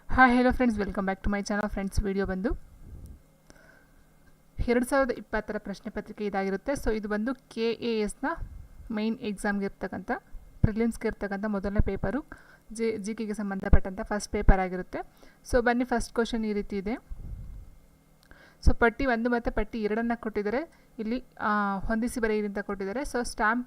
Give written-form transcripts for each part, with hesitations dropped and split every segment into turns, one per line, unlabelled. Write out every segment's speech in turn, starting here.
Hi hello friends, welcome back to my channel. Friends, video ಬಂದು 2020 ಪ್ರಶ್ನೆ ಪತ್ರಿಕೆ ಇದಾಗಿರುತ್ತೆ. ಸೊ ಇದು ಬಂದು KASನ ಮೈನ್ ಎಕ್ಸಾಮ್ಗೆ ಇರ್ತಕ್ಕಂಥ ಪ್ರಿಲಿಮ್ಸ್ಗೆ ಇರ್ತಕ್ಕಂಥ ಮೊದಲನೇ ಪೇಪರು, GKಗೆ ಸಂಬಂಧಪಟ್ಟಂಥ ಫಸ್ಟ್ ಪೇಪರ್ ಆಗಿರುತ್ತೆ. ಸೊ ಬನ್ನಿ, ಫಸ್ಟ್ ಕ್ವಶನ್ ಈ ರೀತಿ ಇದೆ. ಸೊ ಪಟ್ಟಿ 1 ಮತ್ತು ಪಟ್ಟಿ 2 ಕೊಟ್ಟಿದ್ದಾರೆ. ಇಲ್ಲಿ ಹೊಂದಿಸಿ ಬರೆಯಿರಿ ಅಂತ ಕೊಟ್ಟಿದ್ದಾರೆ. ಸೊ ಸ್ಟಾಂಪ್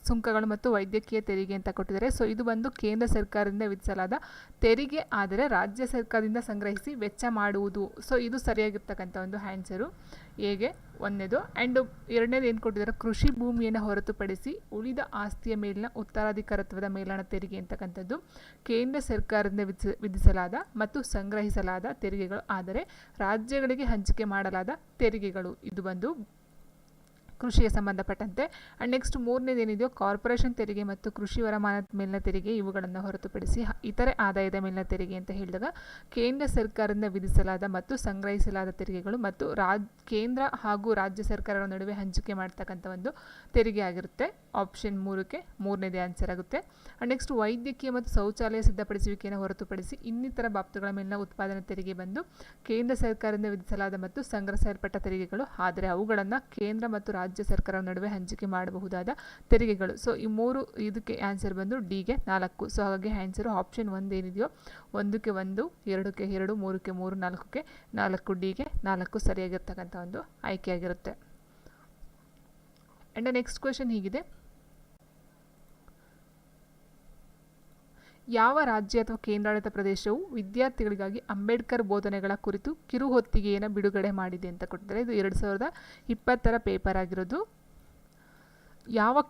ಸುಂಕಗಳು ಮತ್ತು ವೈದ್ಯಕೀಯ ತೆರಿಗೆ ಅಂತ ಕೊಟ್ಟಿದ್ದಾರೆ. ಸೊ ಇದು ಬಂದು ಕೇಂದ್ರ ಸರ್ಕಾರದಿಂದ ವಿಧಿಸಲಾದ ತೆರಿಗೆ, ಆದರೆ ರಾಜ್ಯ ಸರ್ಕಾರದಿಂದ ಸಂಗ್ರಹಿಸಿ ವೆಚ್ಚ ಮಾಡುವುದು. ಸೊ ಇದು ಸರಿಯಾಗಿರ್ತಕ್ಕಂಥ ಒಂದು ಆನ್ಸರು ಹೇಗೆ ಒಂದನೇದು. ಆ್ಯಂಡ್ ಎರಡನೇದು ಏನು ಕೊಟ್ಟಿದ್ದಾರೆ, ಕೃಷಿ ಭೂಮಿಯನ್ನು ಹೊರತುಪಡಿಸಿ ಉಳಿದ ಆಸ್ತಿಯ ಮೇಲಿನ ಉತ್ತರಾಧಿಕಾರತ್ವದ ಮೇಲಣ ತೆರಿಗೆ ಅಂತಕ್ಕಂಥದ್ದು ಕೇಂದ್ರ ಸರ್ಕಾರದಿಂದ ವಿಧಿಸಲಾದ ಮತ್ತು ಸಂಗ್ರಹಿಸಲಾದ ತೆರಿಗೆಗಳು, ಆದರೆ ರಾಜ್ಯಗಳಿಗೆ ಹಂಚಿಕೆ ಮಾಡಲಾದ ತೆರಿಗೆಗಳು. ಇದು ಬಂದು ಕೃಷಿಗೆ ಸಂಬಂಧಪಟ್ಟಂತೆ. ಆ್ಯಂಡ್ ನೆಕ್ಸ್ಟ್ ಮೂರನೇದು ಏನಿದೆಯೋ, ಕಾರ್ಪೊರೇಷನ್ ತೆರಿಗೆ ಮತ್ತು ಕೃಷಿ ವರಮಾನದ ಮೇಲಿನ ತೆರಿಗೆ, ಇವುಗಳನ್ನು ಹೊರತುಪಡಿಸಿ ಇತರೆ ಆದಾಯದ ಮೇಲಿನ ತೆರಿಗೆ ಅಂತ ಹೇಳಿದಾಗ ಕೇಂದ್ರ ಸರ್ಕಾರದಿಂದ ವಿಧಿಸಲಾದ ಮತ್ತು ಸಂಗ್ರಹಿಸಲಾದ ತೆರಿಗೆಗಳು ಮತ್ತು ಕೇಂದ್ರ ಹಾಗೂ ರಾಜ್ಯ ಸರ್ಕಾರಗಳ ನಡುವೆ ಹಂಚಿಕೆ ಮಾಡ್ತಕ್ಕಂಥ ಒಂದು ತೆರಿಗೆ ಆಗಿರುತ್ತೆ. ಆಪ್ಷನ್ 3ಕ್ಕೆ ಮೂರನೇದೇ ಆನ್ಸರ್ ಆಗುತ್ತೆ. ಆ್ಯಂಡ್ ನೆಕ್ಸ್ಟ್ ವೈದ್ಯಕೀಯ ಮತ್ತು ಶೌಚಾಲಯ ಸಿದ್ಧಪಡಿಸುವಿಕೆಯನ್ನು ಹೊರತುಪಡಿಸಿ ಇನ್ನಿತರ ಬಾಬ್ತುಗಳ ಮೇಲಿನ ಉತ್ಪಾದನಾ ತೆರಿಗೆ ಬಂದು ಕೇಂದ್ರ ಸರ್ಕಾರದಿಂದ ವಿಧಿಸಲಾದ ಮತ್ತು ಸಂಗ್ರಹಿಸಲ್ಪಟ್ಟ ತೆರಿಗೆಗಳು, ಆದರೆ ಅವುಗಳನ್ನು ಕೇಂದ್ರ ಮತ್ತು ರಾಜ್ಯ ಸರ್ಕಾರದ ನಡುವೆ ಹಂಚಿಕೆ ಮಾಡಬಹುದಾದ ತೆರಿಗೆಗಳು. ಸೊ ಈ ಮೂರು, ಇದಕ್ಕೆ ಆನ್ಸರ್ ಬಂದು ಡಿಗೆ 4. ಸೊ ಹಾಗಾಗಿ ಆನ್ಸರು ಆಪ್ಷನ್ 1 ಏನಿದೆಯೋ 1ಕ್ಕೆ 1, 2ಕ್ಕೆ 2, 3ಕ್ಕೆ 3, 4ಕ್ಕೆ 4, ಡಿಗೆ 4 ಸರಿಯಾಗಿರ್ತಕ್ಕಂಥ ಒಂದು ಆಯ್ಕೆಯಾಗಿರುತ್ತೆ. ಆ್ಯಂಡ್ ನೆಕ್ಸ್ಟ್ ಕ್ವೆಶನ್ ಹೀಗಿದೆ, ಯಾವ ರಾಜ್ಯ ಅಥವಾ ಕೇಂದ್ರಾಡಳಿತ ಪ್ರದೇಶವು ವಿದ್ಯಾರ್ಥಿಗಳಿಗಾಗಿ ಅಂಬೇಡ್ಕರ್ ಬೋಧನೆಗಳ ಕುರಿತು ಕಿರುಹೊತ್ತಿಗೆಯನ್ನು ಬಿಡುಗಡೆ ಮಾಡಿದೆ ಅಂತ ಕೊಟ್ಟಿದ್ದಾರೆ. ಇದು 2020 ಪೇಪರ್ ಆಗಿರೋದು. ಯಾವ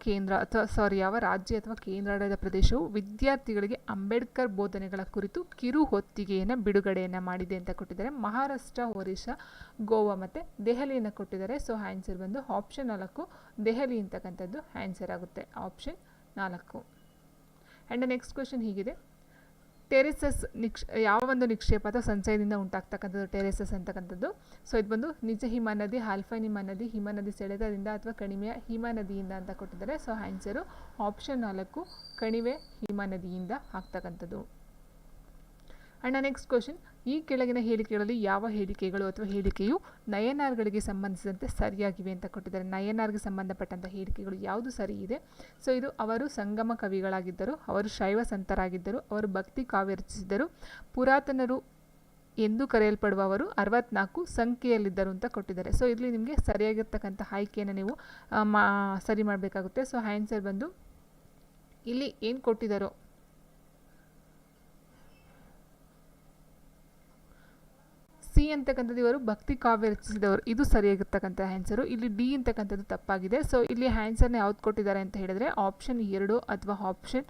ರಾಜ್ಯ ಅಥವಾ ಕೇಂದ್ರಾಡಳಿತ ಪ್ರದೇಶವು ವಿದ್ಯಾರ್ಥಿಗಳಿಗೆ ಅಂಬೇಡ್ಕರ್ ಬೋಧನೆಗಳ ಕುರಿತು ಕಿರುಹೊತ್ತಿಗೆಯನ್ನು ಬಿಡುಗಡೆಯನ್ನು ಮಾಡಿದೆ ಅಂತ ಕೊಟ್ಟಿದ್ದಾರೆ. ಮಹಾರಾಷ್ಟ್ರ, ಒರಿಸ್ಸಾ, ಗೋವಾ ಮತ್ತು ದೆಹಲಿಯನ್ನು ಕೊಟ್ಟಿದ್ದಾರೆ. ಸೊ ಆನ್ಸರ್ ಬಂದು ಆಪ್ಷನ್ 4 ದೆಹಲಿ ಅಂತಕ್ಕಂಥದ್ದು ಆನ್ಸರ್ ಆಗುತ್ತೆ, ಆಪ್ಷನ್ 4. ಆ್ಯಂಡ್ ನೆಕ್ಸ್ಟ್ ಕ್ವೆಶನ್ ಹೀಗಿದೆ, ಟೆರೆಸಸ್ ಯಾವ ಒಂದು ನಿಕ್ಷೇಪ ಅಥವಾ ಸಂಚಯದಿಂದ ಉಂಟಾಗ್ತಕ್ಕಂಥದ್ದು ಟೆರೆಸಸ್ ಅಂತಕ್ಕಂಥದ್ದು. ಸೊ ಇದು ಬಂದು ನಿಜ ಹಿಮನದಿ, ಆಲ್ಪೈನ್ ಹಿಮನದಿ, ಹಿಮನದಿ ಸೆಳೆತದಿಂದ ಅಥವಾ ಕಣಿವೆಯ ಹಿಮನದಿಯಿಂದ ಅಂತ ಕೊಟ್ಟಿದ್ದಾರೆ. ಸೊ ಆನ್ಸರು ಆಪ್ಷನ್ 4 ಕಣಿವೆ ಹಿಮನದಿಯಿಂದ ಆಗ್ತಕ್ಕಂಥದ್ದು. ಆ್ಯಂಡ್ ನೆಕ್ಸ್ಟ್ ಕ್ವೆಶನ್, ಈ ಕೆಳಗಿನ ಹೇಳಿಕೆಗಳಲ್ಲಿ ಯಾವ ಹೇಳಿಕೆಗಳು ಅಥವಾ ಹೇಳಿಕೆಯು ನಯನಾರ್ಗಳಿಗೆ ಸಂಬಂಧಿಸಿದಂತೆ ಸರಿಯಾಗಿವೆ ಅಂತ ಕೊಟ್ಟಿದ್ದಾರೆ. ನಯನಾರ್ಗೆ ಸಂಬಂಧಪಟ್ಟಂಥ ಹೇಳಿಕೆಗಳು ಯಾವುದು ಸರಿ ಇದೆ? ಸೊ ಇದು ಅವರು ಸಂಗಮ ಕವಿಗಳಾಗಿದ್ದರು, ಅವರು ಶೈವ ಸಂತರಾಗಿದ್ದರು, ಅವರು ಭಕ್ತಿ ಕಾವ್ಯ ರಚಿಸಿದರು, ಪುರಾತನರು ಎಂದು ಕರೆಯಲ್ಪಡುವವರು 64 ಸಂಖ್ಯೆಯಲ್ಲಿದ್ದರು ಅಂತ ಕೊಟ್ಟಿದ್ದಾರೆ. ಸೊ ಇಲ್ಲಿ ನಿಮಗೆ ಸರಿಯಾಗಿರ್ತಕ್ಕಂಥ ಆಯ್ಕೆಯನ್ನು ನೀವು ಸರಿ ಮಾಡಬೇಕಾಗುತ್ತೆ. ಸೊ ಆನ್ಸರ್ ಬಂದು ಇಲ್ಲಿ ಏನು ಕೊಟ್ಟಿದ್ದಾರೋ ಸಿ ಅಂತಕ್ಕಂಥದ್ದು ಇವರು ಭಕ್ತಿ ಕಾವ್ಯ ರಚಿಸಿದವರು, ಇದು ಸರಿಯಾಗಿರ್ತಕ್ಕಂಥ ಆನ್ಸರು. ಇಲ್ಲಿ ಡಿ ಅಂತಕ್ಕಂಥದ್ದು ತಪ್ಪಾಗಿದೆ. ಸೊ ಇಲ್ಲಿ ಆನ್ಸರ್ನ ಯಾವ್ದು ಕೊಟ್ಟಿದ್ದಾರೆ ಅಂತ ಹೇಳಿದ್ರೆ ಆಪ್ಷನ್ 2 ಅಥವಾ ಆಪ್ಷನ್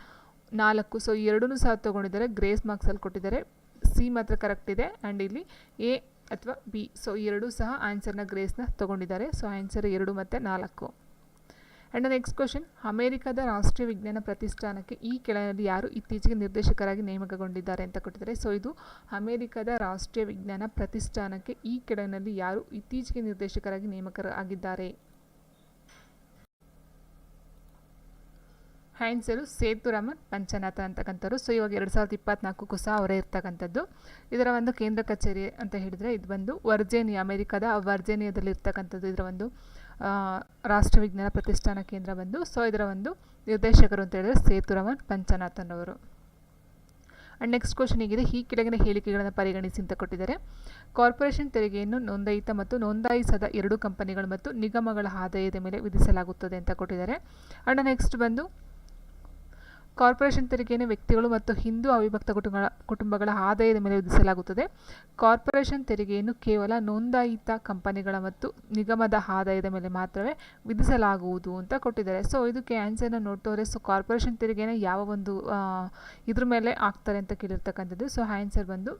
4. ಸೊ 2 ಸಹ ತೊಗೊಂಡಿದ್ದಾರೆ, ಗ್ರೇಸ್ ಮಾರ್ಕ್ಸಲ್ಲಿ ಕೊಟ್ಟಿದ್ದಾರೆ. ಸಿ ಮಾತ್ರ ಕರೆಕ್ಟ್ ಇದೆ. ಆ್ಯಂಡ್ ಇಲ್ಲಿ ಎ ಅಥವಾ ಬಿ, ಸೊ 2 ಸಹ ಆನ್ಸರ್ನ ಗ್ರೇಸ್ನ ತೊಗೊಂಡಿದ್ದಾರೆ. ಸೊ ಆನ್ಸರ್ 2 ಮತ್ತು 4. ಆ್ಯಂಡ್ ನೆಕ್ಸ್ಟ್ ಕ್ವೆಶನ್, ಅಮೆರಿಕದ ರಾಷ್ಟ್ರೀಯ ವಿಜ್ಞಾನ ಪ್ರತಿಷ್ಠಾನಕ್ಕೆ ಈ ಕೆಳಗಿನಲ್ಲಿ ಯಾರು ಇತ್ತೀಚೆಗೆ ನಿರ್ದೇಶಕರಾಗಿ ನೇಮಕಗೊಂಡಿದ್ದಾರೆ ಅಂತ ಕೊಟ್ಟಿದ್ದಾರೆ. ಸೊ ಇದು ಅಮೆರಿಕದ ರಾಷ್ಟ್ರೀಯ ವಿಜ್ಞಾನ ಪ್ರತಿಷ್ಠಾನಕ್ಕೆ ಈ ಕೆಳಗಿನಲ್ಲಿ ಯಾರು ಇತ್ತೀಚೆಗೆ ನಿರ್ದೇಶಕರಾಗಿ ನೇಮಕರಾಗಿದ್ದಾರೆ? ಆನ್ಸರು ಸೇತುರಾಮನ್ ಪಂಚನಾಥನ್ ಅಂತಕ್ಕಂಥವ್ರು. ಸೊ ಇವಾಗ 2024ಕ್ಕೂ ಸಹ ಅವರೇ ಇರ್ತಕ್ಕಂಥದ್ದು. ಇದರ ಒಂದು ಕೇಂದ್ರ ಕಚೇರಿ ಅಂತ ಹೇಳಿದರೆ ಇದು ಬಂದು ವರ್ಜೇನಿಯಾ, ಅಮೆರಿಕದ ವರ್ಜೇನಿಯಾದಲ್ಲಿ ಇರ್ತಕ್ಕಂಥದ್ದು ಇದರ ಒಂದು ರಾಷ್ಟ್ರೀಯ ವಿಜ್ಞಾನ ಪ್ರತಿಷ್ಠಾನ ಕೇಂದ್ರ ಬಂದು. ಸೊ ಇದರ ಒಂದು ನಿರ್ದೇಶಕರು ಅಂತ ಹೇಳಿದರೆ ಸೇತುರಾಮನ್ ಪಂಚನಾಥನ್ ಅವರು. ಆ್ಯಂಡ್ ನೆಕ್ಸ್ಟ್ ಕ್ವೆಶನ್ ಹೀಗಿದೆ, ಈ ಕೆಳಗಿನ ಹೇಳಿಕೆಗಳನ್ನು ಪರಿಗಣಿಸಿ ಅಂತ ಕೊಟ್ಟಿದ್ದಾರೆ. ಕಾರ್ಪೊರೇಷನ್ ತೆರಿಗೆಯನ್ನು ನೋಂದಾಯಿತ ಮತ್ತು ನೋಂದಾಯಿಸದ 2 ಕಂಪನಿಗಳು ಮತ್ತು ನಿಗಮಗಳ ಆದಾಯದ ಮೇಲೆ ವಿಧಿಸಲಾಗುತ್ತದೆ ಅಂತ ಕೊಟ್ಟಿದ್ದಾರೆ. ಆ್ಯಂಡ್ ನೆಕ್ಸ್ಟ್ ಬಂದು ಕಾರ್ಪೊರೇಷನ್ ತೆರಿಗೆಯನ್ನು ವ್ಯಕ್ತಿಗಳು ಮತ್ತು ಹಿಂದೂ ಅವಿಭಕ್ತ ಕುಟುಂಬಗಳ ಆದಾಯದ ಮೇಲೆ ವಿಧಿಸಲಾಗುತ್ತದೆ. ಕಾರ್ಪೊರೇಷನ್ ತೆರಿಗೆಯನ್ನು ಕೇವಲ ನೋಂದಾಯಿತ ಕಂಪನಿಗಳ ಮತ್ತು ನಿಗಮದ ಆದಾಯದ ಮೇಲೆ ಮಾತ್ರವೇ ವಿಧಿಸಲಾಗುವುದು ಅಂತ ಕೊಟ್ಟಿದ್ದಾರೆ. ಸೊ ಇದಕ್ಕೆ ಆನ್ಸರ್ನ ನೋಡ್ತವ್ರೆ. ಸೊ ಕಾರ್ಪೊರೇಷನ್ ತೆರಿಗೆನ ಯಾವ ಒಂದು ಇದ್ರ ಮೇಲೆ ಆಗ್ತಾರೆ ಅಂತ ಕೇಳಿರ್ತಕ್ಕಂಥದ್ದು. ಸೊ ಆನ್ಸರ್ ಬಂದು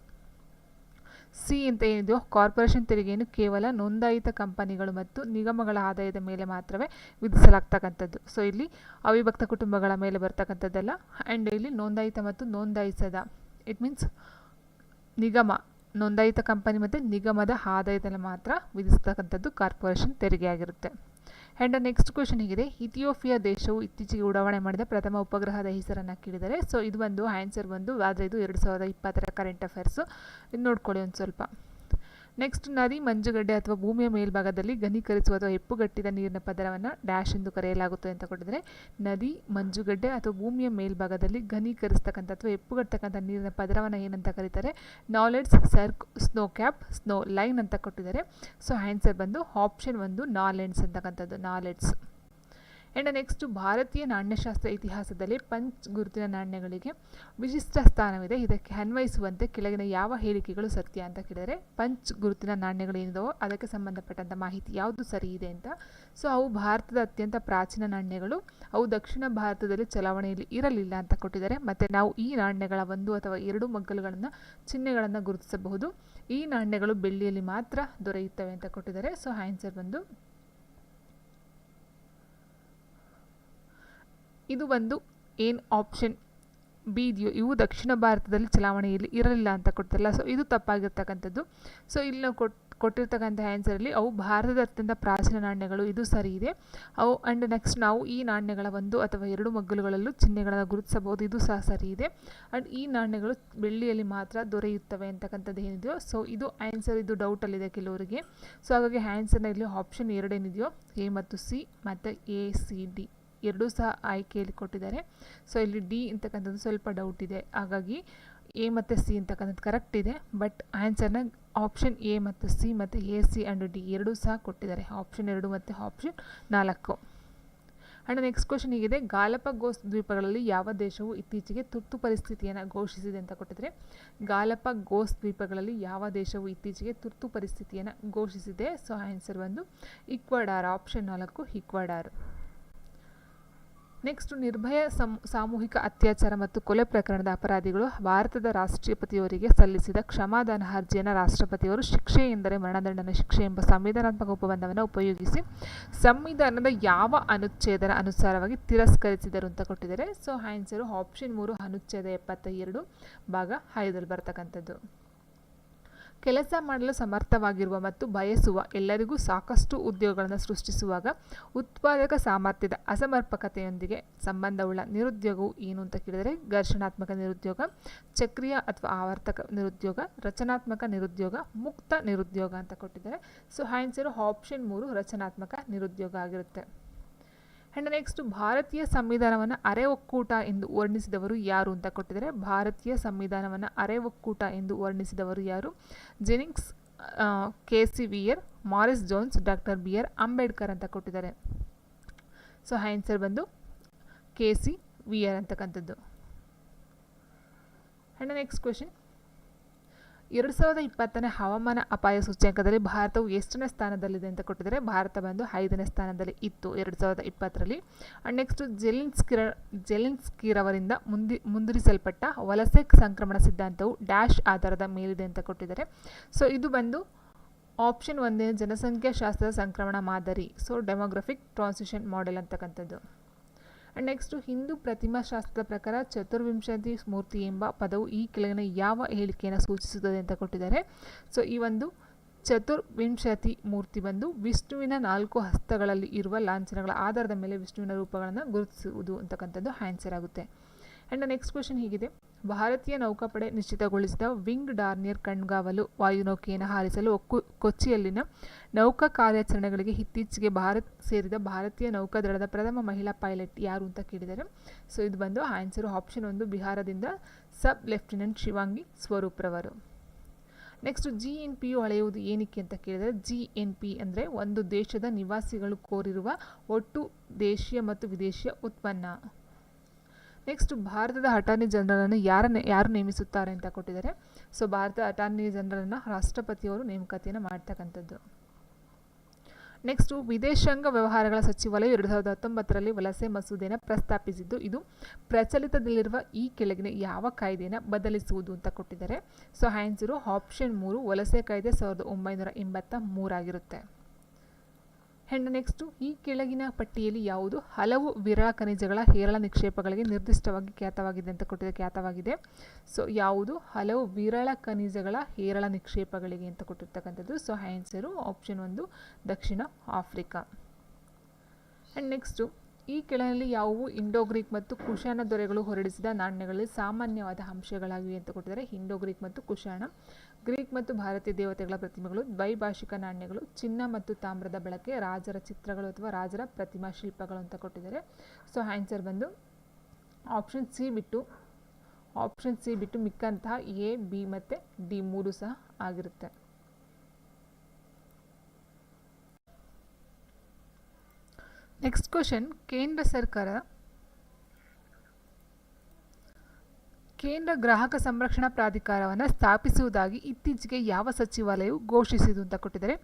ಸಿ ಅಂತ ಏನಿದೆಯೋ, ಕಾರ್ಪೊರೇಷನ್ ತೆರಿಗೆಯನ್ನು ಕೇವಲ ನೋಂದಾಯಿತ ಕಂಪನಿಗಳು ಮತ್ತು ನಿಗಮಗಳ ಆದಾಯದ ಮೇಲೆ ಮಾತ್ರವೇ ವಿಧಿಸಲಾಗ್ತಕ್ಕಂಥದ್ದು. ಸೊ ಇಲ್ಲಿ ಅವಿಭಕ್ತ ಕುಟುಂಬಗಳ ಮೇಲೆ ಬರ್ತಕ್ಕಂಥದ್ದಲ್ಲ. ಆ್ಯಂಡ್ ಇಲ್ಲಿ ನೋಂದಾಯಿತ ಮತ್ತು ನೋಂದಾಯಿಸದ, ಇಟ್ ಮೀನ್ಸ್ ನಿಗಮ, ನೋಂದಾಯಿತ ಕಂಪನಿ ಮತ್ತು ನಿಗಮದ ಆದಾಯದಲ್ಲಿ ಮಾತ್ರ ವಿಧಿಸ್ತಕ್ಕಂಥದ್ದು ಕಾರ್ಪೊರೇಷನ್ ತೆರಿಗೆ ಆಗಿರುತ್ತೆ. ಆ್ಯಂಡ್ ನೆಕ್ಸ್ಟ್ ಕ್ವೆಶನ್ ಹೀಗಿದೆ, ಇಥಿಯೋಪಿಯಾ ದೇಶವು ಇತ್ತೀಚೆಗೆ ಉಡಾವಣೆ ಮಾಡಿದ ಪ್ರಥಮ ಉಪಗ್ರಹದ ಹೆಸರನ್ನು ಕೇಳಿದರೆ. ಸೊ ಇದು ಒಂದು ಆನ್ಸರ್ ಆದರೆ ಇದು 2020 ಕರೆಂಟ್ ಅಫೇರ್ಸು. ಇದು ನೋಡ್ಕೊಳ್ಳಿ ಒಂದು ಸ್ವಲ್ಪ. ನೆಕ್ಸ್ಟ್, ನದಿ ಮಂಜುಗಡ್ಡೆ ಅಥವಾ ಭೂಮಿಯ ಮೇಲ್ಭಾಗದಲ್ಲಿ ಘನೀಕರಿಸುವ ಅಥವಾ ಹೆಪ್ಪುಗಟ್ಟಿದ ನೀರಿನ ಪದರವನ್ನು ಡ್ಯಾಶ್ ಎಂದು ಕರೆಯಲಾಗುತ್ತದೆ ಅಂತ ಕೊಟ್ಟಿದ್ದಾರೆ. ನದಿ ಮಂಜುಗಡ್ಡೆ ಅಥವಾ ಭೂಮಿಯ ಮೇಲ್ಭಾಗದಲ್ಲಿ ಘನೀಕರಿಸ್ತಕ್ಕಂಥ ಅಥವಾ ಹೆಪ್ಪುಗಟ್ಟತಕ್ಕಂಥ ನೀರಿನ ಪದರವನ್ನು ಏನಂತ ಕರೀತಾರೆ? Knowledge, cirque, snow cap, snow line ಅಂತ ಕೊಟ್ಟಿದ್ದಾರೆ. ಸೊ ಆನ್ಸರ್ ಬಂದು ಆಪ್ಷನ್ 1 ನಾಲೆಡ್ಜ್ ಅಂತಕ್ಕಂಥದ್ದು, ನಾಲೆಡ್ಜ್. ಆ್ಯಂಡ್ ನೆಕ್ಸ್ಟ್, ಭಾರತೀಯ ನಾಣ್ಯಶಾಸ್ತ್ರ ಇತಿಹಾಸದಲ್ಲಿ ಪಂಚ್ ಗುರುತಿನ ನಾಣ್ಯಗಳಿಗೆ ವಿಶಿಷ್ಟ ಸ್ಥಾನವಿದೆ. ಇದಕ್ಕೆ ಅನ್ವಯಿಸುವಂತೆ ಕೆಳಗಿನ ಯಾವ ಹೇಳಿಕೆಗಳು ಸತ್ಯ ಅಂತ ಕೇಳಿದರೆ, ಪಂಚ್ ಗುರುತಿನ ನಾಣ್ಯಗಳೇನಿದಾವೋ ಅದಕ್ಕೆ ಸಂಬಂಧಪಟ್ಟಂಥ ಮಾಹಿತಿ ಯಾವುದು ಸರಿ ಇದೆ ಅಂತ. ಸೊ ಅವು ಭಾರತದ ಅತ್ಯಂತ ಪ್ರಾಚೀನ ನಾಣ್ಯಗಳು, ಅವು ದಕ್ಷಿಣ ಭಾರತದಲ್ಲಿ ಚಲಾವಣೆಯಲ್ಲಿ ಇರಲಿಲ್ಲ ಅಂತ ಕೊಟ್ಟಿದ್ದಾರೆ. ಮತ್ತು ನಾವು ಈ ನಾಣ್ಯಗಳ 1 ಅಥವಾ 2 ಮಗ್ಗಲುಗಳನ್ನು ಚಿಹ್ನೆಗಳನ್ನು ಗುರುತಿಸಬಹುದು. ಈ ನಾಣ್ಯಗಳು ಬೆಳ್ಳಿಯಲ್ಲಿ ಮಾತ್ರ ದೊರೆಯುತ್ತವೆ ಅಂತ ಕೊಟ್ಟಿದ್ದಾರೆ. ಸೊ ಆನ್ಸರ್ ಬಂದು ಇದು ಒಂದು ಏನು ಆಪ್ಷನ್ ಬಿ ಇದೆಯೋ ಇವು ದಕ್ಷಿಣ ಭಾರತದಲ್ಲಿ ಚಲಾವಣೆಯಲ್ಲಿ ಇರಲಿಲ್ಲ ಅಂತ ಕೊಡ್ತಾರಲ್ಲ. ಸೊ ಇದು ತಪ್ಪಾಗಿರ್ತಕ್ಕಂಥದ್ದು. ಸೊ ಇಲ್ಲಿ ನಾವು ಕೊಟ್ಟಿರ್ತಕ್ಕಂಥ ಆನ್ಸರಲ್ಲಿ ಅವು ಭಾರತದ ಅತ್ಯಂತ ಪ್ರಾಚೀನ ನಾಣ್ಯಗಳು, ಇದು ಸರಿ ಇದೆ. ಅವು ಆ್ಯಂಡ್ ನೆಕ್ಸ್ಟ್ ನಾವು ಈ ನಾಣ್ಯಗಳ 1 ಅಥವಾ 2 ಮಗ್ಗಲುಗಳಲ್ಲೂ ಚಿಹ್ನೆಗಳನ್ನು ಗುರುತಿಸಬಹುದು, ಇದು ಸಹ ಸರಿ ಇದೆ. ಆ್ಯಂಡ್ ಈ ನಾಣ್ಯಗಳು ಬೆಳ್ಳಿಯಲ್ಲಿ ಮಾತ್ರ ದೊರೆಯುತ್ತವೆ ಅಂತಕ್ಕಂಥದ್ದು ಏನಿದೆಯೋ ಸೊ ಇದು ಆನ್ಸರ್, ಇದು ಡೌಟಲ್ಲಿದೆ ಕೆಲವರಿಗೆ. ಸೊ ಹಾಗಾಗಿ ಆನ್ಸರ್ನ ಇಲ್ಲಿ ಆಪ್ಷನ್ 2 ಏನಿದೆಯೋ ಎ ಮತ್ತು ಸಿ ಮತ್ತು ACD ಎರಡೂ ಸಹ ಆಯ್ಕೆಯಲ್ಲಿ ಕೊಟ್ಟಿದ್ದಾರೆ. ಸೊ ಇಲ್ಲಿ ಡಿ ಅಂತಕ್ಕಂಥದ್ದು ಸ್ವಲ್ಪ ಡೌಟ್ ಇದೆ, ಹಾಗಾಗಿ ಎ ಮತ್ತು ಸಿ ಅಂತಕ್ಕಂಥದ್ದು ಕರೆಕ್ಟ್ ಇದೆ. ಬಟ್ ಆನ್ಸರ್ನ ಆಪ್ಷನ್ ಎ ಮತ್ತು ಸಿ ಮತ್ತು AC ಆ್ಯಂಡ್ ಡಿ ಎರಡೂ ಸಹ ಕೊಟ್ಟಿದ್ದಾರೆ, ಆಪ್ಷನ್ 2 ಮತ್ತು ಆಪ್ಷನ್ 4. ಆ್ಯಂಡ್ ನೆಕ್ಸ್ಟ್ ಕ್ವೆಶನ್ ಹೀಗಿದೆ, ಗಾಲಪಗೋಸ್ ದ್ವೀಪಗಳಲ್ಲಿ ಯಾವ ದೇಶವು ಇತ್ತೀಚೆಗೆ ತುರ್ತು ಪರಿಸ್ಥಿತಿಯನ್ನು ಘೋಷಿಸಿದೆ ಅಂತ ಕೊಟ್ಟಿದ್ದಾರೆ. ಗಾಲಪಗೋಸ್ ದ್ವೀಪಗಳಲ್ಲಿ ಯಾವ ದೇಶವು ಇತ್ತೀಚೆಗೆ ತುರ್ತು ಪರಿಸ್ಥಿತಿಯನ್ನು ಘೋಷಿಸಿದೆ? ಸೊ ಆನ್ಸರ್ ಒಂದು ಈಕ್ವಡಾರ್, ಆಪ್ಷನ್ 4 ಈಕ್ವಡಾರ್. ನೆಕ್ಸ್ಟ್, ನಿರ್ಭಯ ಸಾಮೂಹಿಕ ಅತ್ಯಾಚಾರ ಮತ್ತು ಕೊಲೆ ಪ್ರಕರಣದ ಅಪರಾಧಿಗಳು ಭಾರತದ ರಾಷ್ಟ್ರಪತಿಯವರಿಗೆ ಸಲ್ಲಿಸಿದ ಕ್ಷಮಾದಾನ ಅರ್ಜಿಯನ್ನು ರಾಷ್ಟ್ರಪತಿಯವರು ಶಿಕ್ಷೆ ಎಂದರೆ ಮರಣದಂಡನೆ ಶಿಕ್ಷೆ ಎಂಬ ಸಂವಿಧಾನಾತ್ಮಕ ಉಪಬಂಧವನ್ನು ಉಪಯೋಗಿಸಿ ಸಂವಿಧಾನದ ಯಾವ ಅನುಚ್ಛೇದನ ಅನುಸಾರವಾಗಿ ತಿರಸ್ಕರಿಸಿದರು ಅಂತ ಕೊಟ್ಟಿದ್ದಾರೆ. ಸೊ ಆನ್ಸರು ಆಪ್ಷನ್ 3 ಅನುಚ್ಛೇದ 72 ಭಾಗ 5ರಲ್ಲಿ ಬರ್ತಕ್ಕಂಥದ್ದು. ಕೆಲಸ ಮಾಡಲು ಸಮರ್ಥವಾಗಿರುವ ಮತ್ತು ಬಯಸುವ ಎಲ್ಲರಿಗೂ ಸಾಕಷ್ಟು ಉದ್ಯೋಗಗಳನ್ನು ಸೃಷ್ಟಿಸುವಾಗ ಉತ್ಪಾದಕ ಸಾಮರ್ಥ್ಯದ ಅಸಮರ್ಪಕತೆಯೊಂದಿಗೆ ಸಂಬಂಧವುಳ್ಳ ನಿರುದ್ಯೋಗವು ಏನು ಅಂತ ಕೇಳಿದರೆ ಘರ್ಷಣಾತ್ಮಕ ನಿರುದ್ಯೋಗ, ಚಕ್ರೀಯ ಅಥವಾ ಆವರ್ತಕ ನಿರುದ್ಯೋಗ, ರಚನಾತ್ಮಕ ನಿರುದ್ಯೋಗ, ಮುಕ್ತ ನಿರುದ್ಯೋಗ ಅಂತ ಕೊಟ್ಟಿದ್ದಾರೆ. ಸೊ ಆನ್ಸರು ಆಪ್ಷನ್ 3 ರಚನಾತ್ಮಕ ನಿರುದ್ಯೋಗ ಆಗಿರುತ್ತೆ. ಆ್ಯಂಡ್ ನೆಕ್ಸ್ಟ್, ಭಾರತೀಯ ಸಂವಿಧಾನವನ್ನು ಅರೆ ಒಕ್ಕೂಟ ಎಂದು ವರ್ಣಿಸಿದವರು ಯಾರು ಅಂತ ಕೊಟ್ಟಿದ್ದಾರೆ. ಭಾರತೀಯ ಸಂವಿಧಾನವನ್ನು ಅರೆ ಒಕ್ಕೂಟ ಎಂದು ವರ್ಣಿಸಿದವರು ಯಾರು? Jennings, KC Wheare, Morris Jones, doctor BR Ambedkar ಅಂತ ಕೊಟ್ಟಿದ್ದಾರೆ. ಸೊ ಆನ್ಸರ್ ಬಂದು KC ವಿಯರ್ ಅಂತಕ್ಕಂಥದ್ದು. ಆ್ಯಂಡ್ ನೆಕ್ಸ್ಟ್ ಕ್ವೆಶನ್, 2020ನೇ ಹವಾಮಾನ ಅಪಾಯ ಸೂಚ್ಯಂಕದಲ್ಲಿ ಭಾರತವು ಎಷ್ಟನೇ ಸ್ಥಾನದಲ್ಲಿದೆ ಅಂತ ಕೊಟ್ಟಿದ್ದಾರೆ. ಭಾರತ ಬಂದು 5ನೇ ಸ್ಥಾನದಲ್ಲಿ ಇತ್ತು 2020ರಲ್ಲಿ. ಆ್ಯಂಡ್ ನೆಕ್ಸ್ಟ್, ಜೆಲೆನ್ಸ್ಕಿರವರಿಂದ ಮುಂದುವರಿಸಲ್ಪಟ್ಟ ವಲಸೆ ಸಂಕ್ರಮಣ ಸಿದ್ಧಾಂತವು ಡ್ಯಾಶ್ ಆಧಾರದ ಮೇಲಿದೆ ಅಂತ ಕೊಟ್ಟಿದ್ದಾರೆ. ಸೊ ಇದು ಬಂದು ಆಪ್ಷನ್ 1 ಜನಸಂಖ್ಯಾಶಾಸ್ತ್ರದ ಸಂಕ್ರಮಣ ಮಾದರಿ, ಸೊ ಡೆಮೋಗ್ರಫಿಕ್ ಟ್ರಾನ್ಸಿಷನ್ ಮಾಡೆಲ್ ಅಂತಕ್ಕಂಥದ್ದು. ಆ್ಯಂಡ್ ನೆಕ್ಸ್ಟು, ಹಿಂದೂ ಪ್ರತಿಮಾಶಾಸ್ತ್ರದ ಪ್ರಕಾರ ಚತುರ್ವಿಂಶತಿ ಮೂರ್ತಿ ಎಂಬ ಪದವು ಈ ಕೆಳಗಿನ ಯಾವ ಹೇಳಿಕೆಯನ್ನು ಸೂಚಿಸುತ್ತದೆ ಅಂತ ಕೊಟ್ಟಿದ್ದಾರೆ. ಸೊ ಈ ಒಂದು ಚತುರ್ವಿಂಶತಿ ಮೂರ್ತಿ ಬಂದು ವಿಷ್ಣುವಿನ 4 ಹಸ್ತಗಳಲ್ಲಿ ಇರುವ ಲಾಂಛನಗಳ ಆಧಾರದ ಮೇಲೆ ವಿಷ್ಣುವಿನ ರೂಪಗಳನ್ನು ಗುರುತಿಸುವುದು ಅಂತಕ್ಕಂಥದ್ದು ಆನ್ಸರ್ ಆಗುತ್ತೆ. ಆ್ಯಂಡ್ ನೆಕ್ಸ್ಟ್ ಕ್ವೆಶನ್ ಹೀಗಿದೆ, ಭಾರತೀಯ ನೌಕಾಪಡೆ ನಿಶ್ಚಿತಗೊಳಿಸಿದ ವಿಂಗ್ ಡಾರ್ನಿಯರ್ ಕಣ್ಗಾವಲು ವಾಯುನೌಕೆಯನ್ನು ಹಾರಿಸಲು ಕೊಚ್ಚಿಯಲ್ಲಿನ ನೌಕಾ ಕಾರ್ಯಾಚರಣೆಗಳಿಗೆ ಇತ್ತೀಚೆಗೆ ಸೇರಿದ ಭಾರತೀಯ ನೌಕಾದಳದ ಪ್ರಥಮ ಮಹಿಳಾ ಪೈಲಟ್ ಯಾರು ಅಂತ ಕೇಳಿದ್ದಾರೆ. ಸೊ ಇದು ಬಂದು ಆನ್ಸರು ಆಪ್ಷನ್ 1 ಬಿಹಾರದಿಂದ ಸಬ್ ಲೆಫ್ಟಿನೆಂಟ್ ಶಿವಾಂಗಿ ಸ್ವರೂಪ್ರವರು. ನೆಕ್ಸ್ಟ್, GNPಯು ಅಳೆಯುವುದು ಏನಕ್ಕೆ ಅಂತ ಕೇಳಿದರೆ GNP ಅಂದರೆ ಒಂದು ದೇಶದ ನಿವಾಸಿಗಳು ಕೋರಿರುವ ಒಟ್ಟು ದೇಶೀಯ ಮತ್ತು ವಿದೇಶಿಯ ಉತ್ಪನ್ನ. ನೆಕ್ಸ್ಟ್, ಭಾರತದ ಅಟಾರ್ನಿ ಜನರಲನ್ನು ಯಾರು ನೇಮಿಸುತ್ತಾರೆ ಅಂತ ಕೊಟ್ಟಿದ್ದಾರೆ. ಸೊ ಭಾರತದ ಅಟಾರ್ನಿ ಜನರಲನ್ನು ರಾಷ್ಟ್ರಪತಿಯವರು ನೇಮಕಾತಿಯನ್ನು ಮಾಡ್ತಕ್ಕಂಥದ್ದು. ನೆಕ್ಸ್ಟು, ವಿದೇಶಾಂಗ ವ್ಯವಹಾರಗಳ ಸಚಿವಾಲಯ 2019ರಲ್ಲಿ ವಲಸೆ ಮಸೂದೆಯನ್ನು ಪ್ರಸ್ತಾಪಿಸಿದ್ದು ಇದು ಪ್ರಚಲಿತದಲ್ಲಿರುವ ಈ ಕೆಳಗಿನ ಯಾವ ಕಾಯ್ದೆಯನ್ನು ಬದಲಿಸುವುದು ಅಂತ ಕೊಟ್ಟಿದ್ದಾರೆ. ಸೊ ಆನ್ಸರು ಆಪ್ಷನ್ 3 ವಲಸೆ ಕಾಯ್ದೆ 1983 ಆಗಿರುತ್ತೆ. ಆ್ಯಂಡ್ ನೆಕ್ಸ್ಟು, ಈ ಕೆಳಗಿನ ಪಟ್ಟಿಯಲ್ಲಿ ಯಾವುದು ಹಲವು ವಿರಳ ಖನಿಜಗಳ ಹೇರಳ ನಿಕ್ಷೇಪಗಳಿಗೆ ನಿರ್ದಿಷ್ಟವಾಗಿ ಖ್ಯಾತವಾಗಿದೆ ಅಂತ ಖ್ಯಾತವಾಗಿದೆ. ಸೊ ಯಾವುದು ಹಲವು ವಿರಳ ಖನಿಜಗಳ ಹೇರಳ ನಿಕ್ಷೇಪಗಳಿಗೆ ಅಂತ ಕೊಟ್ಟಿರ್ತಕ್ಕಂಥದ್ದು. So answer option 1 Dakshina Africa. And next ಈ ಕೆಳನಲ್ಲಿ ಯಾವುವು ಇಂಡೋ ಗ್ರೀಕ್ ಮತ್ತು ಕುಶಾಣ ದೊರೆಗಳು ಹೊರಡಿಸಿದ ನಾಣ್ಯಗಳಲ್ಲಿ ಸಾಮಾನ್ಯವಾದ ಅಂಶಗಳಾಗಿವೆ ಅಂತ ಕೊಟ್ಟಿದ್ದಾರೆ. ಇಂಡೋ ಗ್ರೀಕ್ ಮತ್ತು ಕುಶಾಣ, ಗ್ರೀಕ್ ಮತ್ತು ಭಾರತೀಯ ದೇವತೆಗಳ ಪ್ರತಿಮೆಗಳು, ದ್ವೈಭಾಷಿಕ ನಾಣ್ಯಗಳು, ಚಿನ್ನ ಮತ್ತು ತಾಮ್ರದ ಬಳಕೆ, ರಾಜರ ಚಿತ್ರಗಳು ಅಥವಾ ರಾಜರ ಪ್ರತಿಮಾ ಶಿಲ್ಪಗಳು ಅಂತ ಕೊಟ್ಟಿದ್ದಾರೆ. ಸೊ ಆನ್ಸರ್ ಬಂದು ಆಪ್ಷನ್ ಸಿ ಬಿಟ್ಟು ಮಿಕ್ಕಂತಹ ಎ, ಬಿ ಮತ್ತು ಡಿ 3 ಸಹ ಆಗಿರುತ್ತೆ. ನೆಕ್ಸ್ಟ್ ಕ್ವಶನ್, ಕೇಂದ್ರ ಗ್ರಾಹಕ ಸಂರಕ್ಷಣಾ ಪ್ರಾಧಿಕಾರವನ್ನು ಸ್ಥಾಪಿಸುವುದಾಗಿ ಇತ್ತೀಚೆಗೆ ಯಾವ ಸಚಿವಾಲಯವು ಘೋಷಿಸಿತು ಅಂತ ಕೊಟ್ಟಿದ್ದಾರೆ.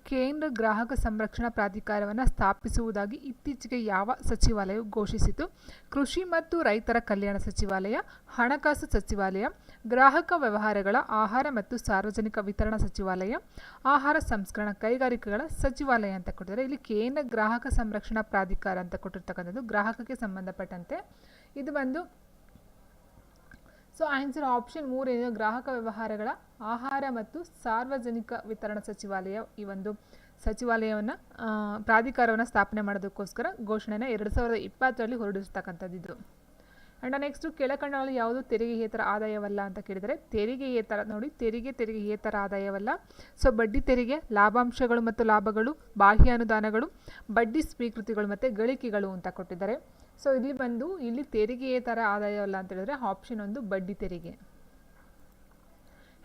ಕೇಂದ್ರ ಗ್ರಾಹಕ ಸಂರಕ್ಷಣಾ ಪ್ರಾಧಿಕಾರವನ್ನು ಸ್ಥಾಪಿಸುವುದಾಗಿ ಇತ್ತೀಚೆಗೆ ಯಾವ ಸಚಿವಾಲಯವು ಘೋಷಿಸಿತು? ಕೃಷಿ ಮತ್ತು ರೈತರ ಕಲ್ಯಾಣ ಸಚಿವಾಲಯ, ಹಣಕಾಸು ಸಚಿವಾಲಯ, ಗ್ರಾಹಕ ವ್ಯವಹಾರಗಳ, ಆಹಾರ ಮತ್ತು ಸಾರ್ವಜನಿಕ ವಿತರಣಾ ಸಚಿವಾಲಯ, ಆಹಾರ ಸಂಸ್ಕರಣಾ ಕೈಗಾರಿಕೆಗಳ ಸಚಿವಾಲಯ ಅಂತ ಕೊಟ್ಟಿದ್ದಾರೆ. ಇಲ್ಲಿ ಕೇಂದ್ರ ಗ್ರಾಹಕ ಸಂರಕ್ಷಣಾ ಪ್ರಾಧಿಕಾರ ಅಂತ ಕೊಟ್ಟಿರ್ತಕ್ಕಂಥದ್ದು ಗ್ರಾಹಕಕ್ಕೆ ಸಂಬಂಧಪಟ್ಟಂತೆ. ಇದು ಬಂದು ಸೊ ಆನ್ಸರ್ ಆಪ್ಷನ್ 3 ಏನಿದೆ, ಗ್ರಾಹಕ ವ್ಯವಹಾರಗಳ, ಆಹಾರ ಮತ್ತು ಸಾರ್ವಜನಿಕ ವಿತರಣಾ ಸಚಿವಾಲಯ ಈ ಒಂದು ಸಚಿವಾಲಯವನ್ನು ಪ್ರಾಧಿಕಾರವನ್ನು ಸ್ಥಾಪನೆ ಮಾಡೋದಕ್ಕೋಸ್ಕರ ಘೋಷಣೆನ 2020ರಲ್ಲಿ ಹೊರಡಿಸ್ತಕ್ಕಂಥದ್ದು ಇದು. ಆ್ಯಂಡ್ ನೆಕ್ಸ್ಟು ಕೆಳಕಂಡಗಳಲ್ಲಿ ಯಾವುದು ತೆರಿಗೆಯೇತರ ಆದಾಯವಲ್ಲ ಅಂತ ಕೇಳಿದರೆ, ತೆರಿಗೆಯೇತರ ನೋಡಿ, ತೆರಿಗೆಯೇತರ ಆದಾಯವಲ್ಲ. ಸೊ ಬಡ್ಡಿ ತೆರಿಗೆ, ಲಾಭಾಂಶಗಳು ಮತ್ತು ಲಾಭಗಳು, ಬಾಹ್ಯ ಅನುದಾನಗಳು, ಬಡ್ಡಿ ಸ್ವೀಕೃತಿಗಳು ಮತ್ತು ಗಳಿಕೆಗಳು ಅಂತ ಕೊಟ್ಟಿದ್ದಾರೆ. ಸೊ ಇಲ್ಲಿ ತೆರಿಗೆಯೇತರ ಆದಾಯವಲ್ಲ ಅಂತ ಹೇಳಿದ್ರೆ ಆಪ್ಷನ್ 1 ಬಡ್ಡಿ ತೆರಿಗೆ.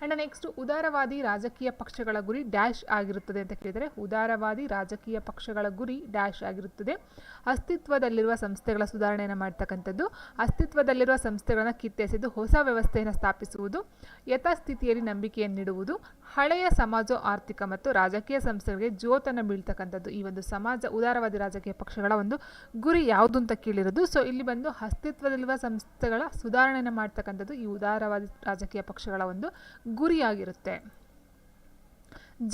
ಆ್ಯಂಡ್ ನೆಕ್ಸ್ಟ್, ಉದಾರವಾದಿ ರಾಜಕೀಯ ಪಕ್ಷಗಳ ಗುರಿ ಡ್ಯಾಶ್ ಆಗಿರುತ್ತದೆ ಅಂತ ಕೇಳಿದರೆ, ಉದಾರವಾದಿ ರಾಜಕೀಯ ಪಕ್ಷಗಳ ಗುರಿ ಡ್ಯಾಶ್ ಆಗಿರುತ್ತದೆ. ಅಸ್ತಿತ್ವದಲ್ಲಿರುವ ಸಂಸ್ಥೆಗಳ ಸುಧಾರಣೆಯನ್ನು ಮಾಡ್ತಕ್ಕಂಥದ್ದು, ಅಸ್ತಿತ್ವದಲ್ಲಿರುವ ಸಂಸ್ಥೆಗಳನ್ನು ಕಿತ್ತೆಸೆದು ಹೊಸ ವ್ಯವಸ್ಥೆಯನ್ನು ಸ್ಥಾಪಿಸುವುದು, ಯಥಾಸ್ಥಿತಿಯಲ್ಲಿ ನಂಬಿಕೆಯನ್ನು ನೀಡುವುದು, ಹಳೆಯ ಸಮಾಜ ಆರ್ಥಿಕ ಮತ್ತು ರಾಜಕೀಯ ಸಂಸ್ಥೆಗಳಿಗೆ ಜೋತನ್ನು ಬೀಳ್ತಕ್ಕಂಥದ್ದು ಈ ಒಂದು ಉದಾರವಾದಿ ರಾಜಕೀಯ ಪಕ್ಷಗಳ ಒಂದು ಗುರಿ ಯಾವುದು ಅಂತ ಕೇಳಿರೋದು. ಸೊ ಇಲ್ಲಿ ಬಂದು ಅಸ್ತಿತ್ವದಲ್ಲಿರುವ ಸಂಸ್ಥೆಗಳ ಸುಧಾರಣೆಯನ್ನು ಮಾಡ್ತಕ್ಕಂಥದ್ದು ಈ ಉದಾರವಾದಿ ರಾಜಕೀಯ ಪಕ್ಷಗಳ ಒಂದು ಗುರಿಯಾಗಿರುತ್ತೆ.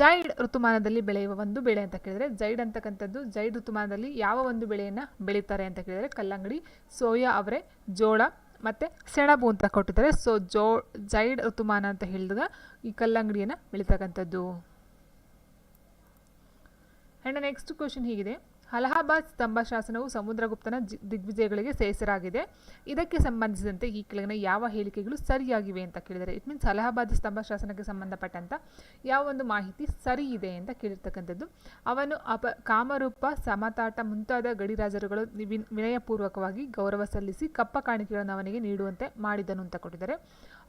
ಜೈಡ್ ಋತುಮಾನದಲ್ಲಿ ಬೆಳೆಯುವ ಒಂದು ಬೆಳೆ ಅಂತ ಕೇಳಿದರೆ, ಜೈಡ್ ಋತುಮಾನದಲ್ಲಿ ಯಾವ ಒಂದು ಬೆಳೆಯನ್ನು ಬೆಳೀತಾರೆ ಅಂತ ಕೇಳಿದರೆ, ಕಲ್ಲಂಗಡಿ, ಸೋಯಾ, ಅವರೆ, ಜೋಳ ಮತ್ತು ಸೆಣಬು ಅಂತ ಕೊಟ್ಟಿದ್ದಾರೆ. ಸೊ ಜೈಡ್ ಋತುಮಾನ ಅಂತ ಹೇಳಿದಾಗ ಈ ಕಲ್ಲಂಗಡಿಯನ್ನು ಬೆಳೀತಕ್ಕಂಥದ್ದು. ಆ್ಯಂಡ್ ನೆಕ್ಸ್ಟ್ ಕ್ವಶನ್ ಹೀಗಿದೆ, ಅಲಹಾಬಾದ್ ಸ್ತಂಭ ಶಾಸನವು ಸಮುದ್ರಗುಪ್ತನ ದಿಗ್ವಿಜಯಗಳಿಗೆ ಹೆಸರಾಗಿದೆ. ಇದಕ್ಕೆ ಸಂಬಂಧಿಸಿದಂತೆ ಈ ಕೆಳಗಿನ ಯಾವ ಹೇಳಿಕೆಗಳು ಸರಿಯಾಗಿವೆ ಅಂತ ಕೇಳಿದರೆ, ಇಟ್ ಮೀನ್ಸ್ ಅಲಹಾಬಾದ್ ಸ್ತಂಭ ಶಾಸನಕ್ಕೆ ಸಂಬಂಧಪಟ್ಟಂತ ಯಾವ ಒಂದು ಮಾಹಿತಿ ಸರಿ ಇದೆ ಅಂತ ಕೇಳಿರ್ತಕ್ಕಂಥದ್ದು. ಅವನು ಕಾಮರೂಪ, ಸಮತಾಟ ಮುಂತಾದ ಗಡಿರಾಜರುಗಳು ವಿನಯಪೂರ್ವಕವಾಗಿ ಗೌರವ ಸಲ್ಲಿಸಿ ಕಪ್ಪ ಕಾಣಿಕೆಗಳನ್ನು ಅವನಿಗೆ ನೀಡುವಂತೆ ಮಾಡಿದನು ಅಂತ ಕೊಟ್ಟಿದ್ದಾರೆ.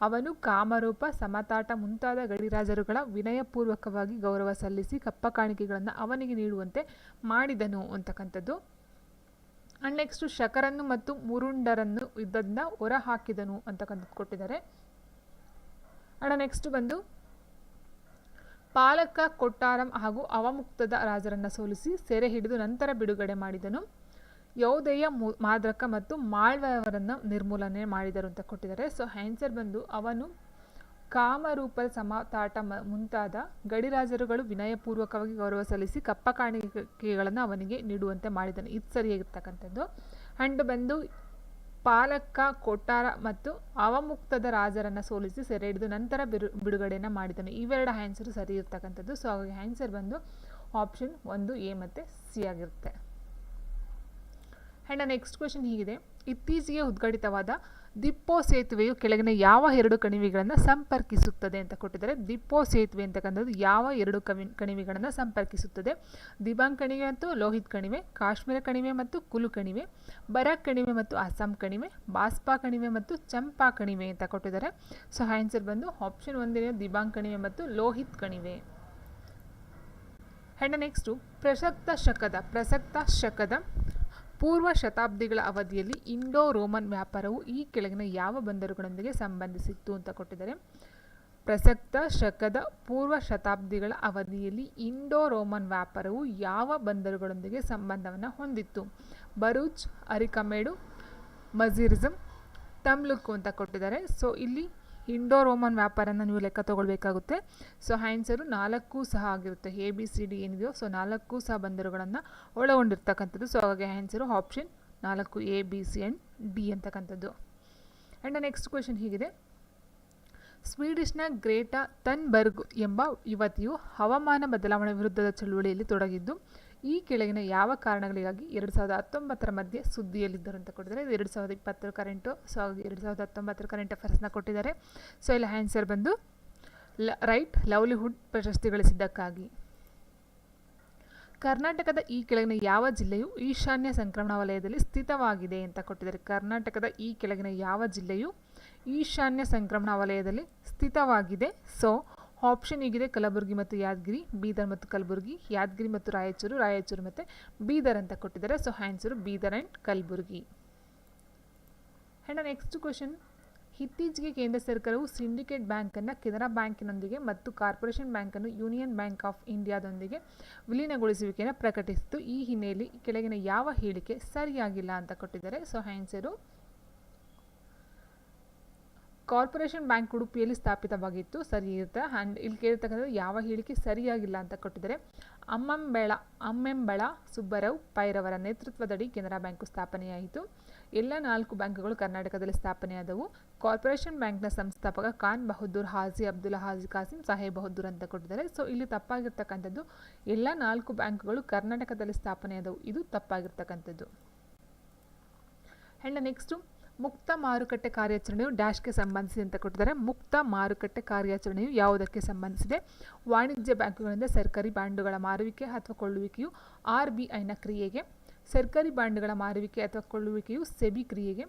ಅವನು ಕಾಮರೂಪ, ಸಮತಾಟ ಮುಂತಾದ ಗಡಿರಾಜರುಗಳ ವಿನಯಪೂರ್ವಕವಾಗಿ ಗೌರವ ಸಲ್ಲಿಸಿ ಕಪ್ಪ ಕಾಣಿಕೆಗಳನ್ನು ಅವನಿಗೆ ನೀಡುವಂತೆ ಮಾಡಿದನು ಅಂತಕ್ಕಂಥದ್ದು. ಆ್ಯಂಡ್ ನೆಕ್ಸ್ಟ್, ಶಕರನ್ನು ಮತ್ತು ಮುರುಂಡರನ್ನು ಯುದ್ಧದಿಂದ ಹೊರ ಹಾಕಿದನು ಅಂತಕ್ಕಂಥದ್ದು ಕೊಟ್ಟಿದ್ದಾರೆ. ಆ್ಯಂಡ್ ನೆಕ್ಸ್ಟ್ ಬಂದು ಪಾಲಕ, ಕೊಟ್ಟಾರಂ ಹಾಗೂ ಅವಮುಕ್ತದ ರಾಜರನ್ನು ಸೋಲಿಸಿ ಸೆರೆ ಹಿಡಿದು ನಂತರ ಬಿಡುಗಡೆ ಮಾಡಿದನು. ಯೌಧೇಯ, ಮಾದ್ರಕ ಮತ್ತು ಮಾಳ್ವವರನ್ನು ನಿರ್ಮೂಲನೆ ಮಾಡಿದರು ಅಂತ ಕೊಟ್ಟಿದ್ದಾರೆ. ಸೊ ಆನ್ಸರ್ ಬಂದು ಅವನು ಕಾಮರೂಪ, ಸಮತಾಟ ಮುಂತಾದ ಗಡಿರಾಜರುಗಳು ವಿನಯಪೂರ್ವಕವಾಗಿ ಗೌರವ ಸಲ್ಲಿಸಿ ಕಪ್ಪ ಕಾಣಿಕೆಗಳನ್ನು ಅವನಿಗೆ ನೀಡುವಂತೆ ಮಾಡಿದನು. ಇದು ಸರಿಯಾಗಿರ್ತಕ್ಕಂಥದ್ದು. ಆ್ಯಂಡ್ ಬಂದು ಪಾಲಕ, ಕೊಟ್ಟಾರ ಮತ್ತು ಅವಮುಕ್ತದ ರಾಜರನ್ನು ಸೋಲಿಸಿ ಸೆರೆ ಹಿಡಿದು ನಂತರ ಬಿಡುಗಡೆಯನ್ನು ಮಾಡಿದನು. ಇವೆರಡು ಆನ್ಸರ್ ಸರಿ ಇರ್ತಕ್ಕಂಥದ್ದು. ಸೊ ಹಾಗಾಗಿ ಆನ್ಸರ್ ಬಂದು ಆಪ್ಷನ್ 1 ಎ ಮತ್ತು ಸಿ ಆಗಿರುತ್ತೆ. ಆ್ಯಂಡ್ ನೆಕ್ಸ್ಟ್ ಕ್ವೆಶನ್ ಹೀಗಿದೆ, ಇತ್ತೀಚೆಗೆ ಉದ್ಘಾಟಿತವಾದ ದಿಪ್ಪೋ ಸೇತುವೆಯು ಕೆಳಗಿನ ಯಾವ 2 ಕಣಿವೆಗಳನ್ನು ಸಂಪರ್ಕಿಸುತ್ತದೆ ಅಂತ ಕೊಟ್ಟಿದ್ದಾರೆ. ದಿಪ್ಪೋ ಸೇತುವೆ ಅಂತಕ್ಕಂಥದ್ದು ಯಾವ 2 ಕಣಿವೆಗಳನ್ನು ಸಂಪರ್ಕಿಸುತ್ತದೆ? ದಿಬಾಂಗ್ ಕಣಿವೆ ಮತ್ತು ಲೋಹಿತ್ ಕಣಿವೆ, ಕಾಶ್ಮೀರ ಕಣಿವೆ ಮತ್ತು ಕುಲು ಕಣಿವೆ, ಬರಾಕ್ ಕಣಿವೆ ಮತ್ತು ಅಸ್ಸಾಂ ಕಣಿವೆ, ಬಾಸ್ಪಾ ಕಣಿವೆ ಮತ್ತು ಚಂಪಾ ಕಣಿವೆ ಅಂತ ಕೊಟ್ಟಿದ್ದಾರೆ. ಸೊ ಆನ್ಸರ್ ಬಂದು ಆಪ್ಷನ್ 1 ದಿಬಾಂಗ್ ಕಣಿವೆ ಮತ್ತು ಲೋಹಿತ್ ಕಣಿವೆ. ಆ್ಯಂಡ್ ನೆಕ್ಸ್ಟು ಪ್ರಸಕ್ತ ಶಕದ ಪೂರ್ವ ಶತಾಬ್ದಿಗಳ ಅವಧಿಯಲ್ಲಿ ಇಂಡೋ ರೋಮನ್ ವ್ಯಾಪಾರವು ಈ ಕೆಳಗಿನ ಯಾವ ಬಂದರುಗಳೊಂದಿಗೆ ಸಂಬಂಧಿಸಿತ್ತು ಅಂತ ಕೊಟ್ಟಿದ್ದಾರೆ. ಪ್ರಸಕ್ತ ಶಕದ ಪೂರ್ವ ಶತಾಬ್ದಿಗಳ ಅವಧಿಯಲ್ಲಿ ಇಂಡೋ ರೋಮನ್ ವ್ಯಾಪಾರವು ಯಾವ ಬಂದರುಗಳೊಂದಿಗೆ ಸಂಬಂಧವನ್ನು ಹೊಂದಿತ್ತು? ಭರೂಚ್, ಅರಿಕಮೇಡು, ಮಜೀರಿಸಮ್, ತಮ್ಲುಕ್ ಅಂತ ಕೊಟ್ಟಿದ್ದಾರೆ. ಸೊ ಇಲ್ಲಿ ಇಂಡೋ ರೋಮನ್ ವ್ಯಾಪಾರನ ನೀವು ಲೆಕ್ಕ ತಗೊಳ್ಬೇಕಾಗುತ್ತೆ. ಸೊ ಆನ್ಸರು 4 ಸಹ ಆಗಿರುತ್ತೆ. ABCD ಏನಿದೆಯೋ ಸೊ 4 ಸಹ ಬಂದರುಗಳನ್ನು ಒಳಗೊಂಡಿರ್ತಕ್ಕಂಥದ್ದು. ಸೊ ಹಾಗಾಗಿ answer option 4 ABC and D ಅಂತಕ್ಕಂಥದ್ದು. ಆ್ಯಂಡ್ ನೆಕ್ಸ್ಟ್ ಕ್ವೆಶನ್ ಹೀಗಿದೆ, ಸ್ವೀಡಿಷ್ನ ಗ್ರೇಟಾ ಥನ್ಬರ್ಗ್ ಎಂಬ ಯುವತಿಯು ಹವಾಮಾನ ಬದಲಾವಣೆ ವಿರುದ್ಧದ ಚಳುವಳಿಯಲ್ಲಿ ತೊಡಗಿದ್ದು ಈ ಕೆಳಗಿನ ಯಾವ ಕಾರಣಗಳಿಗಾಗಿ 2019 ಮಧ್ಯೆ ಸುದ್ದಿಯಲ್ಲಿದ್ದರು ಅಂತ ಕೊಟ್ಟಿದ್ದಾರೆ. ಇದು 2020 ಕರೆಂಟು. ಸೊ 2019 ಕರೆಂಟ್ ಅಫೇರ್ಸ್ನ ಕೊಟ್ಟಿದ್ದಾರೆ. ಸೊ ಇಲ್ಲಿ ಆನ್ಸರ್ ಬಂದು ರೈಟ್ ಲವ್ಲಿಹುಡ್ ಪ್ರಶಸ್ತಿ ಗಳಿಸಿದ್ದಕ್ಕಾಗಿ. ಕರ್ನಾಟಕದ ಈ ಕೆಳಗಿನ ಯಾವ ಜಿಲ್ಲೆಯು ಈಶಾನ್ಯ ಸಂಕ್ರಮಣ ವಲಯದಲ್ಲಿ ಸ್ಥಿತವಾಗಿದೆ ಅಂತ ಕೊಟ್ಟಿದ್ದಾರೆ. ಕರ್ನಾಟಕದ ಈ ಕೆಳಗಿನ ಯಾವ ಜಿಲ್ಲೆಯು ಈಶಾನ್ಯ ಸಂಕ್ರಮಣ ವಲಯದಲ್ಲಿ ಸ್ಥಿತವಾಗಿದೆ? ಸೊ ಆಪ್ಷನ್ ಹೀಗಿದೆ: ಕಲಬುರಗಿ ಮತ್ತು ಯಾದಗಿರಿ, ಬೀದರ್ ಮತ್ತು ಕಲಬುರಗಿ, ಯಾದಗಿರಿ ಮತ್ತು ರಾಯಚೂರು, ರಾಯಚೂರು ಮತ್ತು ಬೀದರ್ ಅಂತ ಕೊಟ್ಟಿದ್ದಾರೆ. So answer Bidar and Kalaburagi. And next question, ಇತ್ತೀಚೆಗೆ ಕೇಂದ್ರ ಸರ್ಕಾರವು ಸಿಂಡಿಕೇಟ್ ಬ್ಯಾಂಕನ್ನು ಕೆನರಾ ಬ್ಯಾಂಕಿನೊಂದಿಗೆ ಮತ್ತು ಕಾರ್ಪೊರೇಷನ್ ಬ್ಯಾಂಕನ್ನು ಯೂನಿಯನ್ ಬ್ಯಾಂಕ್ ಆಫ್ ಇಂಡಿಯಾದೊಂದಿಗೆ ವಿಲೀನಗೊಳಿಸುವಿಕೆಯನ್ನು ಪ್ರಕಟಿಸಿತು. ಈ ಹಿನ್ನೆಲೆಯಲ್ಲಿ ಕೆಳಗಿನ ಯಾವ ಹೇಳಿಕೆ ಸರಿಯಾಗಿಲ್ಲ ಅಂತ ಕೊಟ್ಟಿದ್ದಾರೆ. ಸೊ ಆನ್ಸರು ಕಾರ್ಪೊರೇಷನ್ ಬ್ಯಾಂಕ್ ಉಡುಪಿಯಲ್ಲಿ ಸ್ಥಾಪಿತವಾಗಿತ್ತು, ಸರಿ ಇರುತ್ತೆ. ಆ್ಯಂಡ್ ಇಲ್ಲಿ ಕೇಳಿರ್ತಕ್ಕಂಥದ್ದು ಯಾವ ಹೇಳಿಕೆ ಸರಿಯಾಗಿಲ್ಲ ಅಂತ ಕೊಟ್ಟಿದ್ದಾರೆ. ಅಮ್ಮೆಂಬಳ ಸುಬ್ಬರಾವ್ ಪೈರವರ ನೇತೃತ್ವದಡಿ ಕೆನರಾ ಬ್ಯಾಂಕು ಸ್ಥಾಪನೆಯಾಯಿತು. ಎಲ್ಲ 4 ಬ್ಯಾಂಕುಗಳು ಕರ್ನಾಟಕದಲ್ಲಿ ಸ್ಥಾಪನೆಯಾದವು. ಕಾರ್ಪೊರೇಷನ್ ಬ್ಯಾಂಕ್ನ ಸಂಸ್ಥಾಪಕ ಖಾನ್ ಬಹದ್ದೂರ್ ಹಾಜಿ ಅಬ್ದುಲ್ಲಾ ಹಾಜಿ ಕಾಸಿಂ ಸಾಹೇಬ್ ಬಹದ್ದೂರ್ ಅಂತ ಕೊಟ್ಟಿದ್ದಾರೆ. ಸೊ ಇಲ್ಲಿ ತಪ್ಪಾಗಿರ್ತಕ್ಕಂಥದ್ದು ಎಲ್ಲ 4 ಬ್ಯಾಂಕುಗಳು ಕರ್ನಾಟಕದಲ್ಲಿ ಸ್ಥಾಪನೆಯಾದವು, ಇದು ತಪ್ಪಾಗಿರ್ತಕ್ಕಂಥದ್ದು. ಆ್ಯಂಡ್ ನೆಕ್ಸ್ಟು, ಮುಕ್ತ ಮಾರುಕಟ್ಟೆ ಕಾರ್ಯಾಚರಣೆಯು ಡ್ಯಾಶ್ಗೆ ಸಂಬಂಧಿಸಿದೆ ಅಂತ ಕೊಟ್ಟಿದ್ದಾರೆ. ಮುಕ್ತ ಮಾರುಕಟ್ಟೆ ಕಾರ್ಯಾಚರಣೆಯು ಯಾವುದಕ್ಕೆ ಸಂಬಂಧಿಸಿದೆ? ವಾಣಿಜ್ಯ ಬ್ಯಾಂಕುಗಳಿಂದ ಸರ್ಕಾರಿ ಬಾಂಡುಗಳ ಮಾರುವಿಕೆ ಅಥವಾ ಕೊಳ್ಳುವಿಕೆಯು RBIನ ಕ್ರಿಯೆಗೆ, ಸರ್ಕಾರಿ ಬಾಂಡುಗಳ ಮಾರುವಿಕೆ ಅಥವಾ ಕೊಳ್ಳುವಿಕೆಯು ಸೆಬಿ ಕ್ರಿಯೆಗೆ,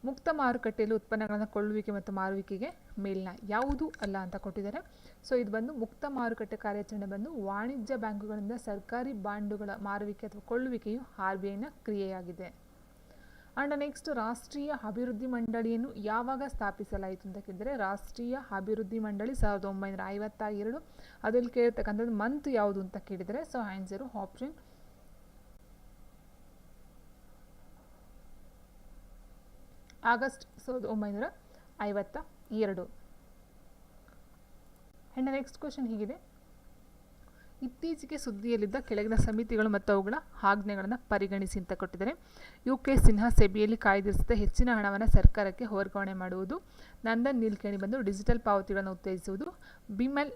ಮುಕ್ತ ಮಾರುಕಟ್ಟೆಯಲ್ಲಿ ಉತ್ಪನ್ನಗಳನ್ನು ಕೊಳ್ಳುವಿಕೆ ಮತ್ತು ಮಾರುವಿಕೆಗೆ ಮೇಲಿನ ಯಾವುದು ಅಲ್ಲ ಅಂತ ಕೊಟ್ಟಿದ್ದಾರೆ. ಸೊ ಇದು ಬಂದು ಮುಕ್ತ ಮಾರುಕಟ್ಟೆ ಕಾರ್ಯಾಚರಣೆ ಬಂದು ವಾಣಿಜ್ಯ ಬ್ಯಾಂಕುಗಳಿಂದ ಸರ್ಕಾರಿ ಬಾಂಡುಗಳ ಮಾರುವಿಕೆ ಅಥವಾ ಕೊಳ್ಳುವಿಕೆಯು RBIನ ಕ್ರಿಯೆಯಾಗಿದೆ. ಆ್ಯಂಡ್ ನೆಕ್ಸ್ಟ್, ರಾಷ್ಟ್ರೀಯ ಅಭಿವೃದ್ಧಿ ಮಂಡಳಿಯನ್ನು ಯಾವಾಗ ಸ್ಥಾಪಿಸಲಾಯಿತು ಅಂತ ಕೇಳಿದರೆ ರಾಷ್ಟ್ರೀಯ ಅಭಿವೃದ್ಧಿ ಮಂಡಳಿ 1952. ಅದಲ್ಲಿ ಕೇಳಿರ್ತಕ್ಕಂಥದ್ದು ಮಂತ್ ಯಾವುದು ಅಂತ ಕೇಳಿದರೆ so answer option August 1952. And next question ಹೀಗಿದೆ: ಇತ್ತೀಚೆಗೆ ಸುದ್ದಿಯಲ್ಲಿದ್ದ ಕೆಳಗಿನ ಸಮಿತಿಗಳು ಮತ್ತು ಅವುಗಳ ಆಜ್ಞೆಗಳನ್ನು ಪರಿಗಣಿಸಿ ಅಂತ ಕೊಟ್ಟಿದ್ದಾರೆ. UK ಸಿನ್ಹಾ ಸೆಬಿಯಲ್ಲಿ ಕಾಯ್ದಿರಿಸಿದ ಹೆಚ್ಚಿನ ಹಣವನ್ನು ಸರ್ಕಾರಕ್ಕೆ ವರ್ಗಾವಣೆ ಮಾಡುವುದು. ನಂದನ್ ನೀಲ್ಕೇಣಿ ಬಂದು ಡಿಜಿಟಲ್ ಪಾವತಿಗಳನ್ನು ಉತ್ತೇಜಿಸುವುದು. ಬಿಮಲ್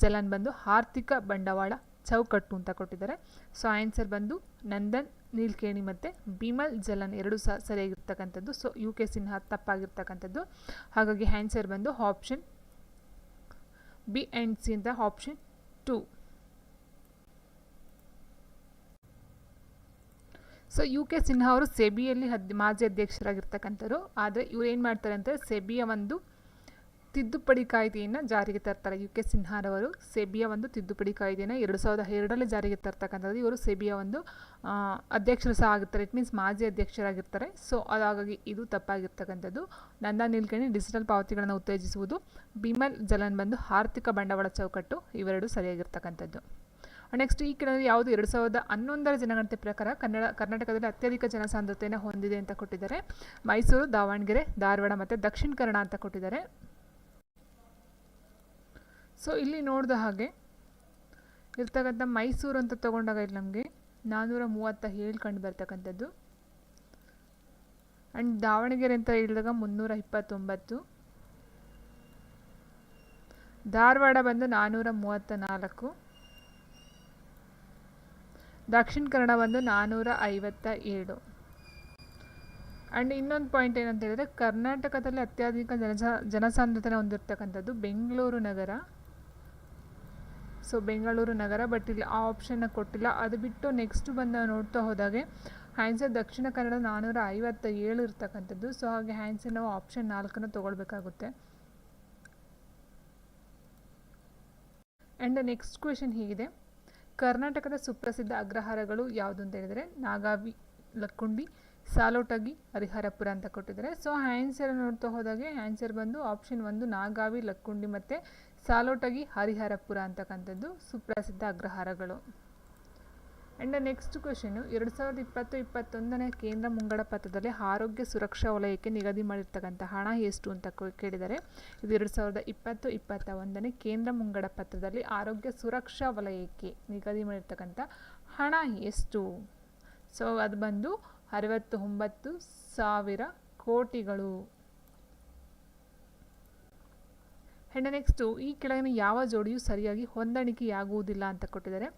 ಜಲನ್ ಬಂದು ಆರ್ಥಿಕ ಬಂಡವಾಳ ಚೌಕಟ್ಟು ಅಂತ ಕೊಟ್ಟಿದ್ದಾರೆ. ಸೊ ಆನ್ಸರ್ ಬಂದು ನಂದನ್ ನೀಲ್ಕೇಣಿ ಮತ್ತು ಬಿಮಲ್ ಜಲನ್ ಎರಡೂ ಸರಿಯಾಗಿರ್ತಕ್ಕಂಥದ್ದು. ಸೊ UK ಸಿನ್ಹಾ ತಪ್ಪಾಗಿರ್ತಕ್ಕಂಥದ್ದು. ಹಾಗಾಗಿ ಆನ್ಸರ್ ಬಂದು ಆಪ್ಷನ್ B and C ಅಂತ ಆಪ್ಷನ್ 2. ಸೊ UK ಸಿನ್ಹಾ ಅವರು ಸೆಬಿಯಲ್ಲಿ ಮಾಜಿ ಅಧ್ಯಕ್ಷರಾಗಿರ್ತಕ್ಕಂಥವ್ರು. ಆದರೆ ಇವ್ರು ಏನು ಮಾಡ್ತಾರೆ ಅಂದರೆ ಸೆಬಿಯ ಒಂದು ತಿದ್ದುಪಡಿ ಕಾಯ್ದೆಯನ್ನು ಜಾರಿಗೆ ತರ್ತಾರೆ. UK ಸಿನ್ಹಾರವರು ಸೆಬಿಯ ಒಂದು ತಿದ್ದುಪಡಿ ಕಾಯ್ದೆಯನ್ನು 2002ರಲ್ಲಿ ಜಾರಿಗೆ ತರ್ತಕ್ಕಂಥದ್ದು. ಇವರು ಸೆಬಿಯ ಒಂದು ಅಧ್ಯಕ್ಷರು ಸಹ ಆಗಿರ್ತಾರೆ. ಇಟ್ ಮೀನ್ಸ್ ಮಾಜಿ ಅಧ್ಯಕ್ಷರಾಗಿರ್ತಾರೆ. ಸೊ ಹಾಗಾಗಿ ಇದು ತಪ್ಪಾಗಿರ್ತಕ್ಕಂಥದ್ದು. ನಂದನ್ ನೀಲ್ಕೇಣಿ ಡಿಜಿಟಲ್ ಪಾವತಿಗಳನ್ನು ಉತ್ತೇಜಿಸುವುದು, ಬಿಮಲ್ ಜಲನ್ ಬಂದು ಆರ್ಥಿಕ ಬಂಡವಾಳ ಚೌಕಟ್ಟು, ಇವೆರಡು ಸರಿಯಾಗಿರ್ತಕ್ಕಂಥದ್ದು. ನೆಕ್ಸ್ಟ್, ಈ ಕೆಳಗೆ ಯಾವುದು 2011ರ ಜನಗಣತಿ ಪ್ರಕಾರ ಕರ್ನಾಟಕದಲ್ಲಿ ಅತ್ಯಧಿಕ ಜನಸಾಂದ್ರತೆಯನ್ನು ಹೊಂದಿದೆ ಅಂತ ಕೊಟ್ಟಿದ್ದಾರೆ. ಮೈಸೂರು, ದಾವಣಗೆರೆ, ಧಾರವಾಡ ಮತ್ತು ದಕ್ಷಿಣ ಕನ್ನಡ ಅಂತ ಕೊಟ್ಟಿದ್ದಾರೆ. ಸೊ ಇಲ್ಲಿ ನೋಡಿದ ಹಾಗೆ ಇರ್ತಕ್ಕಂಥ ಮೈಸೂರು ಅಂತ ತಗೊಂಡಾಗ ಇಲ್ಲಿ ನಮಗೆ 437 ಕಂಡು ಬರ್ತಕ್ಕಂಥದ್ದು. ಆ್ಯಂಡ್ ದಾವಣಗೆರೆ ಅಂತ ಹೇಳಿದಾಗ 329, ಧಾರವಾಡ ಬಂದು 434, ದಕ್ಷಿಣ ಕನ್ನಡ ಬಂದು 457. ಆ್ಯಂಡ್ ಇನ್ನೊಂದು ಪಾಯಿಂಟ್ ಏನಂತ ಹೇಳಿದರೆ ಕರ್ನಾಟಕದಲ್ಲಿ ಅತ್ಯಧಿಕ ಜನಸಾಂದ್ರತೆ ಹೊಂದಿರತಕ್ಕಂಥದ್ದು ಬೆಂಗಳೂರು ನಗರ. ಸೊ ಬೆಂಗಳೂರು ನಗರ, ಬಟ್ ಇಲ್ಲಿ ಆ ಆಪ್ಷನ್ನ ಕೊಟ್ಟಿಲ್ಲ. ಅದು ಬಿಟ್ಟು ನೆಕ್ಸ್ಟ್ ಬಂದು ನೋಡ್ತಾ ಹೋದಾಗೆ ಆನ್ಸರ್ ದಕ್ಷಿಣ ಕನ್ನಡ 457 ಇರ್ತಕ್ಕಂಥದ್ದು. ಸೊ ಹಾಗೆ ಆನ್ಸರ್ ನಾವು ಆಪ್ಷನ್ 4 ತೊಗೊಳ್ಬೇಕಾಗುತ್ತೆ. ಆ್ಯಂಡ್ ನೆಕ್ಸ್ಟ್ ಕ್ವೆಶನ್ ಹೀಗಿದೆ: ಕರ್ನಾಟಕದ ಸುಪ್ರಸಿದ್ಧ ಅಗ್ರಹಾರಗಳು ಯಾವುದು ಅಂತ ಹೇಳಿದರೆ ನಾಗಾವಿ, ಲಕ್ಕುಂಡಿ, ಸಾಲೋಟಗಿ, ಹರಿಹರಪುರ ಅಂತ ಕೊಟ್ಟಿದ್ದಾರೆ. ಸೊ ಆನ್ಸರ್ ನೋಡ್ತಾ ಹೋದಾಗೆ ಆನ್ಸರ್ ಬಂದು ಆಪ್ಷನ್ 1 ನಾಗಾವಿ, ಲಕ್ಕುಂಡಿ ಮತ್ತು ಸಾಲೋಟಗಿ, ಹರಿಹರಪುರ ಅಂತಕ್ಕಂಥದ್ದು ಸುಪ್ರಸಿದ್ಧ ಅಗ್ರಹಾರಗಳು. ಆ್ಯಂಡ್ ನೆಕ್ಸ್ಟ್ ಕ್ವೆಶನು 2020-21ನೇ ಕೇಂದ್ರ ಮುಂಗಡ ಪತ್ರದಲ್ಲಿ ಆರೋಗ್ಯ ಸುರಕ್ಷಾ ವಲಯಕ್ಕೆ ನಿಗದಿ ಮಾಡಿರ್ತಕ್ಕಂಥ ಹಣ ಎಷ್ಟು ಅಂತ ಕೇಳಿದರೆ ಇದು 2020-21ನೇ ಕೇಂದ್ರ ಮುಂಗಡ ಪತ್ರದಲ್ಲಿ ಆರೋಗ್ಯ ಸುರಕ್ಷಾ ವಲಯಕ್ಕೆ ನಿಗದಿ ಮಾಡಿರ್ತಕ್ಕಂಥ ಹಣ ಎಷ್ಟು? ಸೊ ಅದು ಬಂದು 69,000 ಕೋಟಿಗಳು. ಆ್ಯಂಡ್ ನೆಕ್ಸ್ಟು ಈ ಕೆಳಗಿನ ಯಾವ ಜೋಡಿಯು ಸರಿಯಾಗಿ ಹೊಂದಾಣಿಕೆಯಾಗುವುದಿಲ್ಲ ಅಂತ ಕೊಟ್ಟಿದ್ದಾರೆ.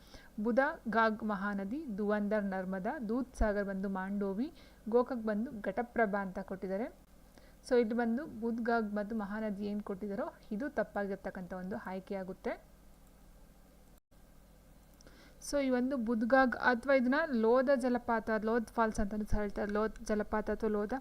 ಬುಧ ಗಾಗ್ ಮಹಾನದಿ, ದುವಂದರ್ ನರ್ಮದಾ, ದೂದ್ ಸಾಗರ್ ಬಂದು ಮಾಂಡೋವಿ, ಗೋಕಾಕ್ ಬಂದು ಘಟಪ್ರಭಾ ಅಂತ ಕೊಟ್ಟಿದ್ದಾರೆ. ಸೊ ಇಲ್ಲಿ ಬಂದು ಬುಧ್ ಗಾಗ್ ಮತ್ತು ಮಹಾನದಿ ಏನು ಕೊಟ್ಟಿದ್ದಾರೋ ಇದು ತಪ್ಪಾಗಿರ್ತಕ್ಕಂಥ ಒಂದು ಆಯ್ಕೆಯಾಗುತ್ತೆ. ಸೊ ಈ ಒಂದು ಬುದ್ಗಾಗ್ ಅಥವಾ ಇದನ್ನ ಲೋಧ ಜಲಪಾತ, ಲೋಧ್ ಫಾಲ್ಸ್ ಅಂತಲೂ ಹೇಳ್ತಾರೆ, ಲೋಧ್ ಜಲಪಾತ ಅಥವಾ ಲೋಧ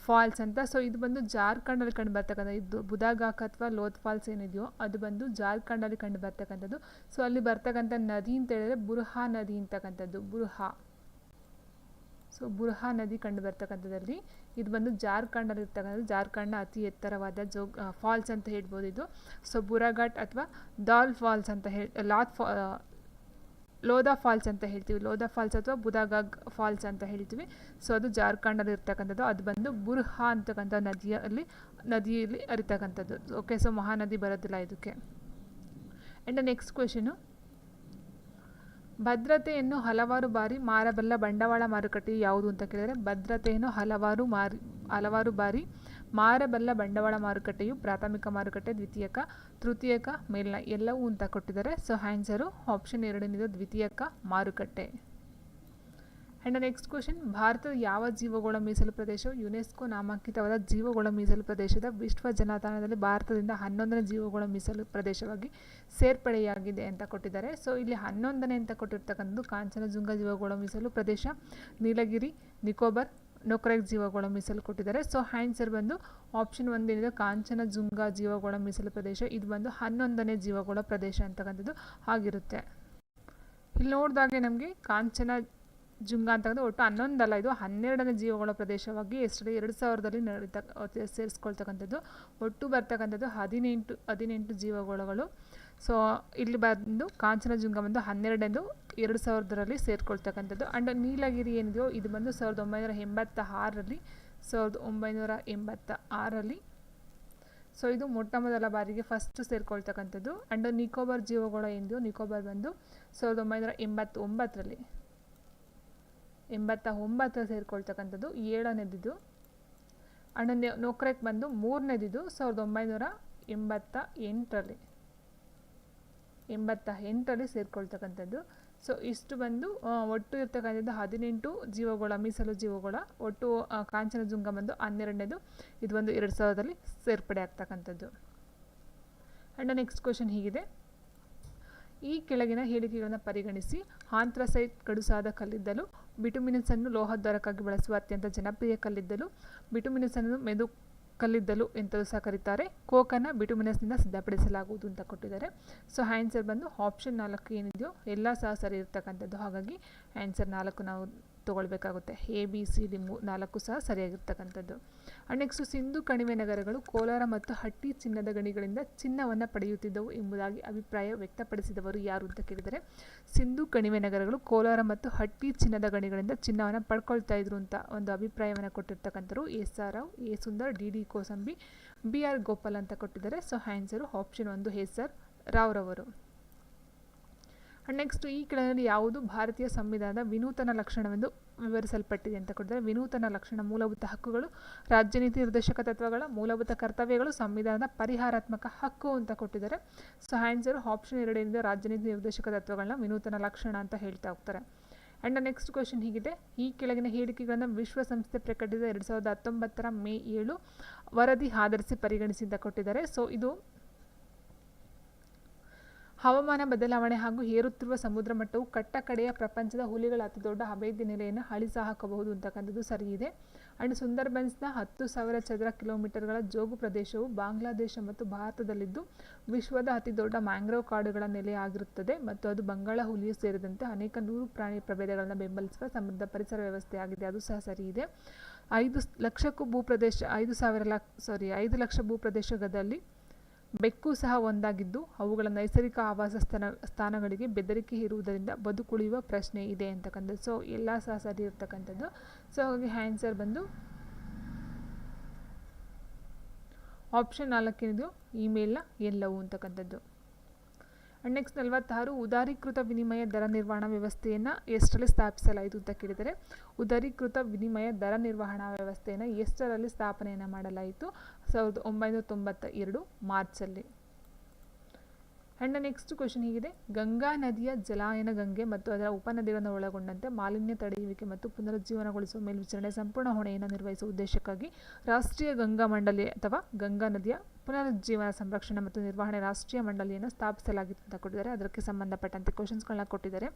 ಫಾಲ್ಸ್ ಅಂತ. ಸೊ ಇದು ಬಂದು ಜಾರ್ಖಂಡಲ್ಲಿ ಕಂಡು ಬರ್ತಕ್ಕಂಥ ಇದು ಬುಧಗಾಕ್ ಅಥವಾ ಲೋಧ್ ಫಾಲ್ಸ್ ಏನಿದೆಯೋ ಅದು ಬಂದು ಜಾರ್ಖಂಡಲ್ಲಿ ಕಂಡು ಬರ್ತಕ್ಕಂಥದ್ದು. ಸೊ ಅಲ್ಲಿ ಬರ್ತಕ್ಕಂಥ ನದಿ ಅಂತ ಹೇಳಿದ್ರೆ ಬುರ್ಹಾ ನದಿ ಅಂತಕ್ಕಂಥದ್ದು, ಬುರ್ಹಾ. ಸೊ ಬುರ್ಹಾ ನದಿ ಕಂಡು ಬರ್ತಕ್ಕಂಥದ್ದಲ್ಲಿ ಇದು ಬಂದು ಜಾರ್ಖಂಡಲ್ಲಿ ಇರ್ತಕ್ಕಂಥದ್ದು. ಜಾರ್ಖಂಡ್ನ ಅತಿ ಎತ್ತರವಾದ ಫಾಲ್ಸ್ ಅಂತ ಹೇಳ್ಬೋದು ಇದು. ಸೊ ಬುರಾಘಾಟ್ ಅಥವಾ ದಾಲ್ ಫಾಲ್ಸ್ ಅಂತ ಲೋಧಾ ಫಾಲ್ಸ್ ಅಂತ ಹೇಳ್ತೀವಿ, ಲೋಧಾ ಫಾಲ್ಸ್ ಅಥವಾ ಬುಧಗಾಗ್ ಫಾಲ್ಸ್ ಅಂತ ಹೇಳ್ತೀವಿ. ಸೊ ಅದು ಜಾರ್ಖಂಡಲ್ಲಿ ಇರ್ತಕ್ಕಂಥದ್ದು. ಅದು ಬಂದು ಬುರ್ಹಾ ಅಂತಕ್ಕಂಥ ನದಿಯಲ್ಲಿ ಹರಿತಕ್ಕಂಥದ್ದು. ಓಕೆ, ಸೊ ಮಹಾನದಿ ಬರೋದಿಲ್ಲ ಇದಕ್ಕೆ. ಆ್ಯಂಡ್ ನೆಕ್ಸ್ಟ್ ಕ್ವೆಶನು, ಭದ್ರತೆಯನ್ನು ಹಲವಾರು ಬಾರಿ ಮಾರಬಲ್ಲ ಬಂಡವಾಳ ಮಾರುಕಟ್ಟೆಯು ಯಾವುದು ಅಂತ ಕೇಳಿದರೆ, ಭದ್ರತೆಯನ್ನು ಹಲವಾರು ಬಾರಿ ಮಾರಬಲ್ಲ ಬಂಡವಾಳ ಮಾರುಕಟ್ಟೆಯು ಪ್ರಾಥಮಿಕ ಮಾರುಕಟ್ಟೆ, ದ್ವಿತೀಯಕ, ತೃತೀಯಕ, ಮೇಲ್ನ ಎಲ್ಲವೂ ಅಂತ ಕೊಟ್ಟಿದ್ದಾರೆ. ಸೊ ಆನ್ಸರು ಆಪ್ಷನ್ 2 ದ್ವಿತೀಯಕ ಮಾರುಕಟ್ಟೆ. ಆ್ಯಂಡ್ ನೆಕ್ಸ್ಟ್ ಕ್ವೆಶನ್, ಭಾರತದ ಯಾವ ಜೀವಗೋಳ ಮೀಸಲು ಪ್ರದೇಶವು ಯುನೆಸ್ಕೋ ನಾಮಾಂಕಿತವಾದ ಜೀವಗೋಳ ಮೀಸಲು ಪ್ರದೇಶದ ವಿಶ್ವ ಜಾಲತಾಣದಲ್ಲಿ ಭಾರತದಿಂದ 11ನೇ ಜೀವಗೋಳ ಮೀಸಲು ಪ್ರದೇಶವಾಗಿ ಸೇರ್ಪಡೆಯಾಗಿದೆ ಅಂತ ಕೊಟ್ಟಿದ್ದಾರೆ. ಸೊ ಇಲ್ಲಿ 11ನೇ ಅಂತ ಕೊಟ್ಟಿರ್ತಕ್ಕಂಥದ್ದು ಕಾಂಚನಜುಂಗ ಜೀವಗೋಳ ಮೀಸಲು ಪ್ರದೇಶ, ನೀಲಗಿರಿ, ನಿಕೋಬಾರ್, ನೊಕ್ರೆಕ್ ಜೀವಗೋಳ ಮೀಸಲು ಕೊಟ್ಟಿದ್ದಾರೆ. ಸೊ ಆನ್ಸರ್ ಬಂದು ಆಪ್ಷನ್ 1 ಏನಿದೆ ಕಾಂಚನಜುಂಗ ಜೀವಗೋಳ ಮೀಸಲು ಪ್ರದೇಶ, ಇದು ಬಂದು 11ನೇ ಜೀವಗೋಳ ಪ್ರದೇಶ ಅಂತಕ್ಕಂಥದ್ದು ಆಗಿರುತ್ತೆ. ಇಲ್ಲಿ ನೋಡಿದಾಗೆ ನಮಗೆ ಕಾಂಚನಜುಂಗ ಅಂತಕ್ಕಂಥ ಒಟ್ಟು 11 ಅಲ್ಲ, ಇದು 12ನೇ ಜೀವಗೋಳ ಪ್ರದೇಶವಾಗಿ 2000ರಲ್ಲಿ ಸೇರಿಸ್ಕೊಳ್ತಕ್ಕಂಥದ್ದು. ಒಟ್ಟು ಬರ್ತಕ್ಕಂಥದ್ದು 18 ಜೀವಗೋಳಗಳು. ಸೊ ಇಲ್ಲಿ ಬಂದು ಕಾಂಚನಜುಂಗ ಬಂದು 12ನೇದು 2000ರಲ್ಲಿ ಸೇರ್ಕೊಳ್ತಕ್ಕಂಥದ್ದು. ಆ್ಯಂಡ್ ನೀಲಗಿರಿ ಏನಿದೆಯೋ ಇದು ಬಂದು 1986ರಲ್ಲಿ ಸೊ ಇದು ಮೊಟ್ಟ ಮೊದಲ ಬಾರಿಗೆ ಫಸ್ಟ್ ಸೇರ್ಕೊಳ್ತಕ್ಕಂಥದ್ದು. ಆ್ಯಂಡ್ ನಿಕೋಬಾರ್ ಜೀವಗೋಳ ಏನಿದೆಯೋ ನಿಕೋಬಾರ್ ಬಂದು 1989ರಲ್ಲಿ ಸೇರ್ಕೊಳ್ತಕ್ಕಂಥದ್ದು, 7ನೇದಿದು. ಆ್ಯಂಡ್ ನೊಕ್ರೆಕ್ ಬಂದು 3ನೇದಿದು 1988ರಲ್ಲಿ ಸೇರ್ಕೊಳ್ತಕ್ಕಂಥದ್ದು. ಸೊ ಇಷ್ಟು ಬಂದು ಒಟ್ಟು ಇರ್ತಕ್ಕಂಥದ್ದು 18 ಜೀವಗೋಳ ಮೀಸಲು ಜೀವಗೋಳ. ಒಟ್ಟು ಕಾಂಚನಜುಂಗ ಬಂದು 12ನೇದು, ಇದು ಒಂದು 2000ರಲ್ಲಿ ಸೇರ್ಪಡೆ ಆಗ್ತಕ್ಕಂಥದ್ದು. ಆ್ಯಂಡ್ ನೆಕ್ಸ್ಟ್ ಕ್ವೆಶನ್ ಹೀಗಿದೆ, ಈ ಕೆಳಗಿನ ಹೇಳಿಕೆಗಳನ್ನು ಪರಿಗಣಿಸಿ. ಆಂಥ್ರಸೈಟ್ ಗಡುಸಾದ ಕಲ್ಲಿದ್ದಲು, ಬಿಟುಮಿನಸನ್ನು ಲೋಹೋದ್ಧಾರಕ್ಕಾಗಿ ಬಳಸುವ ಅತ್ಯಂತ ಜನಪ್ರಿಯ ಕಲ್ಲಿದ್ದಲು, ಬಿಟುಮಿನಸನ್ನು ಮೆದು ಕಲ್ಲಿದ್ದಲು ಎಂತಲೂ ಸಹ ಕರೀತಾರೆ, ಕೋಕನ್ನು ಬಿಟುಮಿನಸ್ನಿಂದ ಸಿದ್ಧಪಡಿಸಲಾಗುವುದು ಅಂತ ಕೊಟ್ಟಿದ್ದಾರೆ. ಸೊ ಆನ್ಸರ್ ಬಂದು ಆಪ್ಷನ್ 4 ಏನಿದೆಯೋ ಎಲ್ಲ ಸಹ ಸರಿ ಇರ್ತಕ್ಕಂಥದ್ದು. ಹಾಗಾಗಿ ಆನ್ಸರ್ 4 ನಾವು ತೊಗೊಳ್ಬೇಕಾಗುತ್ತೆ. ABCD 4 ಸಹ ಸರಿಯಾಗಿರ್ತಕ್ಕಂಥದ್ದು. ಆ್ಯಂಡ್ ನೆಕ್ಸ್ಟ್, ಸಿಂಧು ಕಣಿವೆ ನಗರಗಳು ಕೋಲಾರ ಮತ್ತು ಹಟ್ಟಿ ಚಿನ್ನದ ಗಣಿಗಳಿಂದ ಚಿನ್ನವನ್ನು ಪಡೆಯುತ್ತಿದ್ದವು ಎಂಬುದಾಗಿ ಅಭಿಪ್ರಾಯ ವ್ಯಕ್ತಪಡಿಸಿದವರು ಯಾರು ಅಂತ ಕೇಳಿದರೆ, ಸಿಂಧು ಕಣಿವೆ ನಗರಗಳು ಕೋಲಾರ ಮತ್ತು ಹಟ್ಟಿ ಚಿನ್ನದ ಗಣಿಗಳಿಂದ ಚಿನ್ನವನ್ನು ಪಡ್ಕೊಳ್ತಾ ಇದ್ರು ಅಂತ ಒಂದು ಅಭಿಪ್ರಾಯವನ್ನು ಕೊಟ್ಟಿರ್ತಕ್ಕಂಥರು SR Rao, A Sundar, DD Kosambi, BR Gopal ಅಂತ ಕೊಟ್ಟಿದ್ದಾರೆ. So answer option 1 SR Rao ರವರು. ನೆಕ್ಸ್ಟ್, ಈ ಕೆಳಗಿನಲ್ಲಿ ಯಾವುದು ಭಾರತೀಯ ಸಂವಿಧಾನದ ವಿನೂತನ ಲಕ್ಷಣವೆಂದು ವಿವರಿಸಲ್ಪಟ್ಟಿದೆ ಅಂತ ಕೊಟ್ಟಿದ್ದಾರೆ. ವಿನೂತನ ಲಕ್ಷಣ ಮೂಲಭೂತ ಹಕ್ಕುಗಳು, ರಾಜ್ಯ ನೀತಿ ನಿರ್ದೇಶಕ ತತ್ವಗಳ ಮೂಲಭೂತ ಕರ್ತವ್ಯಗಳು, ಸಂವಿಧಾನದ ಪರಿಹಾರಾತ್ಮಕ ಹಕ್ಕು ಅಂತ ಕೊಟ್ಟಿದ್ದಾರೆ. ಸೊ ಆನ್ಸರ್ ಆಪ್ಷನ್ 2 ಏನಿದೆ ರಾಜ್ಯ ನೀತಿ ನಿರ್ದೇಶಕ ತತ್ವಗಳನ್ನ ವಿನೂತನ ಲಕ್ಷಣ ಅಂತ ಹೇಳ್ತಾ ಹೋಗ್ತಾರೆ. ಆ್ಯಂಡ್ ನೆಕ್ಸ್ಟ್ ಕ್ವೆಶನ್ ಹೀಗಿದೆ, ಈ ಕೆಳಗಿನ ಹೇಳಿಕೆಗಳನ್ನು ವಿಶ್ವಸಂಸ್ಥೆ ಪ್ರಕಟಿಸಿದ 2019 ಮೇ 7 ವರದಿ ಆಧರಿಸಿ ಪರಿಗಣಿಸಿದ್ದ ಕೊಟ್ಟಿದ್ದಾರೆ. ಸೊ ಇದು ಹವಾಮಾನ ಬದಲಾವಣೆ ಹಾಗೂ ಏರುತ್ತಿರುವ ಸಮುದ್ರ ಮಟ್ಟವು ಕಟ್ಟಕಡೆಯ ಪ್ರಪಂಚದ ಹುಲಿಗಳ ಅತಿ ದೊಡ್ಡ ಅಭೇದ್ಯ ನೆಲೆಯನ್ನು ಅಳಿಸಾಕಬಹುದು ಅಂತಕ್ಕಂಥದ್ದು ಸರಿ ಇದೆ. ಆ್ಯಂಡ್ ಸುಂದರ್ಬನ್ಸ್ನ 10,000 ಚದರ ಕಿಲೋಮೀಟರ್ಗಳ ಜೋಗು ಪ್ರದೇಶವು ಬಾಂಗ್ಲಾದೇಶ ಮತ್ತು ಭಾರತದಲ್ಲಿದ್ದು ವಿಶ್ವದ ಅತಿ ದೊಡ್ಡ ಮ್ಯಾಂಗ್ರೋವ್ ಕಾಡುಗಳ ನೆಲೆ ಆಗಿರುತ್ತದೆ ಮತ್ತು ಅದು ಬಂಗಾಳ ಹುಲಿಯು ಸೇರಿದಂತೆ ಅನೇಕ 100 ಪ್ರಾಣಿ ಪ್ರಭೇದಗಳನ್ನು ಬೆಂಬಲಿಸುವ ಸಮೃದ್ಧ ಪರಿಸರ ವ್ಯವಸ್ಥೆಯಾಗಿದೆ. ಅದು ಸಹ ಸರಿ ಇದೆ. 5 ಲಕ್ಷ ಭೂಪ್ರದೇಶದಲ್ಲಿ ಬೆಕ್ಕು ಸಹ ಒಂದಾಗಿದ್ದು ಅವುಗಳ ನೈಸರ್ಗಿಕ ಆವಾಸ ಸ್ಥಾನಗಳಿಗೆ ಬೆದರಿಕೆ ಇರುವುದರಿಂದ ಬದುಕುಳಿಯುವ ಪ್ರಶ್ನೆ ಇದೆ ಅಂತಕ್ಕಂಥದ್ದು. ಸೊ ಎಲ್ಲ ಸಹ ಸರಿ ಇರ್ತಕ್ಕಂಥದ್ದು. ಸೊ ಹಾಗಾಗಿ ಆನ್ಸರ್ ಬಂದು ಆಪ್ಷನ್ 4 ಏನಿದೆಯೋ ಇಮೇಲ್ನ ಎಲ್ಲವೂ ಅಂತಕ್ಕಂಥದ್ದು. ಆ್ಯಂಡ್ ನೆಕ್ಸ್ಟ್ 46, ಉದಾರೀಕೃತ ವಿನಿಮಯ ದರ ನಿರ್ವಹಣಾ ವ್ಯವಸ್ಥೆಯನ್ನು ಎಷ್ಟರಲ್ಲಿ ಸ್ಥಾಪಿಸಲಾಯಿತು ಅಂತ ಕೇಳಿದರೆ, ಉದಾರೀಕೃತ ವಿನಿಮಯ ದರ ನಿರ್ವಹಣಾ ವ್ಯವಸ್ಥೆಯನ್ನು ಎಷ್ಟರಲ್ಲಿ ಸ್ಥಾಪನೆಯನ್ನು ಮಾಡಲಾಯಿತು? 1992 ಮಾರ್ಚಲ್ಲಿ. ಆ್ಯಂಡ್ ನೆಕ್ಸ್ಟ್ ಕ್ವೆಶನ್ ಹೀಗಿದೆ, ಗಂಗಾ ನದಿಯ ಜಲಾನಯನ ಗಂಗೆ ಮತ್ತು ಅದರ ಉಪನದಿಗಳನ್ನು ಒಳಗೊಂಡಂತೆ ಮಾಲಿನ್ಯ ತಡೆಯುವಿಕೆ ಮತ್ತು ಪುನರುಜ್ಜೀವನಗೊಳಿಸುವ ಮೇಲ್ವಿಚಾರಣೆ ಸಂಪೂರ್ಣ ಹೊಣೆಯನ್ನು ನಿರ್ವಹಿಸುವ ಉದ್ದೇಶಕ್ಕಾಗಿ ರಾಷ್ಟ್ರೀಯ ಗಂಗಾ ಮಂಡಳಿ ಅಥವಾ ಗಂಗಾ ನದಿಯ ಪುನರುಜ್ಜೀವನ ಸಂರಕ್ಷಣೆ ಮತ್ತು ನಿರ್ವಹಣೆ ರಾಷ್ಟ್ರೀಯ ಮಂಡಳಿಯನ್ನು ಸ್ಥಾಪಿಸಲಾಗಿತ್ತು ಅಂತ ಕೊಟ್ಟಿದ್ದಾರೆ. ಅದಕ್ಕೆ ಸಂಬಂಧಪಟ್ಟಂತೆ ಕ್ವೆಶನ್ಸ್ಗಳನ್ನ ಕೊಟ್ಟಿದ್ದಾರೆ.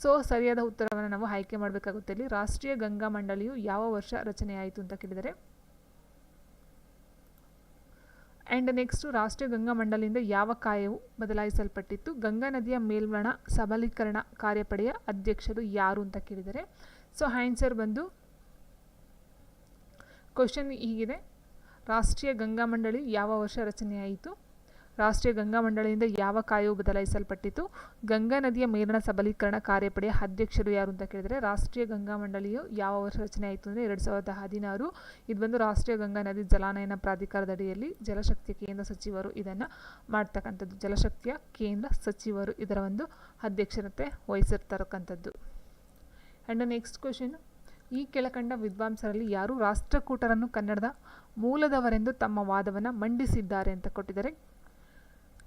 ಸೊ ಸರಿಯಾದ ಉತ್ತರವನ್ನು ನಾವು ಆಯ್ಕೆ ಮಾಡಬೇಕಾಗುತ್ತೆ. ಇಲ್ಲಿ ರಾಷ್ಟ್ರೀಯ ಗಂಗಾ ಮಂಡಳಿಯು ಯಾವ ವರ್ಷ ರಚನೆಯಾಯಿತು ಅಂತ ಕೇಳಿದರೆ. ಆ್ಯಂಡ್ ನೆಕ್ಸ್ಟ್, ರಾಷ್ಟ್ರೀಯ ಗಂಗಾ ಮಂಡಳಿಯಿಂದ ಯಾವ ಕಾಯವು ಬದಲಾಯಿಸಲ್ಪಟ್ಟಿತ್ತು? ಗಂಗಾ ನದಿಯ ಮೇಲ್ವಣ ಸಬಲೀಕರಣ ಕಾರ್ಯಪಡೆಯ ಅಧ್ಯಕ್ಷರು ಯಾರು ಅಂತ ಕೇಳಿದರೆ. ಸೊ ಆನ್ಸರ್ ಬಂದು ಕ್ವೆಶನ್ ಹೀಗಿದೆ, ರಾಷ್ಟ್ರೀಯ ಗಂಗಾ ಮಂಡಳಿ ಯಾವ ವರ್ಷ ರಚನೆಯಾಯಿತು? ರಾಷ್ಟ್ರೀಯ ಗಂಗಾ ಮಂಡಳಿಯಿಂದ ಯಾವ ಕಾಯವು ಬದಲಾಯಿಸಲ್ಪಟ್ಟಿತು? ಗಂಗಾ ನದಿಯ ಮೇಲ್ವಣ ಸಬಲೀಕರಣ ಕಾರ್ಯಪಡೆಯ ಅಧ್ಯಕ್ಷರು ಯಾರು ಅಂತ ಕೇಳಿದರೆ. ರಾಷ್ಟ್ರೀಯ ಗಂಗಾ ಮಂಡಳಿಯು ಯಾವ ವರ್ಷ ರಚನೆ ಆಯಿತು ಅಂದರೆ 2016. ಇದು ಬಂದು ರಾಷ್ಟ್ರೀಯ ಗಂಗಾ ನದಿ ಜಲಾನಯನ ಪ್ರಾಧಿಕಾರದ ಅಡಿಯಲ್ಲಿ ಜಲಶಕ್ತಿಯ ಕೇಂದ್ರ ಸಚಿವರು ಇದನ್ನು ಮಾಡ್ತಕ್ಕಂಥದ್ದು. ಜಲಶಕ್ತಿಯ ಕೇಂದ್ರ ಸಚಿವರು ಇದರ ಒಂದು ಅಧ್ಯಕ್ಷತೆ ವಹಿಸಿರ್ತಕ್ಕಂಥದ್ದು. ಆ್ಯಂಡ್ ನೆಕ್ಸ್ಟ್ ಕ್ವೆಶನ್, ಈ ಕೆಳಕಂಡ ವಿದ್ವಾಂಸರಲ್ಲಿ ಯಾರು ರಾಷ್ಟ್ರಕೂಟರನ್ನು ಕನ್ನಡದ ಮೂಲದವರೆಂದು ತಮ್ಮ ವಾದವನ್ನು ಮಂಡಿಸಿದ್ದಾರೆ ಅಂತ ಕೊಟ್ಟಿದ್ದಾರೆ.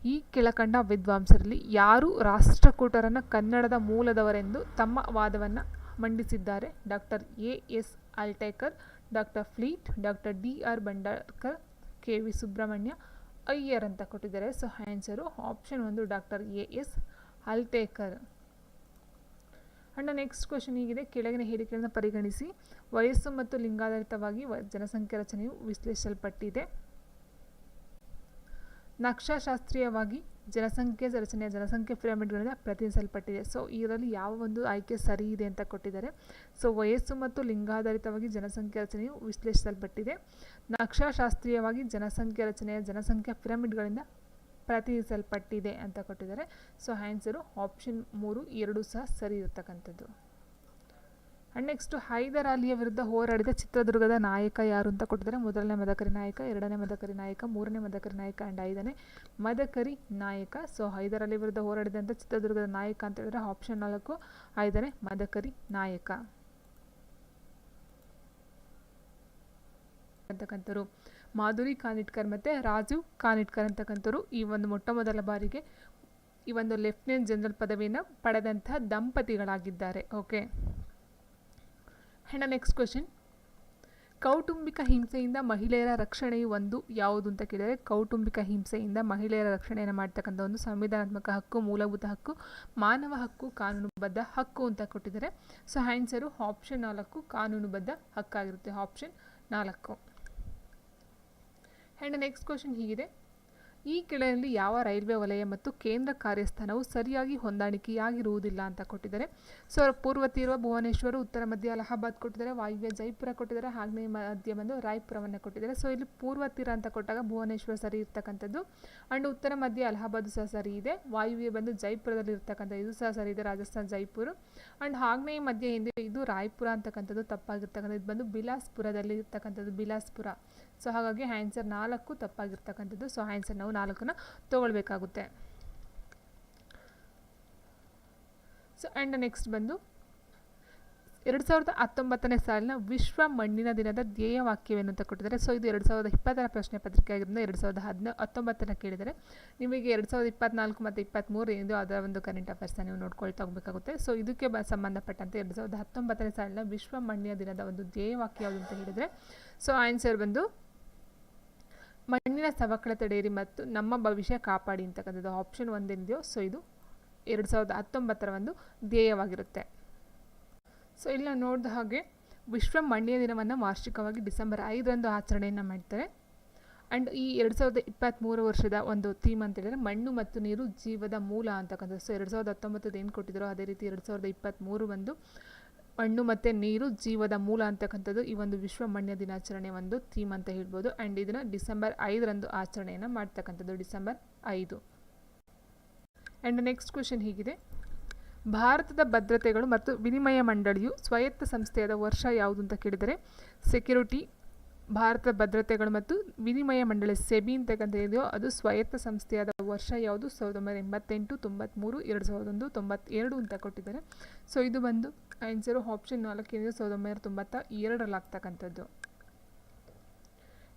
ಈ ಕೆಳಕಂಡ ವಿದ್ವಾಂಸರಲ್ಲಿ ಯಾರು ರಾಷ್ಟ್ರಕೂಟರನ್ನು ಕನ್ನಡದ ಮೂಲದವರೆಂದು ತಮ್ಮ ವಾದವನ್ನು ಮಂಡಿಸಿದ್ದಾರೆ? Doctor A S. Altekar, doctor Fleet, doctor D R. Bhandarkar, K V. Subrahmanya Iyer ಅಂತ ಕೊಟ್ಟಿದ್ದಾರೆ. So answer option 1 doctor A S. Altekar. And next question ಹೀಗಿದೆ, ಕೆಳಗಿನ ಹೇಳಿಕೆಗಳನ್ನು ಪರಿಗಣಿಸಿ. ವಯಸ್ಸು ಮತ್ತು ಲಿಂಗಾಧಾರಿತವಾಗಿ ಜನಸಂಖ್ಯೆ ರಚನೆಯು ವಿಶ್ಲೇಷಿಸಲ್ಪಟ್ಟಿದೆ. ನಕ್ಷಾಶಾಸ್ತ್ರೀಯವಾಗಿ ಜನಸಂಖ್ಯೆ ರಚನೆಯ ಜನಸಂಖ್ಯೆ ಪಿರಮಿಡ್ಗಳಿಂದ ಪ್ರತಿನಿಧಿಸಲ್ಪಟ್ಟಿದೆ. ಸೊ ಇದರಲ್ಲಿ ಯಾವ ಒಂದು ಆಯ್ಕೆ ಸರಿ ಇದೆ ಅಂತ ಕೊಟ್ಟಿದ್ದಾರೆ. ಸೊ ವಯಸ್ಸು ಮತ್ತು ಲಿಂಗಾಧಾರಿತವಾಗಿ ಜನಸಂಖ್ಯೆ ರಚನೆಯು ವಿಶ್ಲೇಷಿಸಲ್ಪಟ್ಟಿದೆ. ನಕ್ಷಾಶಾಸ್ತ್ರೀಯವಾಗಿ ಜನಸಂಖ್ಯೆ ರಚನೆಯ ಜನಸಂಖ್ಯಾ ಪಿರಮಿಡ್ಗಳಿಂದ ಪ್ರತಿನಿಧಿಸಲ್ಪಟ್ಟಿದೆ ಅಂತ ಕೊಟ್ಟಿದ್ದಾರೆ. ಸೊ ಆನ್ಸರು ಆಪ್ಷನ್ 3 2 ಸಹ ಸರಿ ಇರತಕ್ಕಂಥದ್ದು. ಆ್ಯಂಡ್ ನೆಕ್ಸ್ಟ್, ಹೈದರ್ ಅಲಿಯ ವಿರುದ್ಧ ಹೋರಾಡಿದ ಚಿತ್ರದುರ್ಗದ ನಾಯಕ ಯಾರು ಅಂತ ಕೊಟ್ಟಿದ್ದಾರೆ. ಮೊದಲನೇ ಮದಕರಿ ನಾಯಕ, ಎರಡನೇ ಮದಕರಿ ನಾಯಕ, ಮೂರನೇ ಮದಕರಿ ನಾಯಕ ಆ್ಯಂಡ್ ಐದನೇ ಮದಕರಿ ನಾಯಕ. ಸೊ ಹೈದರ್ ಅಲಿ ವಿರುದ್ಧ ಹೋರಾಡಿದಂಥ ಚಿತ್ರದುರ್ಗದ ನಾಯಕ ಅಂತ ಹೇಳಿದ್ರೆ ಆಪ್ಷನ್ 4 ಐದನೇ ಮದಕರಿ ನಾಯಕ ಅಂತಕ್ಕಂಥವ್ರು. ಮಾಧುರಿ ಕಾನಿಟ್ಕರ್ ಮತ್ತು ರಾಜೀವ್ ಕಾನಿಟ್ಕರ್ ಅಂತಕ್ಕಂಥವ್ರು ಈ ಒಂದು ಮೊಟ್ಟ ಮೊದಲ ಬಾರಿಗೆ ಈ ಒಂದು ಲೆಫ್ಟಿನೆಂಟ್ ಜನರಲ್ ಪದವಿಯನ್ನು ಪಡೆದಂತಹ ದಂಪತಿಗಳಾಗಿದ್ದಾರೆ. ಓಕೆ. ಆ್ಯಂಡ್ ನೆಕ್ಸ್ಟ್ ಕ್ವೆಶನ್, ಕೌಟುಂಬಿಕ ಹಿಂಸೆಯಿಂದ ಮಹಿಳೆಯರ ರಕ್ಷಣೆಯು ಒಂದು ಯಾವುದು ಅಂತ ಕೇಳಿದರೆ. ಕೌಟುಂಬಿಕ ಹಿಂಸೆಯಿಂದ ಮಹಿಳೆಯರ ರಕ್ಷಣೆಯನ್ನು ಮಾಡ್ತಕ್ಕಂಥ ಒಂದು ಸಂವಿಧಾನಾತ್ಮಕ ಹಕ್ಕು, ಮೂಲಭೂತ ಹಕ್ಕು, ಮಾನವ ಹಕ್ಕು, ಕಾನೂನುಬದ್ಧ ಹಕ್ಕು ಅಂತ ಕೊಟ್ಟಿದ್ದಾರೆ. ಸೊ ಆನ್ಸರು ಆಪ್ಷನ್ 4 ಕಾನೂನುಬದ್ಧ ಹಕ್ಕಾಗಿರುತ್ತೆ. ಆಪ್ಷನ್ 4. ಆ್ಯಂಡ್ ನೆಕ್ಸ್ಟ್ ಕ್ವೆಶನ್ ಹೀಗಿದೆ, ಈ ಕೆಳಗಿನಲ್ಲಿ ಯಾವ ರೈಲ್ವೆ ವಲಯ ಮತ್ತು ಕೇಂದ್ರ ಕಾರ್ಯಸ್ಥಾನವು ಸರಿಯಾಗಿ ಹೊಂದಾಣಿಕೆಯಾಗಿರುವುದಿಲ್ಲ ಅಂತ ಕೊಟ್ಟಿದ್ದಾರೆ. ಸೊ ಪೂರ್ವ ತೀರ್ವ ಭುವನೇಶ್ವರ, ಉತ್ತರ ಮಧ್ಯ ಅಲಹಾಬಾದ್ ಕೊಟ್ಟಿದ್ದಾರೆ, ವಾಯುವ್ಯ ಜೈಪುರ ಕೊಟ್ಟಿದ್ದಾರೆ, ಆಗ್ನೇಯ ಮಧ್ಯ ಬಂದು ರಾಯ್ಪುರವನ್ನು ಕೊಟ್ಟಿದ್ದಾರೆ. ಸೊ ಇಲ್ಲಿ ಪೂರ್ವ ತೀರ ಅಂತ ಕೊಟ್ಟಾಗ ಭುವನೇಶ್ವರ ಸರಿ ಇರ್ತಕ್ಕಂಥದ್ದು. ಆ್ಯಂಡ್ ಉತ್ತರ ಮಧ್ಯ ಅಲಹಾಬಾದ್ ಸಹ ಸರಿ ಇದೆ. ವಾಯುವ್ಯ ಬಂದು ಜೈಪುರದಲ್ಲಿ ಇರ್ತಕ್ಕಂಥ ಇದು ಸಹ ಸರಿ ಇದೆ, ರಾಜಸ್ಥಾನ್ ಜೈಪುರ. ಆ್ಯಂಡ್ ಆಗ್ನೇಯ ಮಧ್ಯ ಹಿಂದೆ ಇದು ರಾಯ್ಪುರ ಅಂತಕ್ಕಂಥದ್ದು ತಪ್ಪಾಗಿರ್ತಕ್ಕಂಥದ್ದು. ಇದು ಬಂದು ಬಿಲಾಸ್ಪುರದಲ್ಲಿ ಇರ್ತಕ್ಕಂಥದ್ದು, ಬಿಲಾಸ್ಪುರ. ಸೊ ಹಾಗಾಗಿ ಆನ್ಸರ್ 4 ತಪ್ಪಾಗಿರ್ತಕ್ಕಂಥದ್ದು. ಸೊ ಆನ್ಸರ್ ನಾವು 4ನ್ನು ತಗೊಳ್ಬೇಕಾಗುತ್ತೆ. ಸೊ ಆ್ಯಂಡ್ ನೆಕ್ಸ್ಟ್ ಬಂದು 2019ನೇ ಸಾಲಿನ ವಿಶ್ವ ಮಣ್ಣಿನ ದಿನದ ಧ್ಯೇಯ ವಾಕ್ಯವೇನು ಅಂತ ಕೊಟ್ಟಿದ್ದಾರೆ. ಸೊ ಇದು 2020ರ ಪ್ರಶ್ನೆ ಪತ್ರಿಕೆ ಆಗಿರೋದ್ರಿಂದ 2019ನ ಕೇಳಿದರೆ, ನಿಮಗೆ 2024 ಮತ್ತು 23 ಏನಿದೆ ಅದರ ಒಂದು ಕರೆಂಟ್ ಅಫೇರ್ಸ್ನ ನೀವು ನೋಡ್ಕೊಳ್ತಾ ಹೋಗಬೇಕಾಗುತ್ತೆ. ಸೊ ಇದಕ್ಕೆ ಸಂಬಂಧಪಟ್ಟಂತೆ 2019ನೇ ಸಾಲಿನ ವಿಶ್ವ ಮಣ್ಣಿನ ದಿನದ ಒಂದು ಧ್ಯೇಯ ವಾಕ್ಯ ಯಾವುದು ಅಂತ ಹೇಳಿದರೆ, ಸೊ ಆನ್ಸರ್ ಬಂದು ಮಣ್ಣಿನ ಸವಕಳಿ ತಡೆಯಿರಿ ಮತ್ತು ನಮ್ಮ ಭವಿಷ್ಯ ಕಾಪಾಡಿ ಅಂತಕ್ಕಂಥದ್ದು. ಆಪ್ಷನ್ 1 ಏನಿದೆಯೋ ಸೊ ಇದು 2019ರ ಒಂದು ಧ್ಯೇಯವಾಗಿರುತ್ತೆ. ಸೊ ಇಲ್ಲಿ ನಾವು ನೋಡಿದ ಹಾಗೆ ವಿಶ್ವ ಮಣ್ಣಿನ ದಿನವನ್ನು ವಾರ್ಷಿಕವಾಗಿ ಡಿಸೆಂಬರ್ 5ರಂದು ಆಚರಣೆಯನ್ನು ಮಾಡ್ತಾರೆ. ಆ್ಯಂಡ್ ಈ 2023 ವರ್ಷದ ಒಂದು ಥೀಮ್ ಅಂತ ಹೇಳಿದರೆ ಮಣ್ಣು ಮತ್ತು ನೀರು ಜೀವದ ಮೂಲ ಅಂತಕ್ಕಂಥದ್ದು. ಸೊ 2019 ಏನು ಕೊಟ್ಟಿದ್ದಾರೋ ಅದೇ ರೀತಿ 2023 ಒಂದು ಮಣ್ಣು ಮತ್ತು ನೀರು ಜೀವದ ಮೂಲ ಅಂತಕ್ಕಂಥದ್ದು ಈ ಒಂದು ವಿಶ್ವ ಮಣ್ಣಿನ ದಿನಾಚರಣೆ ಒಂದು ಥೀಮ್ ಅಂತ ಹೇಳ್ಬೋದು. ಆ್ಯಂಡ್ ಇದನ್ನು ಡಿಸೆಂಬರ್ 5ರಂದು ಆಚರಣೆಯನ್ನು ಮಾಡ್ತಕ್ಕಂಥದ್ದು, ಡಿಸೆಂಬರ್ 5. ಆ್ಯಂಡ್ ನೆಕ್ಸ್ಟ್ ಕ್ವೆಶನ್ ಹೀಗಿದೆ, ಭಾರತದ ಭದ್ರತೆಗಳು ಮತ್ತು ವಿನಿಮಯ ಮಂಡಳಿಯು ಸ್ವಾಯತ್ತ ಸಂಸ್ಥೆಯಾದ ವರ್ಷ ಯಾವುದು ಅಂತ ಕೇಳಿದರೆ. ಸೆಕ್ಯೂರಿಟಿ ಭಾರತ ಭದ್ರತೆಗಳು ಮತ್ತು ವಿನಿಮಯ ಮಂಡಳಿ ಸೆಬಿ ಅಂತಕ್ಕಂಥ ಇದೆಯೋ ಅದು ಸ್ವಾಯತ್ತ ಸಂಸ್ಥೆಯಾದ ವರ್ಷ ಯಾವುದು? 1988, 93, 2001, 92 ಅಂತ ಕೊಟ್ಟಿದ್ದಾರೆ. ಸೊ ಇದು ಬಂದು ಆನ್ಸರು ಆಪ್ಷನ್ 4 ಏನಿದೆ 1992 ಆಗ್ತಕ್ಕಂಥದ್ದು.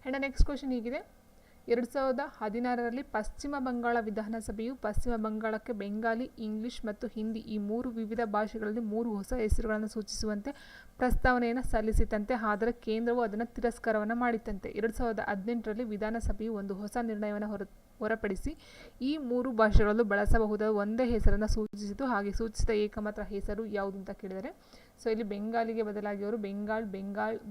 ಆ್ಯಂಡ್ ನೆಕ್ಸ್ಟ್ ಕ್ವೆಶನ್ ಹೀಗಿದೆ, 2016ರಲ್ಲಿ ಪಶ್ಚಿಮ ಬಂಗಾಳ ವಿಧಾನಸಭೆಯು ಪಶ್ಚಿಮ ಬಂಗಾಳಕ್ಕೆ ಬೆಂಗಾಲಿ, ಇಂಗ್ಲಿಷ್ ಮತ್ತು ಹಿಂದಿ ಈ 3 ವಿವಿಧ ಭಾಷೆಗಳಲ್ಲಿ 3 ಹೊಸ ಹೆಸರುಗಳನ್ನು ಸೂಚಿಸುವಂತೆ ಪ್ರಸ್ತಾವನೆಯನ್ನು ಸಲ್ಲಿಸಿತಂತೆ. ಆದರೆ ಕೇಂದ್ರವು ಅದನ್ನು ತಿರಸ್ಕಾರವನ್ನು ಮಾಡಿತ್ತಂತೆ. 2018ರಲ್ಲಿ ವಿಧಾನಸಭೆಯು ಒಂದು ಹೊಸ ನಿರ್ಣಯವನ್ನು ಹೊರಪಡಿಸಿ ಈ 3 ಭಾಷೆಗಳಲ್ಲೂ ಬಳಸಬಹುದಾದ ಒಂದೇ ಹೆಸರನ್ನು ಸೂಚಿಸಿತು. ಹಾಗೆ ಸೂಚಿಸಿದ ಏಕಮಾತ್ರ ಹೆಸರು ಯಾವುದು ಅಂತ ಕೇಳಿದರೆ, ಸೊ ಇಲ್ಲಿ ಬೆಂಗಾಲಿಗೆ ಬದಲಾಗಿ ಅವರು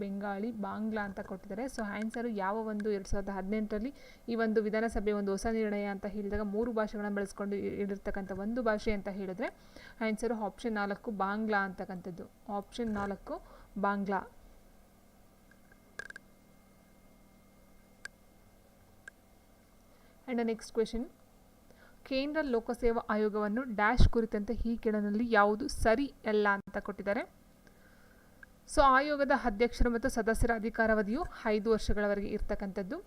ಬೆಂಗಾಳಿ, ಬಾಂಗ್ಲಾ ಅಂತ ಕೊಟ್ಟಿದ್ದಾರೆ. ಸೊ ಆನ್ಸರು ಯಾವ ಒಂದು 2018ರಲ್ಲಿ ಈ ಒಂದು ವಿಧಾನಸಭೆ ಒಂದು ಹೊಸ ನಿರ್ಣಯ ಅಂತ ಹೇಳಿದಾಗ 3 ಭಾಷೆಗಳನ್ನು ಬಳಸ್ಕೊಂಡು ಹೇಳಿರ್ತಕ್ಕಂಥ ಒಂದು ಭಾಷೆ ಅಂತ ಹೇಳಿದ್ರೆ ಆನ್ಸರು ಆಪ್ಷನ್ 4 ಬಾಂಗ್ಲಾ ಅಂತಕ್ಕಂಥದ್ದು. Option 4 Bangla. And next question, ಕೇಂದ್ರ ಲೋಕಸೇವಾ ಆಯೋಗವನ್ನು ಡ್ಯಾಶ್ ಕುರಿತಂತೆ ಈ ಕೆಳನಲ್ಲಿ ಯಾವುದು ಸರಿ ಅಲ್ಲ ಅಂತ ಕೊಟ್ಟಿದ್ದಾರೆ. ಸೊ ಆಯೋಗದ ಅಧ್ಯಕ್ಷರು ಮತ್ತು ಸದಸ್ಯರ ಅಧಿಕಾರಾವಧಿಯು 5 ವರ್ಷಗಳವರೆಗೆ ಇರ್ತಕ್ಕಂಥದ್ದು.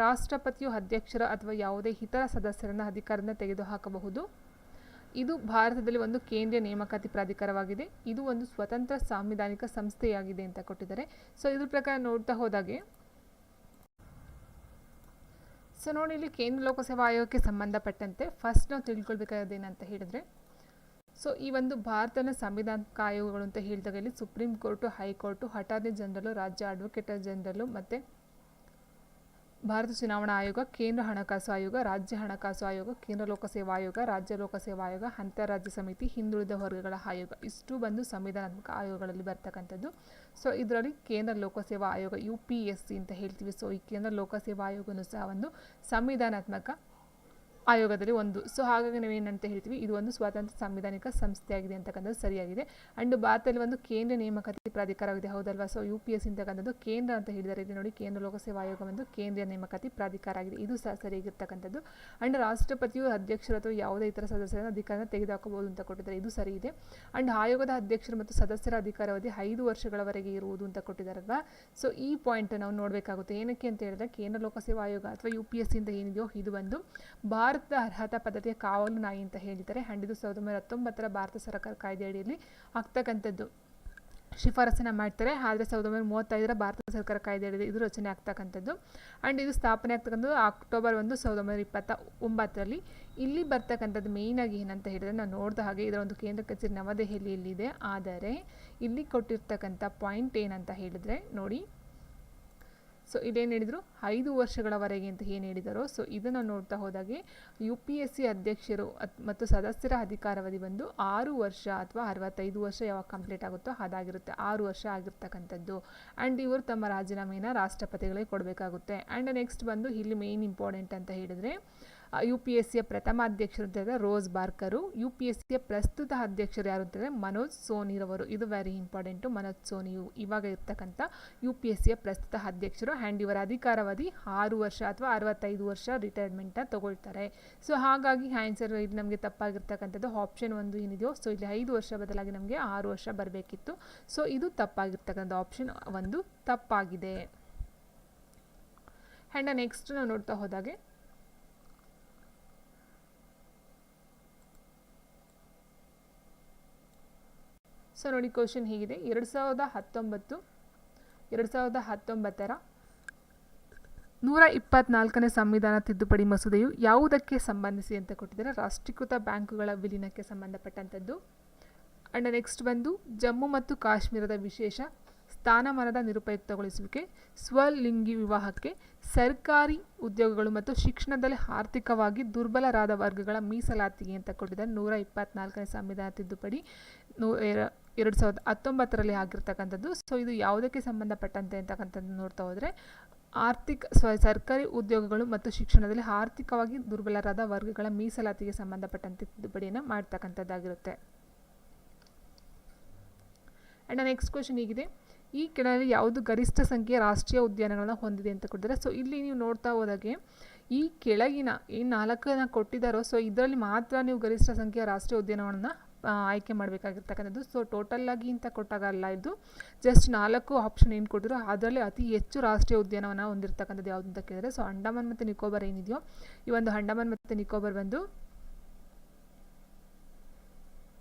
ರಾಷ್ಟ್ರಪತಿಯು ಅಧ್ಯಕ್ಷರ ಅಥವಾ ಯಾವುದೇ ಇತರ ಸದಸ್ಯರನ್ನ ಅಧಿಕಾರದಿಂದ ತೆಗೆದುಹಾಕಬಹುದು. ಇದು ಭಾರತದಲ್ಲಿ ಒಂದು ಕೇಂದ್ರೀಯ ನೇಮಕಾತಿ ಪ್ರಾಧಿಕಾರವಾಗಿದೆ. ಇದು ಒಂದು ಸ್ವತಂತ್ರ ಸಾಂವಿಧಾನಿಕ ಸಂಸ್ಥೆಯಾಗಿದೆ ಅಂತ ಕೊಟ್ಟಿದ್ದಾರೆ. ಸೊ ಇದ್ರ ಪ್ರಕಾರ ನೋಡ್ತಾ ಹೋದಾಗೆ ಸೊ ನೋಡಿ, ಇಲ್ಲಿ ಕೇಂದ್ರ ಲೋಕಸೇವಾ ಆಯೋಗಕ್ಕೆ ಸಂಬಂಧಪಟ್ಟಂತೆ ಫಸ್ಟ್ ನಾವು ತಿಳ್ಕೊಳ್ಬೇಕಾದೇನಂತ ಹೇಳಿದ್ರೆ, ಸೊ ಈ ಒಂದು ಭಾರತದ ಸಂವಿಧಾನಿಕ ಆಯೋಗಗಳು ಅಂತ ಹೇಳಿದಾಗ ಇಲ್ಲಿ ಸುಪ್ರೀಂ ಕೋರ್ಟು, ಹೈಕೋರ್ಟು, ಅಟಾರ್ನಿ ಜನರಲು, ರಾಜ್ಯ ಅಡ್ವೊಕೇಟ್ ಜನರಲು, ಮತ್ತು ಭಾರತ ಚುನಾವಣಾ ಆಯೋಗ, ಕೇಂದ್ರ ಹಣಕಾಸು ಆಯೋಗ, ರಾಜ್ಯ ಹಣಕಾಸು ಆಯೋಗ, ಕೇಂದ್ರ ಲೋಕಸೇವಾ ಆಯೋಗ, ರಾಜ್ಯ ಲೋಕಸೇವಾ ಆಯೋಗ, ಅಂತಾರಾಜ್ಯ ಸಮಿತಿ, ಹಿಂದುಳಿದ ವರ್ಗಗಳ ಆಯೋಗ, ಇಷ್ಟು ಬಂದು ಸಂವಿಧಾನಾತ್ಮಕ ಆಯೋಗಗಳಲ್ಲಿ ಬರ್ತಕ್ಕಂಥದ್ದು. ಸೊ ಇದರಲ್ಲಿ ಕೇಂದ್ರ ಲೋಕಸೇವಾ ಆಯೋಗ UPSC ಅಂತ ಹೇಳ್ತೀವಿ. ಸೊ ಈ ಕೇಂದ್ರ ಲೋಕಸೇವಾ ಆಯೋಗನೂ ಸಹ ಒಂದು ಸಂವಿಧಾನಾತ್ಮಕ ಆಯೋಗದಲ್ಲಿ ಒಂದು. ಸೊ ಹಾಗಾಗಿ ನಾವೇನಂತ ಹೇಳ್ತೀವಿ, ಇದು ಒಂದು ಸ್ವತಂತ್ರ ಸಾಂವಿಧಾನಿಕ ಸಂಸ್ಥೆಯಾಗಿದೆ ಅಂತಕ್ಕಂಥದ್ದು ಸರಿಯಾಗಿದೆ. ಆ್ಯಂಡ್ ಭಾರತದಲ್ಲಿ ಒಂದು ಕೇಂದ್ರ ನೇಮಕಾತಿ ಪ್ರಾಧಿಕಾರವಿದೆ, ಹೌದಲ್ವಾ. ಸೊ UPSC ಅಂತಕ್ಕಂಥದ್ದು ಕೇಂದ್ರ ಅಂತ ಹೇಳಿದರೆ ಇಲ್ಲಿ ನೋಡಿ, ಕೇಂದ್ರ ಲೋಕಸೇವಾ ಆಯೋಗ ಒಂದು ಕೇಂದ್ರೀಯ ನೇಮಕಾತಿ ಪ್ರಾಧಿಕಾರ ಆಗಿದೆ. ಇದು ಸಹ ಸರಿಯಾಗಿರ್ತಕ್ಕಂಥದ್ದು. ಆ್ಯಂಡ್ ರಾಷ್ಟ್ರಪತಿಯು ಅಧ್ಯಕ್ಷರು ಅಥವಾ ಯಾವುದೇ ಇತರ ಸದಸ್ಯರ ಅಧಿಕಾರನ ತೆಗೆದುಹಾಕಬಹುದು ಅಂತ ಕೊಟ್ಟಿದ್ದಾರೆ. ಇದು ಸರಿ ಇದೆ. ಆ್ಯಂಡ್ ಆಯೋಗದ ಅಧ್ಯಕ್ಷರು ಮತ್ತು ಸದಸ್ಯರ ಅಧಿಕಾರಾವಧಿ 5 ವರ್ಷಗಳವರೆಗೆ ಇರುವುದು ಅಂತ ಕೊಟ್ಟಿದ್ದಾರಲ್ವಾ. ಸೊ ಈ ಪಾಯಿಂಟ್ ನಾವು ನೋಡಬೇಕಾಗುತ್ತೆ. ಏನಕ್ಕೆ ಅಂತ ಹೇಳಿದ್ರೆ, ಕೇಂದ್ರ ಲೋಕಸೇವಾ ಆಯೋಗ ಅಥವಾ UPSC ಅಂತ ಏನಿದೆಯೋ ಇದು ಒಂದು ಭಾರತದ ಅರ್ಹತಾ ಪದ್ಧತಿಯ ಕಾವಲು ನಾಯಿ ಅಂತ ಹೇಳಿದ್ದಾರೆ. ಆ್ಯಂಡ್ ಇದು 1919ರ ಭಾರತ ಸರ್ಕಾರ ಕಾಯ್ದೆ ಅಡಿಯಲ್ಲಿ ಆಗ್ತಕ್ಕಂಥದ್ದು ಶಿಫಾರಸನ್ನು ಮಾಡ್ತಾರೆ. ಆದರೆ 1935ರ ಭಾರತ ಸರ್ಕಾರ ಕಾಯ್ದೆ ಅಡಿಯಲ್ಲಿ ಇದು ರಚನೆ ಆಗ್ತಕ್ಕಂಥದ್ದು. ಆ್ಯಂಡ್ ಇದು ಸ್ಥಾಪನೆ ಆಗ್ತಕ್ಕಂಥದ್ದು ಅಕ್ಟೋಬರ್ 1, 1929ರಲ್ಲಿ. ಇಲ್ಲಿ ಬರ್ತಕ್ಕಂಥದ್ದು ಮೇಯ್ನಾಗಿ ಏನಂತ ಹೇಳಿದ್ರೆ, ನಾವು ನೋಡಿದ ಹಾಗೆ ಇದರ ಒಂದು ಕೇಂದ್ರ ಕಚೇರಿ ನವದೆಹಲಿಯಲ್ಲಿದೆ. ಆದರೆ ಇಲ್ಲಿ ಕೊಟ್ಟಿರ್ತಕ್ಕಂಥ ಪಾಯಿಂಟ್ ಏನಂತ ಹೇಳಿದ್ರೆ ನೋಡಿ, ಸೊ ಇದೇನು ಹೇಳಿದರು, 5 ವರ್ಷಗಳವರೆಗೆ ಅಂತ ಏನು ಹೇಳಿದಾರೋ, ಸೊ ಇದನ್ನು ನೋಡ್ತಾ ಹೋದಾಗೆ UPSC ಅಧ್ಯಕ್ಷರು ಮತ್ತು ಸದಸ್ಯರ ಅಧಿಕಾರಾವಧಿ ಬಂದು 6 ವರ್ಷ ಅಥವಾ 65 ವರ್ಷ ಯಾವಾಗ ಕಂಪ್ಲೀಟ್ ಆಗುತ್ತೋ ಅದಾಗಿರುತ್ತೆ. 6 ವರ್ಷ ಆಗಿರ್ತಕ್ಕಂಥದ್ದು. ಆ್ಯಂಡ್ ಇವರು ತಮ್ಮ ರಾಜೀನಾಮೆಯನ್ನು ರಾಷ್ಟ್ರಪತಿಗಳಿಗೆ ಕೊಡಬೇಕಾಗುತ್ತೆ. ಆ್ಯಂಡ್ ನೆಕ್ಸ್ಟ್ ಬಂದು ಇಲ್ಲಿ ಮೇನ್ ಇಂಪಾರ್ಟೆಂಟ್ ಅಂತ ಹೇಳಿದರೆ, UPSCಯ ಪ್ರಥಮ ಅಧ್ಯಕ್ಷರು ಅಂತ ಹೇಳಿದ್ರೆ ರೋಸ್ ಬಾರ್ಕರು. UPSCಯ ಪ್ರಸ್ತುತ ಅಧ್ಯಕ್ಷರು ಯಾರು ಅಂತಂದರೆ ಮನೋಜ್ ಸೋನಿರವರು. ಇದು ವೆರಿ ಇಂಪಾರ್ಟೆಂಟು. ಮನೋಜ್ ಸೋನಿಯು ಇವಾಗ ಇರ್ತಕ್ಕಂಥ UPSCಯ ಪ್ರಸ್ತುತ ಅಧ್ಯಕ್ಷರು. ಆ್ಯಂಡ್ ಇವರ ಅಧಿಕಾರಾವಧಿ 6 ವರ್ಷ ಅಥವಾ 65 ವರ್ಷ ರಿಟೈರ್ಮೆಂಟ್ನ ತಗೊಳ್ತಾರೆ. ಸೊ ಹಾಗಾಗಿ ಆನ್ಸರ್ ಇಲ್ಲಿ ನಮಗೆ ತಪ್ಪಾಗಿರ್ತಕ್ಕಂಥದ್ದು ಆಪ್ಷನ್ 1 ಏನಿದೆಯೋ, ಸೊ ಇಲ್ಲಿ 5 ವರ್ಷ ಬದಲಾಗಿ ನಮಗೆ 6 ವರ್ಷ ಬರಬೇಕಿತ್ತು. ಸೊ ಇದು ತಪ್ಪಾಗಿರ್ತಕ್ಕಂಥ ಆಪ್ಷನ್ 1 ತಪ್ಪಾಗಿದೆ. ಆ್ಯಂಡ್ ನೆಕ್ಸ್ಟ್ ನಾವು ನೋಡ್ತಾ ಹೋದಾಗೆ, ಸೊ ನೋಡಿ ಕ್ವಶನ್ ಹೀಗಿದೆ, 2019ರ 124ನೇ ಸಂವಿಧಾನ ತಿದ್ದುಪಡಿ ಮಸೂದೆಯು ಯಾವುದಕ್ಕೆ ಸಂಬಂಧಿಸಿ ಅಂತ ಕೊಟ್ಟಿದ್ದಾರೆ. ರಾಷ್ಟ್ರೀಕೃತ ಬ್ಯಾಂಕುಗಳ ವಿಲೀನಕ್ಕೆ ಸಂಬಂಧಪಟ್ಟಂಥದ್ದು. ಆ್ಯಂಡ್ ನೆಕ್ಸ್ಟ್ ಬಂದು ಜಮ್ಮು ಮತ್ತು ಕಾಶ್ಮೀರದ ವಿಶೇಷ ಸ್ಥಾನಮಾನದ ನಿರುಪಯುಕ್ತಗೊಳಿಸುವಿಕೆ, ಸ್ವಲಿಂಗಿ ವಿವಾಹಕ್ಕೆ, ಸರ್ಕಾರಿ ಉದ್ಯೋಗಗಳು ಮತ್ತು ಶಿಕ್ಷಣದಲ್ಲಿ ಆರ್ಥಿಕವಾಗಿ ದುರ್ಬಲರಾದ ವರ್ಗಗಳ ಮೀಸಲಾತಿಗೆ ಅಂತ ಕೊಟ್ಟಿದ್ದಾರೆ. 124ನೇ ಸಂವಿಧಾನ ತಿದ್ದುಪಡಿ 2019ರಲ್ಲಿ ಆಗಿರ್ತಕ್ಕಂಥದ್ದು. ಸೊ ಇದು ಯಾವುದಕ್ಕೆ ಸಂಬಂಧಪಟ್ಟಂತೆ ಅಂತಕ್ಕಂಥದ್ದು ನೋಡ್ತಾ ಹೋದರೆ, ಸರ್ಕಾರಿ ಉದ್ಯೋಗಗಳು ಮತ್ತು ಶಿಕ್ಷಣದಲ್ಲಿ ಆರ್ಥಿಕವಾಗಿ ದುರ್ಬಲರಾದ ವರ್ಗಗಳ ಮೀಸಲಾತಿಗೆ ಸಂಬಂಧಪಟ್ಟಂತೆ ತಿದ್ದುಪಡಿಯನ್ನು ಮಾಡ್ತಕ್ಕಂಥದ್ದಾಗಿರುತ್ತೆ. ಆ್ಯಂಡ್ ನೆಕ್ಸ್ಟ್ ಕ್ವೆಶನ್ ಹೀಗಿದೆ, ಈ ಕೆಳಗೆ ಯಾವುದು ಗರಿಷ್ಠ ಸಂಖ್ಯೆಯ ರಾಷ್ಟ್ರೀಯ ಉದ್ಯಾನಗಳನ್ನು ಹೊಂದಿದೆ ಅಂತ ಕೊಟ್ಟಿದ್ದಾರೆ. ಸೊ ಇಲ್ಲಿ ನೀವು ನೋಡ್ತಾ ಹೋದಾಗೆ ಈ ಕೆಳಗಿನ ಏನು 4 ಕೊಟ್ಟಿದ್ದಾರೋ, ಸೊ ಇದರಲ್ಲಿ ಮಾತ್ರ ನೀವು ಗರಿಷ್ಠ ಸಂಖ್ಯೆಯ ರಾಷ್ಟ್ರೀಯ ಉದ್ಯಾನವನವನ್ನು ಆಯ್ಕೆ ಮಾಡಬೇಕಾಗಿರ್ತಕ್ಕಂಥದ್ದು. ಸೊ ಟೋಟಲ್ಲಾಗಿ ಅಂತ ಕೊಟ್ಟಾಗಲ್ಲ, ಇದು ಜಸ್ಟ್ 4 ಆಪ್ಷನ್ ಏನು ಕೊಟ್ಟಿರೋ ಅದರಲ್ಲಿ ಅತಿ ಹೆಚ್ಚು ರಾಷ್ಟ್ರೀಯ ಉದ್ಯಾನವನ ಹೊಂದಿರತಕ್ಕಂಥದ್ದು ಯಾವುದು ಅಂತ ಕೇಳಿದರೆ, ಸೊ ಅಂಡಮಾನ್ ಮತ್ತು ನಿಕೋಬಾರ್ ಏನಿದೆಯೋ ಈ ಒಂದು ಅಂಡಮಾನ್ ಮತ್ತು ನಿಕೋಬಾರ್ ಬಂದು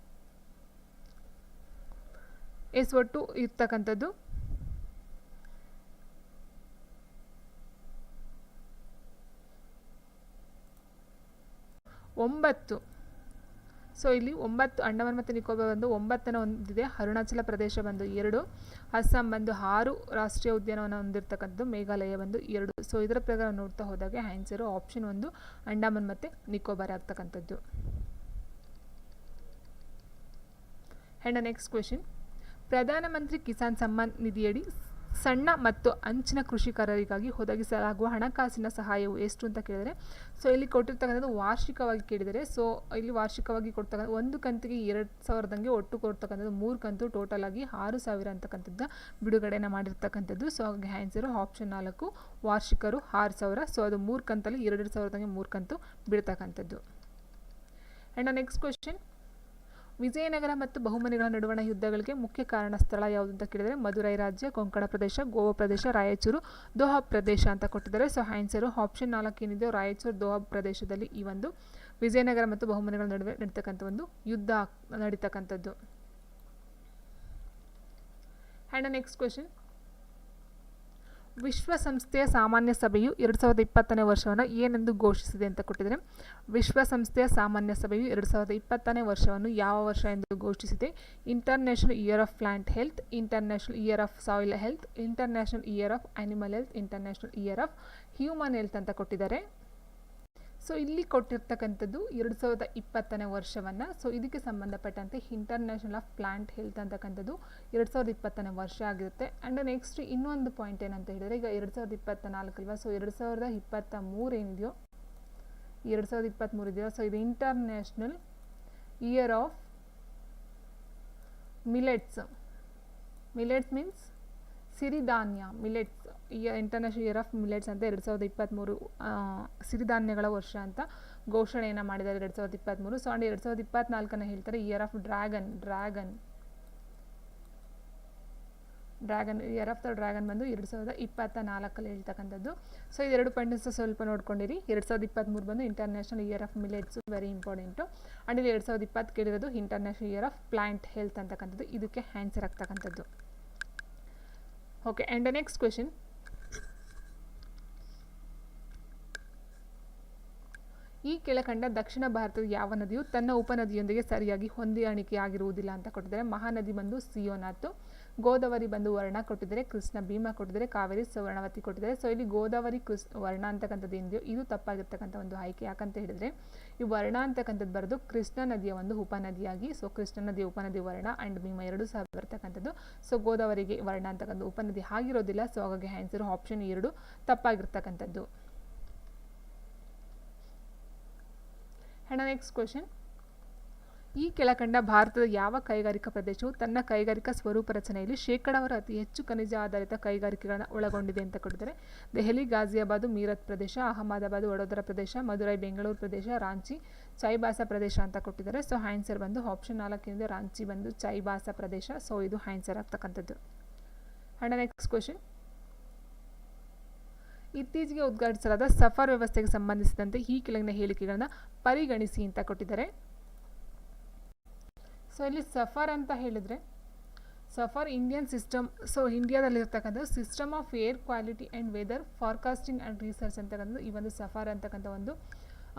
ಒಟ್ಟು ಇರ್ತಕ್ಕಂಥದ್ದು 9. ಸೊ ಇಲ್ಲಿ 9 ಅಂಡಮಾನ್ ಮತ್ತು ನಿಕೋಬಾರ್ ಬಂದು 9 ಹೊಂದಿದೆ. ಅರುಣಾಚಲ ಪ್ರದೇಶ ಬಂದು 2, ಅಸ್ಸಾಂ ಬಂದು 6 ರಾಷ್ಟ್ರೀಯ ಉದ್ಯಾನವನ ಹೊಂದಿರತಕ್ಕಂಥದ್ದು, ಮೇಘಾಲಯ ಬಂದು 2. ಸೊ ಇದರ ಪ್ರಕಾರ ನೋಡ್ತಾ ಹೋದಾಗ ಆನ್ಸರು ಆಪ್ಷನ್ 1 ಅಂಡಮಾನ್ ಮತ್ತು ನಿಕೋಬಾರ್ ಆಗ್ತಕ್ಕಂಥದ್ದು. ಆ್ಯಂಡ್ ನೆಕ್ಸ್ಟ್ ಕ್ವೆಶನ್, ಪ್ರಧಾನಮಂತ್ರಿ ಕಿಸಾನ್ ಸಮ್ಮಾನ್ ನಿಧಿಯಡಿ ಸಣ್ಣ ಮತ್ತು ಅಂಚಿನ ಕೃಷಿಕರರಿಗಾಗಿ ಒದಗಿಸಲಾಗುವ ಹಣಕಾಸಿನ ಸಹಾಯವು ಎಷ್ಟು ಅಂತ ಕೇಳಿದರೆ, ಸೊ ಇಲ್ಲಿ ಕೊಟ್ಟಿರ್ತಕ್ಕಂಥದ್ದು ವಾರ್ಷಿಕವಾಗಿ ಕೇಳಿದರೆ. ಸೊ ಇಲ್ಲಿ ವಾರ್ಷಿಕವಾಗಿ ಕೊಡ್ತಕ್ಕಂಥ ಒಂದು ಕಂತಿಗೆ 2,000 ಒಟ್ಟು ಕೊಡ್ತಕ್ಕಂಥದ್ದು 3 ಕಂತು ಟೋಟಲ್ ಆಗಿ 6,000 ಅಂತಕ್ಕಂಥದ್ದು ಬಿಡುಗಡೆನ ಮಾಡಿರ್ತಕ್ಕಂಥದ್ದು. ಸೊ ಹಾಗೆ ಆನ್ಸರು ಆಪ್ಷನ್ 4 ವಾರ್ಷಿಕರು 6,000. ಸೊ ಅದು 3 ಕಂತಲ್ಲಿ 2,000 3 ಕಂತು ಬಿಡ್ತಕ್ಕಂಥದ್ದು. ಆ್ಯಂಡ್ ನೆಕ್ಸ್ಟ್ ಕ್ವೆಶನ್, ವಿಜಯನಗರ ಮತ್ತು ಬಹುಮನಿಗಳ ನಡುವಣ ಯುದ್ಧಗಳಿಗೆ ಮುಖ್ಯ ಕಾರಣ ಸ್ಥಳ ಯಾವುದು ಅಂತ ಕೇಳಿದರೆ, ಮದುರೈ ರಾಜ್ಯ, ಕೊಂಕಣ ಪ್ರದೇಶ, ಗೋವಾ ಪ್ರದೇಶ, ರಾಯಚೂರು ದೋಹಾ ಪ್ರದೇಶ ಅಂತ ಕೊಟ್ಟಿದ್ದಾರೆ. ಸೊ ಆನ್ಸರು ಆಪ್ಷನ್ 4 ಏನಿದೆಯೋ ರಾಯಚೂರು ದೋಹಾ ಪ್ರದೇಶದಲ್ಲಿ ಈ ಒಂದು ವಿಜಯನಗರ ಮತ್ತು ಬಹುಮನಿಗಳ ನಡುವೆ ನಡೀತಕ್ಕಂಥ ಒಂದು ಯುದ್ಧ ನಡೀತಕ್ಕಂಥದ್ದು. ಆ್ಯಂಡ್ ನೆಕ್ಸ್ಟ್ ಕ್ವೆಶನ್, ವಿಶ್ವಸಂಸ್ಥೆಯ ಸಾಮಾನ್ಯ ಸಭೆಯು 2020ನೇ ವರ್ಷವನ್ನು ಏನೆಂದು ಘೋಷಿಸಿದೆ ಅಂತ ಕೊಟ್ಟಿದ್ದಾರೆ. ವಿಶ್ವಸಂಸ್ಥೆಯ ಸಾಮಾನ್ಯ ಸಭೆಯು 2020ನೇ ವರ್ಷವನ್ನು ಯಾವ ವರ್ಷ ಎಂದು ಘೋಷಿಸಿದೆ? International year of plant health, international year of soil health, international year of animal health, international year of human health ಅಂತ ಕೊಟ್ಟಿದ್ದಾರೆ. ಸೊ ಇಲ್ಲಿ ಕೊಟ್ಟಿರ್ತಕ್ಕಂಥದ್ದು 2020ನೇ ವರ್ಷವನ್ನು. ಸೊ ಇದಕ್ಕೆ ಸಂಬಂಧಪಟ್ಟಂತೆ ಇಂಟರ್ನ್ಯಾಷನಲ್ ಆಫ್ ಪ್ಲಾಂಟ್ ಹೆಲ್ತ್ ಅಂತಕ್ಕಂಥದ್ದು 2020ನೇ ವರ್ಷ ಆಗಿರುತ್ತೆ. ಆ್ಯಂಡ್ ನೆಕ್ಸ್ಟ್ ಇನ್ನೊಂದು ಪಾಯಿಂಟ್ ಏನಂತ ಹೇಳಿದರೆ, ಈಗ 2024 ಅಲ್ವಾ, ಸೊ 2023 ಏನಿದೆಯೋ 2023 ಇದೆಯೋ, ಸೊ ಇದು international year of millets. Millets means ಸಿರಿಧಾನ್ಯ, millets international year of millets ಅಂತ 2023 ಸಿರಿಧಾನ್ಯಗಳ ವರ್ಷ ಅಂತ ಘೋಷಣೆಯನ್ನು ಮಾಡಿದ್ದಾರೆ 2023. ಸೊ ಅಂಡ್ 2024 ಹೇಳ್ತಾರೆ year of dragon year of the dragon ಬಂದು 2024 ಹೇಳ್ತಕ್ಕಂಥದ್ದು. ಸೊ ಇದೆರಡು ಪಾಯಿಂಟ್ಸ್ ಸ್ವಲ್ಪ ನೋಡ್ಕೊಂಡಿರಿ. 2023 ಬಂದು international year of millets, very important. And ಇಲ್ಲಿ 2020 ಕೇಳಿರೋದು international year of plant health ಅಂತಕ್ಕಂಥದ್ದು, ಇದಕ್ಕೆ ಆನ್ಸರ್ ಆಗ್ತಕ್ಕಂಥದ್ದು. ಓಕೆ, ಆ್ಯಂಡ್ ನೆಕ್ಸ್ಟ್ ಕ್ವೆಶನ್, ಈ ಕೆಳಕಂಡ ದಕ್ಷಿಣ ಭಾರತದ ಯಾವ ನದಿಯು ತನ್ನ ಉಪನದಿಯೊಂದಿಗೆ ಸರಿಯಾಗಿ ಹೊಂದಾಣಿಕೆಯಾಗಿರುವುದಿಲ್ಲ ಅಂತ ಕೊಟ್ಟಿದ್ದಾರೆ. ಮಹಾನದಿ ಬಂದು ಸಿಯೋನಾಥ್, ಗೋದಾವರಿ ಬಂದು ವರ್ಣ ಕೊಟ್ಟಿದ್ದಾರೆ, ಕೃಷ್ಣ ಭೀಮ ಕೊಟ್ಟಿದ್ದಾರೆ, ಕಾವೇರಿ ಸುವರ್ಣವತಿ ಕೊಟ್ಟಿದ್ದಾರೆ. ಸೊ ಇಲ್ಲಿ ಗೋದಾವರಿ ವರ್ಣ ಅಂತಕ್ಕಂಥದ್ದು ಏನಿದೆಯೋ ಇದು ತಪ್ಪಾಗಿರ್ತಕ್ಕಂಥ ಒಂದು ಆಯ್ಕೆ. ಯಾಕಂತ ಹೇಳಿದರೆ ಈ ವರ್ಣ ಅಂತಕ್ಕಂಥದ್ದು ಬರೋದು ಕೃಷ್ಣ ನದಿಯ ಒಂದು ಉಪನದಿಯಾಗಿ. ಸೊ ಕೃಷ್ಣ ನದಿಯ ಉಪನದಿ ವರ್ಣ ಆ್ಯಂಡ್ ಭೀಮ ಎರಡೂ ಸಹ ಬರ್ತಕ್ಕಂಥದ್ದು. ಸೊ ಗೋದಾವರಿಗೆ ವರ್ಣ ಅಂತಕ್ಕಂಥ ಉಪನದಿ ಆಗಿರೋದಿಲ್ಲ. ಸೊ ಹಾಗಾಗಿ ಆನ್ಸರ್ ಆಪ್ಷನ್ 2 ತಪ್ಪಾಗಿರ್ತಕ್ಕಂಥದ್ದು. ಆ್ಯಂಡ್ ನೆಕ್ಸ್ಟ್ ಕ್ವೆಶನ್, ಈ ಕೆಳಕಂಡ ಭಾರತದ ಯಾವ ಕೈಗಾರಿಕಾ ಪ್ರದೇಶವು ತನ್ನ ಕೈಗಾರಿಕಾ ಸ್ವರೂಪ ರಚನೆಯಲ್ಲಿ ಶೇಕಡಾವಾರು ಅತಿ ಹೆಚ್ಚು ಖನಿಜ ಆಧಾರಿತ ಕೈಗಾರಿಕೆಗಳನ್ನು ಒಳಗೊಂಡಿದೆ ಅಂತ ಕೊಟ್ಟಿದ್ದಾರೆ. ದೆಹಲಿ, ಗಾಜಿಯಾಬಾದ್, ಮೀರತ್ ಪ್ರದೇಶ, ಅಹಮದಾಬಾದ್, ವಡೋದರ ಪ್ರದೇಶ, ಮದುರೈ, ಬೆಂಗಳೂರು ಪ್ರದೇಶ, ರಾಂಚಿ, ಚೈಬಾಸಾ ಪ್ರದೇಶ ಅಂತ ಕೊಟ್ಟಿದ್ದಾರೆ. ಸೊ ಆನ್ಸರ್ ಬಂದು ಆಪ್ಷನ್ 4 ರಾಂಚಿ ಬಂದು ಚೈಬಾಸಾ ಪ್ರದೇಶ. ಸೊ ಇದು ಆನ್ಸರ್ ಆಗ್ತಕ್ಕಂಥದ್ದು. ಆ್ಯಂಡ್ ನೆಕ್ಸ್ಟ್ ಕ್ವೆಶನ್, ಇತ್ತೀಚೆಗೆ ಉದ್ಘಾಟಿಸಲಾದ ಸಫರ್ ವ್ಯವಸ್ಥೆಗೆ ಸಂಬಂಧಿಸಿದಂತೆ ಈ ಕೆಳಗಿನ ಹೇಳಿಕೆಗಳನ್ನು ಪರಿಗಣಿಸಿ ಅಂತ ಕೊಟ್ಟಿದ್ದಾರೆ. ಸೊ ಇಲ್ಲಿ ಸಫರ್ ಅಂತ ಹೇಳಿದರೆ ಸಫರ್ ಇಂಡಿಯನ್ ಸಿಸ್ಟಮ್. ಸೊ ಇಂಡಿಯಾದಲ್ಲಿರ್ತಕ್ಕಂಥ system of air quality and weather forecasting and research ಅಂತಕ್ಕಂಥದ್ದು ಈ ಒಂದು ಸಫರ್ ಅಂತಕ್ಕಂಥ ಒಂದು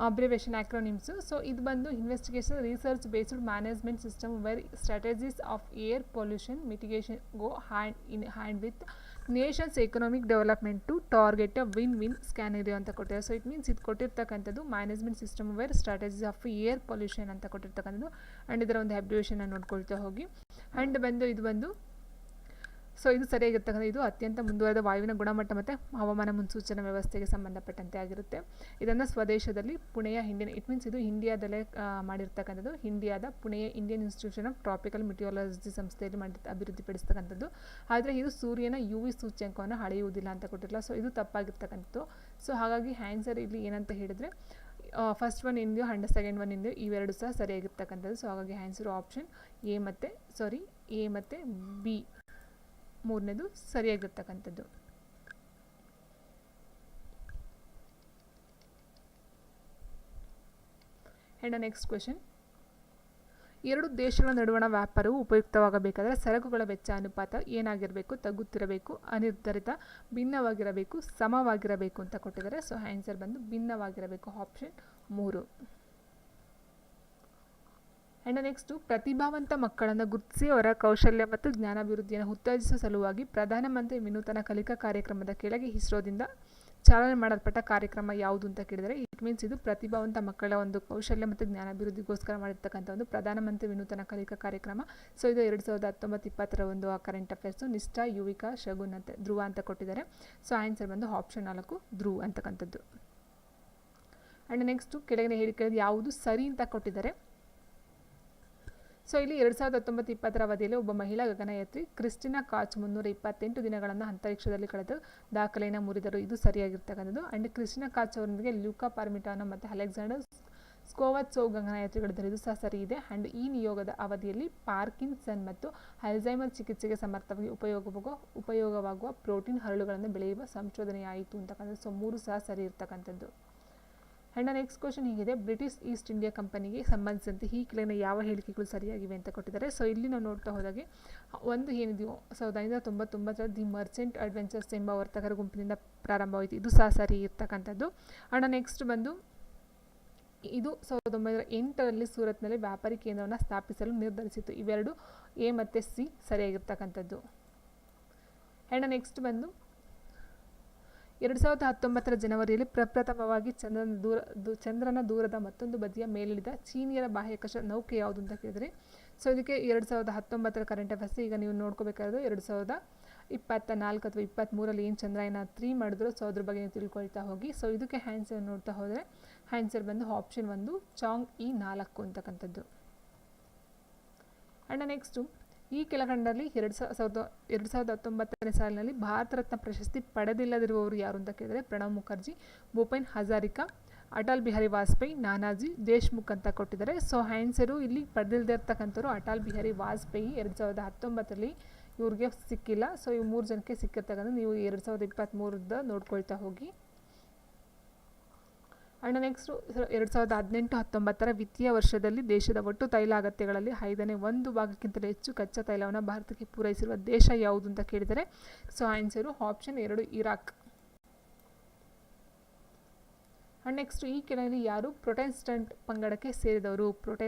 ಅಬ್ರಿವೇಷನ್ ಆಕ್ರೋನಿಮ್ಸು. ಸೊ ಇದು ಬಂದು investigation research based management system where strategies of air pollution mitigation go hand in hand with nations economic development to target a win win scenario ಅಂತ ಕೊಟ್ಟಿದ್ದಾರೆ. So it means ಇದು ಕೊಟ್ಟಿರ್ತಕ್ಕಂಥದ್ದು management system where strategies of air pollution ಅಂತ ಕೊಟ್ಟಿರ್ತಕ್ಕಂಥದ್ದು. And ಇದರ ಒಂದು abbreviation ನೋಡ್ಕೊಳ್ತಾ ಹೋಗಿ. ಆ್ಯಂಡ್ ಬಂದು ಇದು ಬಂದು ಸೊ ಇದು ಸರಿಯಾಗಿರ್ತಕ್ಕಂಥ ಇದು ಅತ್ಯಂತ ಮುಂದುವರೆದ ವಾಯುವಿನ ಗುಣಮಟ್ಟ ಮತ್ತು ಹವಾಮಾನ ಮುನ್ಸೂಚನಾ ವ್ಯವಸ್ಥೆಗೆ ಸಂಬಂಧಪಟ್ಟಂತೆ ಆಗಿರುತ್ತೆ. ಇದನ್ನು ಸ್ವದೇಶದಲ್ಲಿ ಪುಣೆಯ ಇಂಡಿಯನ್, ಇಟ್ ಮೀನ್ಸ್ ಇದು ಇಂಡಿಯಾದಲ್ಲೇ ಮಾಡಿರ್ತಕ್ಕಂಥದ್ದು. ಇಂಡಿಯಾದ ಪುಣೆಯ ಇಂಡಿಯನ್ ಇನ್ಸ್ಟಿಟ್ಯೂಷನ್ ಆಫ್ ಟ್ರಾಪಿಕಲ್ ಮೆಟಿಯಾಲಜಿ ಸಂಸ್ಥೆಯಲ್ಲಿ ಅಭಿವೃದ್ಧಿಪಡಿಸ್ತಕ್ಕಂಥದ್ದು. ಆದರೆ ಇದು ಸೂರ್ಯನ UV ಸೂಚ್ಯಂಕವನ್ನು ಅಳೆಯುವುದಿಲ್ಲ ಅಂತ ಕೊಟ್ಟಿಲ್ಲ. ಸೊ ಇದು ತಪ್ಪಾಗಿರ್ತಕ್ಕಂಥದ್ದು. ಸೊ ಹಾಗಾಗಿ ಆನ್ಸರ್ ಇಲ್ಲಿ ಏನಂತ ಹೇಳಿದರೆ ಫಸ್ಟ್ ಒನ್ ಇಂದಿಯೋ ಆ್ಯಂಡ್ ಸೆಕೆಂಡ್ ಒನ್ ಇಂದಿಯೋ ಇವೆರಡು ಸಹ ಸರಿಯಾಗಿರ್ತಕ್ಕಂಥದ್ದು. ಸೊ ಹಾಗಾಗಿ ಆನ್ಸರು ಆಪ್ಷನ್ ಎ ಮತ್ತು ಬಿ ಮೂರನೇದು ಸರಿಯಾಗಿರ್ತಕ್ಕಂಥದ್ದು. ಆ್ಯಂಡ್ ನೆಕ್ಸ್ಟ್ ಕ್ವೆಶನ್, ಎರಡು ದೇಶಗಳ ನಡುವಣ ವ್ಯಾಪಾರವು ಉಪಯುಕ್ತವಾಗಬೇಕಾದರೆ ಸರಕುಗಳ ವೆಚ್ಚ ಅನುಪಾತ ಏನಾಗಿರಬೇಕು? ತಗ್ಗುತ್ತಿರಬೇಕು, ಅನಿರ್ಧರಿತ, ಭಿನ್ನವಾಗಿರಬೇಕು, ಸಮವಾಗಿರಬೇಕು ಅಂತ ಕೊಟ್ಟಿದ್ದಾರೆ. ಸೊ ಆನ್ಸರ್ ಬಂದು ಭಿನ್ನವಾಗಿರಬೇಕು, ಆಪ್ಷನ್ 3. ಆ್ಯಂಡ್ ನೆಕ್ಸ್ಟು ಪ್ರತಿಭಾವಂತ ಮಕ್ಕಳನ್ನು ಗುರುತಿಸಿ ಅವರ ಕೌಶಲ್ಯ ಮತ್ತು ಜ್ಞಾನಾಭಿವೃದ್ಧಿಯನ್ನು ಉತ್ತೇಜಿಸುವ ಸಲುವಾಗಿ ಪ್ರಧಾನಮಂತ್ರಿ ವಿನೂತನ ಕಲಿಕಾ ಕಾರ್ಯಕ್ರಮದ ಕೆಳಗೆ ಇಸ್ರೋದಿಂದ ಚಾಲನೆ ಮಾಡಲ್ಪಟ್ಟ ಕಾರ್ಯಕ್ರಮ ಯಾವುದು ಅಂತ ಕೇಳಿದರೆ, ಇಟ್ ಮೀನ್ಸ್ ಇದು ಪ್ರತಿಭಾವಂತ ಮಕ್ಕಳ ಒಂದು ಕೌಶಲ್ಯ ಮತ್ತು ಜ್ಞಾನಾಭಿವೃದ್ಧಿಗೋಸ್ಕರ ಮಾಡಿರ್ತಕ್ಕಂಥ ಒಂದು ಪ್ರಧಾನಮಂತ್ರಿ ವಿನೂತನ ಕಲಿಕಾ ಕಾರ್ಯಕ್ರಮ. ಸೊ ಇದು 2019-20 ಒಂದು ಕರೆಂಟ್ ಅಫೇರ್ಸು. ನಿಷ್ಠಾ, ಯುವಿಕಾ, ಶಗುನ್ ಅಂತ ಧ್ರುವ ಅಂತ ಕೊಟ್ಟಿದ್ದಾರೆ. ಸೊ ಆನ್ಸರ್ ಬಂದು ಆಪ್ಷನ್ 4 ಧ್ರುವ ಅಂತಕ್ಕಂಥದ್ದು. ಆ್ಯಂಡ್ ನೆಕ್ಸ್ಟು ಕೆಳಗಿನ ಹೇಳಿಕೆಯಲ್ಲಿ ಯಾವುದು ಸರಿ ಅಂತ ಕೊಟ್ಟಿದ್ದಾರೆ. ಸೊ ಇಲ್ಲಿ 2019-20 ಅವಧಿಯಲ್ಲಿ ಒಬ್ಬ ಮಹಿಳಾ ಗಗನಯಾತ್ರಿ ಕ್ರಿಸ್ಟಿನಾ ಕಾಚ್ 328 ದಿನಗಳನ್ನು ಅಂತರಿಕ್ಷದಲ್ಲಿ ಕಳೆದು ದಾಖಲೆಯನ್ನು ಮುರಿದರು. ಇದು ಸರಿಯಾಗಿರ್ತಕ್ಕಂಥದ್ದು. ಆ್ಯಂಡ್ ಕ್ರಿಸ್ಟಿನಾ ಕಾಚ್ ಅವರೊಂದಿಗೆ ಲ್ಯೂಕಾ ಪಾರ್ಮಿಟಾನೋ ಮತ್ತು ಅಲೆಕ್ಸಾಂಡರ್ ಸ್ಕೋವತ್ಸೋವ್ ಗಗನಯಾತ್ರಿಗಳಿದ್ದರು. ಇದು ಸಹ ಸರಿ ಇದೆ. ಆ್ಯಂಡ್ ಈ ನಿಯೋಗದ ಅವಧಿಯಲ್ಲಿ ಪಾರ್ಕಿನ್ಸನ್ ಮತ್ತು ಅಲ್ಝೈಮರ್ ಚಿಕಿತ್ಸೆಗೆ ಸಮರ್ಥವಾಗಿ ಉಪಯೋಗವಾಗುವ ಪ್ರೋಟೀನ್ ಹರಳುಗಳನ್ನು ಬೆಳೆಯುವ ಸಂಶೋಧನೆಯಾಯಿತು ಅಂತಕ್ಕಂಥದ್ದು. ಸೊ 3 ಸಹ ಸರಿ ಇರ್ತಕ್ಕಂಥದ್ದು. ಆ್ಯಂಡ್ ನೆಕ್ಸ್ಟ್ ಕ್ವಶನ್ ಹೀಗಿದೆ, ಬ್ರಿಟಿಷ್ ಈಸ್ಟ್ ಇಂಡಿಯಾ ಕಂಪನಿಗೆ ಸಂಬಂಧಿಸಿದಂತೆ ಈ ಕೆಳಗಿನ ಯಾವ ಹೇಳಿಕೆಗಳು ಸರಿಯಾಗಿವೆ ಅಂತ ಕೊಟ್ಟಿದ್ದಾರೆ. ಸೊ ಇಲ್ಲಿ ನಾವು ನೋಡ್ತಾ ಹೋದಾಗೆ ಒಂದು ಏನಿದೆಯೋ 1999 ದಿ ಮರ್ಚೆಂಟ್ ಅಡ್ವೆಂಚರ್ಸ್ ಎಂಬ ವರ್ತಕರ ಗುಂಪಿನಿಂದ ಪ್ರಾರಂಭವಾಯಿತು. ಇದು ಸಹ ಸರಿ ಇರ್ತಕ್ಕಂಥದ್ದು. ಆ್ಯಂಡ್ ನೆಕ್ಸ್ಟ್ ಬಂದು ಇದು 1908 ಸೂರತ್ನಲ್ಲಿ ವ್ಯಾಪಾರಿ ಕೇಂದ್ರವನ್ನು ಸ್ಥಾಪಿಸಲು ನಿರ್ಧರಿಸಿತು. ಇವೆರಡು ಎ ಮತ್ತು ಸಿ ಸರಿಯಾಗಿರ್ತಕ್ಕಂಥದ್ದು. ಆ್ಯಂಡ್ ನೆಕ್ಸ್ಟ್ ಬಂದು 2019 ಜನವರಿಯಲ್ಲಿ ಪ್ರಪ್ರಥಮವಾಗಿ ಚಂದ್ರನ ದೂರದ ಮತ್ತೊಂದು ಬದಿಯ ಮೇಲಿಳಿದ ಚೀನಿಯರ ಬಾಹ್ಯಾಕಾಶ ನೌಕೆ ಯಾವುದು ಅಂತ ಕೇಳಿದರೆ, ಸೊ ಇದಕ್ಕೆ 2019 ಕರೆಂಟ್ ಅಫೇರ್ಸ್. ಈಗ ನೀವು ನೋಡ್ಕೋಬೇಕಾದ್ರೆ 2024 ಅಥವಾ 23 ಏನು ಚಂದ್ರಯಾನ 3 ಮಾಡಿದ್ರು, ಸೊ ಅದ್ರ ಬಗ್ಗೆ ನೀವು ತಿಳ್ಕೊಳ್ತಾ ಹೋಗಿ. ಸೊ ಇದಕ್ಕೆ ಆನ್ಸರ್ ನೋಡ್ತಾ ಹೋದರೆ ಆನ್ಸರ್ ಬಂದು ಆಪ್ಷನ್ 1 ಚಾಂಗ್-ಇ 4 ಅಂತಕ್ಕಂಥದ್ದು. ಆ್ಯಂಡ್ ನೆಕ್ಸ್ಟು ಈ ಕೆಳಗಂಡಲ್ಲಿ 2019 ಸಾಲಿನಲ್ಲಿ ಭಾರತ ರತ್ನ ಪ್ರಶಸ್ತಿ ಪಡೆದಿಲ್ಲದಿರುವವರು ಯಾರು ಅಂತ ಕೇಳಿದರೆ, ಪ್ರಣವ್ ಮುಖರ್ಜಿ, ಭೂಪೇನ್ ಹಜಾರಿಕಾ, ಅಟಲ್ ಬಿಹಾರಿ ವಾಜಪೇಯಿ, ನಾನಾಜಿ ದೇಶ್ಮುಖ್ ಅಂತ ಕೊಟ್ಟಿದ್ದಾರೆ. ಸೊ ಆನ್ಸರು ಇಲ್ಲಿ ಪಡೆದಿಲ್ಲದೆ ಇರ್ತಕ್ಕಂಥವ್ರು ಅಟಲ್ ಬಿಹಾರಿ ವಾಜಪೇಯಿ. 2019 ಇವ್ರಿಗೆ ಸಿಕ್ಕಿಲ್ಲ. ಸೊ ಇವು 3 ಜನಕ್ಕೆ ಸಿಕ್ಕಿರ್ತಕ್ಕಂಥ. ನೀವು 2023 ನೋಡ್ಕೊಳ್ತಾ ಹೋಗಿ. ಆ್ಯಂಡ್ ನೆಕ್ಸ್ಟು 2018-19 ವಿತ್ತೀಯ ವರ್ಷದಲ್ಲಿ ದೇಶದ ಒಟ್ಟು ತೈಲ ಅಗತ್ಯಗಳಲ್ಲಿ 1/5 ಭಾಗಕ್ಕಿಂತಲೂ ಹೆಚ್ಚು ಕಚ್ಚಾ ತೈಲವನ್ನು ಭಾರತಕ್ಕೆ ಪೂರೈಸಿರುವ ದೇಶ ಯಾವುದು ಅಂತ ಕೇಳಿದರೆ, so answer option 2 Iraq. And next ಈ ಕೆಳಗೆ ಯಾರು ಪ್ರೊಟೆಸ್ಟೆಂಟ್ ಪಂಗಡಕ್ಕೆ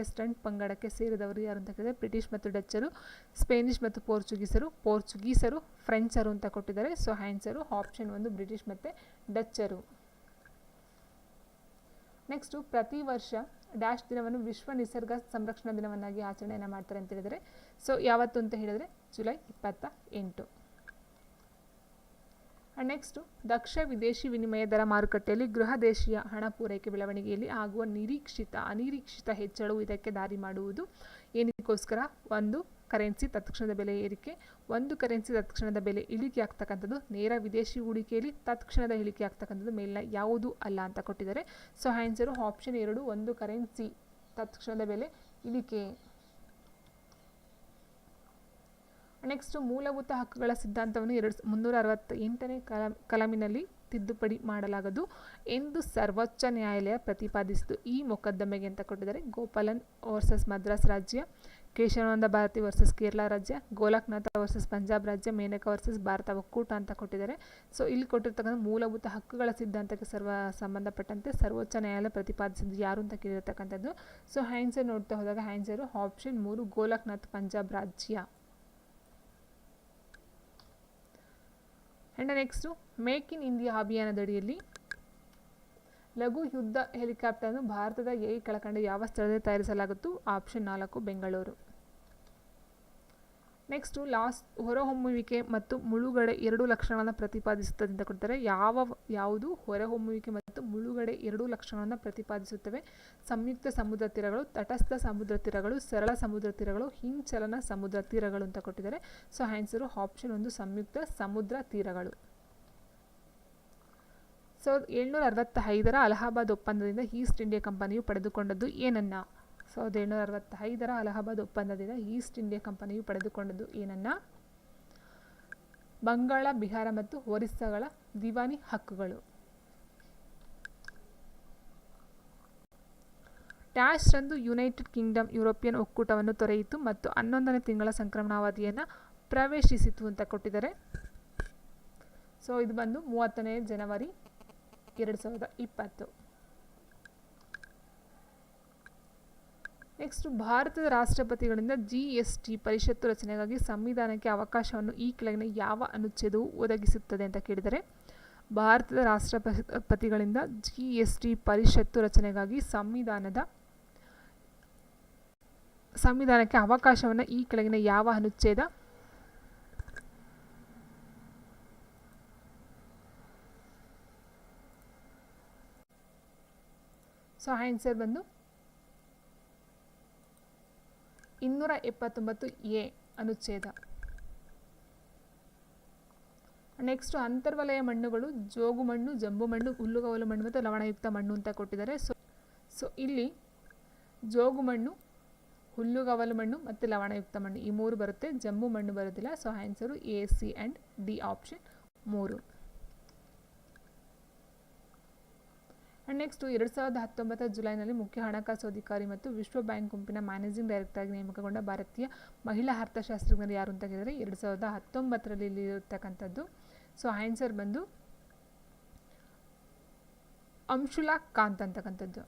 ಸೇರಿದವರು ಯಾರು ಅಂತ ಕೇಳಿದರೆ, ಬ್ರಿಟಿಷ್ ಮತ್ತು ಡಚ್ಚರು, ಸ್ಪೇನಿಷ್ ಮತ್ತು ಪೋರ್ಚುಗೀಸರು, ಫ್ರೆಂಚರು ಅಂತ ಕೊಟ್ಟಿದ್ದಾರೆ. ಸೊ ಆನ್ಸರು ಆಪ್ಷನ್ 1 ಬ್ರಿಟಿಷ್ ಮತ್ತು ಡಚ್ಚರು. ನೆಕ್ಸ್ಟು ಪ್ರತಿ ವರ್ಷ ಡ್ಯಾಶ್ ದಿನವನ್ನು ವಿಶ್ವ ನಿಸರ್ಗ ಸಂರಕ್ಷಣಾ ದಿನವನ್ನಾಗಿ ಆಚರಣೆಯನ್ನು ಮಾಡ್ತಾರೆ ಅಂತ ಹೇಳಿದರೆ, ಸೊ ಯಾವತ್ತು ಅಂತ ಹೇಳಿದರೆ ಜುಲೈ 28. ಆ್ಯಂಡ್ ನೆಕ್ಸ್ಟು ದಕ್ಷ ವಿದೇಶಿ ವಿನಿಮಯ ದರ ಮಾರುಕಟ್ಟೆಯಲ್ಲಿ ಗೃಹ ದೇಶೀಯ ಹಣ ಪೂರೈಕೆ ಬೆಳವಣಿಗೆಯಲ್ಲಿ ಆಗುವ ಅನಿರೀಕ್ಷಿತ ಹೆಚ್ಚಳವು ಇದಕ್ಕೆ ದಾರಿ ಮಾಡುವುದು ಏನಕ್ಕೋಸ್ಕರ? 1 ಕರೆನ್ಸಿ ತತ್ಕ್ಷಣದ ಬೆಲೆ ಏರಿಕೆ, 1 ಕರೆನ್ಸಿ ತತ್ಕ್ಷಣದ ಬೆಲೆ ಇಳಿಕೆ ಆಗ್ತಕ್ಕಂಥದ್ದು, ನೇರ ವಿದೇಶಿ ಹೂಡಿಕೆಯಲ್ಲಿ ತತ್ಕ್ಷಣದ ಇಳಿಕೆ ಆಗ್ತಕ್ಕಂಥದ್ದು ಮೇಲಿನ ಯಾವುದು ಅಲ್ಲ ಅಂತ ಕೊಟ್ಟಿದ್ದಾರೆ. ಸೊ ಆನ್ಸರು ಆಪ್ಷನ್ 2 1 ಕರೆನ್ಸಿ ತತ್ಕ್ಷಣದ ಬೆಲೆ ಇಳಿಕೆ. ನೆಕ್ಸ್ಟು ಮೂಲಭೂತ ಹಕ್ಕುಗಳ ಸಿದ್ಧಾಂತವನ್ನು 368ನೇ ಕಲಮಿನಲ್ಲಿ ತಿದ್ದುಪಡಿ ಮಾಡಲಾಗದು ಎಂದು ಸರ್ವೋಚ್ಚ ನ್ಯಾಯಾಲಯ ಪ್ರತಿಪಾದಿಸಿತು. ಈ ಮೊಕದ್ದಮೆಗೆ ಅಂತ ಕೊಟ್ಟಿದ್ದಾರೆ, ಗೋಪಾಲನ್ ವರ್ಸಸ್ ಮದ್ರಾಸ್ ರಾಜ್ಯ, ಕೇಶವಾನಂದ ಭಾರತಿ ವರ್ಸಸ್ ಕೇರಳ ರಾಜ್ಯ, ಗೋಲಕ್ನಾಥ ವರ್ಸಸ್ ಪಂಜಾಬ್ ರಾಜ್ಯ, ಮೇನಕಾ ವರ್ಸಸ್ ಭಾರತ ಒಕ್ಕೂಟ ಅಂತ ಕೊಟ್ಟಿದ್ದಾರೆ. ಸೊ ಇಲ್ಲಿ ಕೊಟ್ಟಿರ್ತಕ್ಕಂಥ ಮೂಲಭೂತ ಹಕ್ಕುಗಳ ಸಿದ್ಧಾಂತಕ್ಕೆ ಸಂಬಂಧಪಟ್ಟಂತೆ ಸರ್ವೋಚ್ಚ ನ್ಯಾಯಾಲಯ ಪ್ರತಿಪಾದಿಸಿದ್ದು ಯಾರು ಅಂತ ಕೇಳಿರ್ತಕ್ಕಂಥದ್ದು. ಸೊ ಆನ್ಸರ್ ನೋಡ್ತಾ ಹೋದಾಗ ಆನ್ಸರು ಆಪ್ಷನ್ 3 ಗೋಲಕ್ನಾಥ್ ಪಂಜಾಬ್ ರಾಜ್ಯ. And next make in India ಅಭಿಯಾನದಡಿಯಲ್ಲಿ ಲಘು ಯುದ್ಧ ಹೆಲಿಕಾಪ್ಟರ್ನ್ನು ಭಾರತದ ಕೆಳಕಂಡ ಯಾವ ಸ್ಥಳದಲ್ಲಿ ತಯಾರಿಸಲಾಗುತ್ತು? ಆಪ್ಷನ್ 4 ಬೆಂಗಳೂರು. ನೆಕ್ಸ್ಟು ಹೊರಹೊಮ್ಮುವಿಕೆ ಮತ್ತು ಮುಳುಗಡೆ 2 ಲಕ್ಷಣಗಳನ್ನು ಪ್ರತಿಪಾದಿಸುತ್ತದೆ ಅಂತ ಕೊಡ್ತಾರೆ. ಯಾವುದು ಹೊರಹೊಮ್ಮುವಿಕೆ ಮತ್ತು ಮುಳುಗಡೆ 2 ಲಕ್ಷಣಗಳನ್ನು ಪ್ರತಿಪಾದಿಸುತ್ತವೆ? ಸಂಯುಕ್ತ ಸಮುದ್ರ ತೀರಗಳು, ತಟಸ್ಥ ಸಮುದ್ರ ತೀರಗಳು, ಸರಳ ಸಮುದ್ರ ತೀರಗಳು, ಹಿಂಚಲನ ಸಮುದ್ರ ತೀರಗಳು ಅಂತ ಕೊಟ್ಟಿದ್ದಾರೆ. ಸೊ ಆನ್ಸರು ಆಪ್ಷನ್ 1 ಸಂಯುಕ್ತ ಸಮುದ್ರ ತೀರಗಳು. 1765 ಅಲಹಾಬಾದ್ ಒಪ್ಪಂದದಿಂದ ಈಸ್ಟ್ ಇಂಡಿಯಾ ಕಂಪನಿಯು ಪಡೆದುಕೊಂಡದ್ದು ಏನನ್ನ? 1765 ಅಲಹಾಬಾದ್ ಒಪ್ಪಂದದಿಂದ ಈಸ್ಟ್ ಇಂಡಿಯಾ ಕಂಪನಿಯು ಪಡೆದುಕೊಂಡದ್ದು ಏನನ್ನ? ಬಂಗಾಳ, ಬಿಹಾರ ಮತ್ತು ಒರಿಸ್ಸಾಗಳ ದಿವಾನಿ ಹಕ್ಕುಗಳು. ಡ್ಯಾಶ್ ರಂದು ಯುನೈಟೆಡ್ ಕಿಂಗ್ಡಮ್ ಯುರೋಪಿಯನ್ ಒಕ್ಕೂಟವನ್ನು ತೊರೆಯಿತು ಮತ್ತು 11ನೇ ತಿಂಗಳ ಸಂಕ್ರಮಣಾವಧಿಯನ್ನು ಪ್ರವೇಶಿಸಿತು ಅಂತ ಕೊಟ್ಟಿದ್ದಾರೆ. ಸೊ ಇದು ಬಂದು 30ನೇ ಜನವರಿ 2020. ನೆಕ್ಸ್ಟ್, ಭಾರತದ ರಾಷ್ಟ್ರಪತಿಗಳಿಂದ GST ಪರಿಷತ್ತು ರಚನೆಗಾಗಿ ಸಂವಿಧಾನಕ್ಕೆ ಅವಕಾಶವನ್ನು ಈ ಕೆಳಗಿನ ಯಾವ ಅನುಚ್ಛೇದವು ಒದಗಿಸುತ್ತದೆ ಅಂತ ಕೇಳಿದರೆ, ಭಾರತದ ರಾಷ್ಟ್ರಪತಿಗಳಿಂದ GST ಪರಿಷತ್ತು ರಚನೆಗಾಗಿ ಸಂವಿಧಾನಕ್ಕೆ ಅವಕಾಶವನ್ನು ಈ ಕೆಳಗಿನ ಯಾವ ಅನುಚ್ಛೇದ ಸೊ ಆನ್ಸರ್ ಬಂದು 279A ಅನುಚ್ಛೇದ. ನೆಕ್ಸ್ಟ್, ಅಂತರ್ವಲಯ ಮಣ್ಣುಗಳು ಜೋಗು ಮಣ್ಣು, ಜಂಬು ಮಣ್ಣು, ಹುಲ್ಲುಗಾವಲು ಮಣ್ಣು ಮತ್ತು ಲವಣಯುಕ್ತ ಮಣ್ಣು ಅಂತ ಕೊಟ್ಟಿದ್ದಾರೆ. ಸೊ ಇಲ್ಲಿ ಜೋಗು ಮಣ್ಣು, ಹುಲ್ಲುಗಾವಲು ಮಣ್ಣು ಮತ್ತು ಲವಣಯುಕ್ತ ಮಣ್ಣು ಈ 3 ಬರುತ್ತೆ, ಜಂಬು ಮಣ್ಣು ಬರೋದಿಲ್ಲ. So answer A, C and D option 3. And next 2019 ಜುಲೈನಲ್ಲಿ ಮುಖ್ಯ ಹಣಕಾಸು ಅಧಿಕಾರಿ ಮತ್ತು ವಿಶ್ವ ಬ್ಯಾಂಕ್ ಗುಂಪಿನ ಮ್ಯಾನೇಜಿಂಗ್ ಡೈರೆಕ್ಟರ್ ಆಗಿ ನೇಮಕಗೊಂಡ ಭಾರತೀಯ ಮಹಿಳಾ ಅರ್ಥಶಾಸ್ತ್ರಜ್ಞರು ಯಾರು ಅಂತ ಕೇಳಿದರೆ 2019ರಲ್ಲಿ ಇಲ್ಲಿ ಇರತಕ್ಕಂಥದ್ದು. ಸೊ ಆನ್ಸರ್ ಬಂದು ಅಂಶುಲಾ ಕಾಂತ್ ಅಂತಕ್ಕಂಥದ್ದು.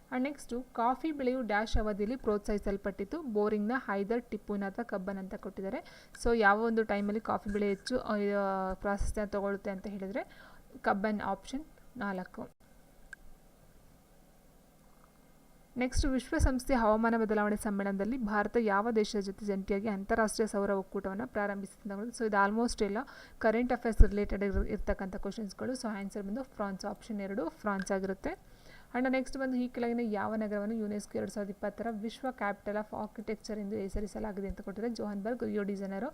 ಆ್ಯಂಡ್ ನೆಕ್ಸ್ಟು, ಕಾಫಿ ಬೆಳೆಯು ಡ್ಯಾಶ್ ಅವಧಿಯಲ್ಲಿ ಪ್ರೋತ್ಸಾಹಿಸಲ್ಪಟ್ಟಿತ್ತು. ಬೋರಿಂಗ್ನ ಹೈದರ್ ಟಿಪ್ಪುನ ಅಥವಾ ಕಬ್ಬನ್ ಅಂತ ಕೊಟ್ಟಿದ್ದಾರೆ. ಸೊ ಯಾವ ಒಂದು ಟೈಮಲ್ಲಿ ಕಾಫಿ ಬೆಳೆ ಹೆಚ್ಚು ಪ್ರಾಶಸ್ತ್ಯ ತಗೊಳ್ಳುತ್ತೆ ಅಂತ ಹೇಳಿದರೆ ಕಬ್ಬನ್ ಆಪ್ಷನ್ 4. ನೆಕ್ಸ್ಟ್, ವಿಶ್ವಸಂಸ್ಥೆಯ ಹವಾಮಾನ ಬದಲಾವಣೆ ಸಮ್ಮೇಳನದಲ್ಲಿ ಭಾರತ ಯಾವ ದೇಶದ ಜೊತೆ ಜಂಟಿಯಾಗಿ ಅಂತಾರಾಷ್ಟ್ರೀಯ ಸೌರ ಒಕ್ಕೂಟವನ್ನು ಪ್ರಾರಂಭಿಸಿದೆ. ಸೊ ಇದು ಆಲ್ಮೋಸ್ಟ್ ಎಲ್ಲ ಕರೆಂಟ್ ಅಫೇರ್ಸ್ ರಿಲೇಟೆಡ್ ಇರ್ತಕ್ಕಂಥ ಕ್ವಶನ್ಸ್ಗಳು. ಸೊ ಆನ್ಸರ್ ಬಂದು ಫ್ರಾನ್ಸ್ ಆಪ್ಷನ್ 2 ಫ್ರಾನ್ಸ್ ಆಗಿರುತ್ತೆ. ಆ್ಯಂಡ್ ನೆಕ್ಸ್ಟ್ ಬಂದು ಈ ಕೆಳಗಿನ ಯಾವ ನಗರವನ್ನು ಯುನೆಸ್ಕೋ 2020 ವಿಶ್ವ ಕ್ಯಾಪಿಟಲ್ ಆಫ್ ಆರ್ಕಿಟೆಕ್ಚರ್ ಎಂದು ಹೆಸರಿಸಲಾಗಿದೆ ಅಂತ ಕೊಟ್ಟಿದ್ದಾರೆ. ಜೋಹನ್ಬರ್ಗ್, ರಿಯೋ ಡಿ ಜನೈರೋ,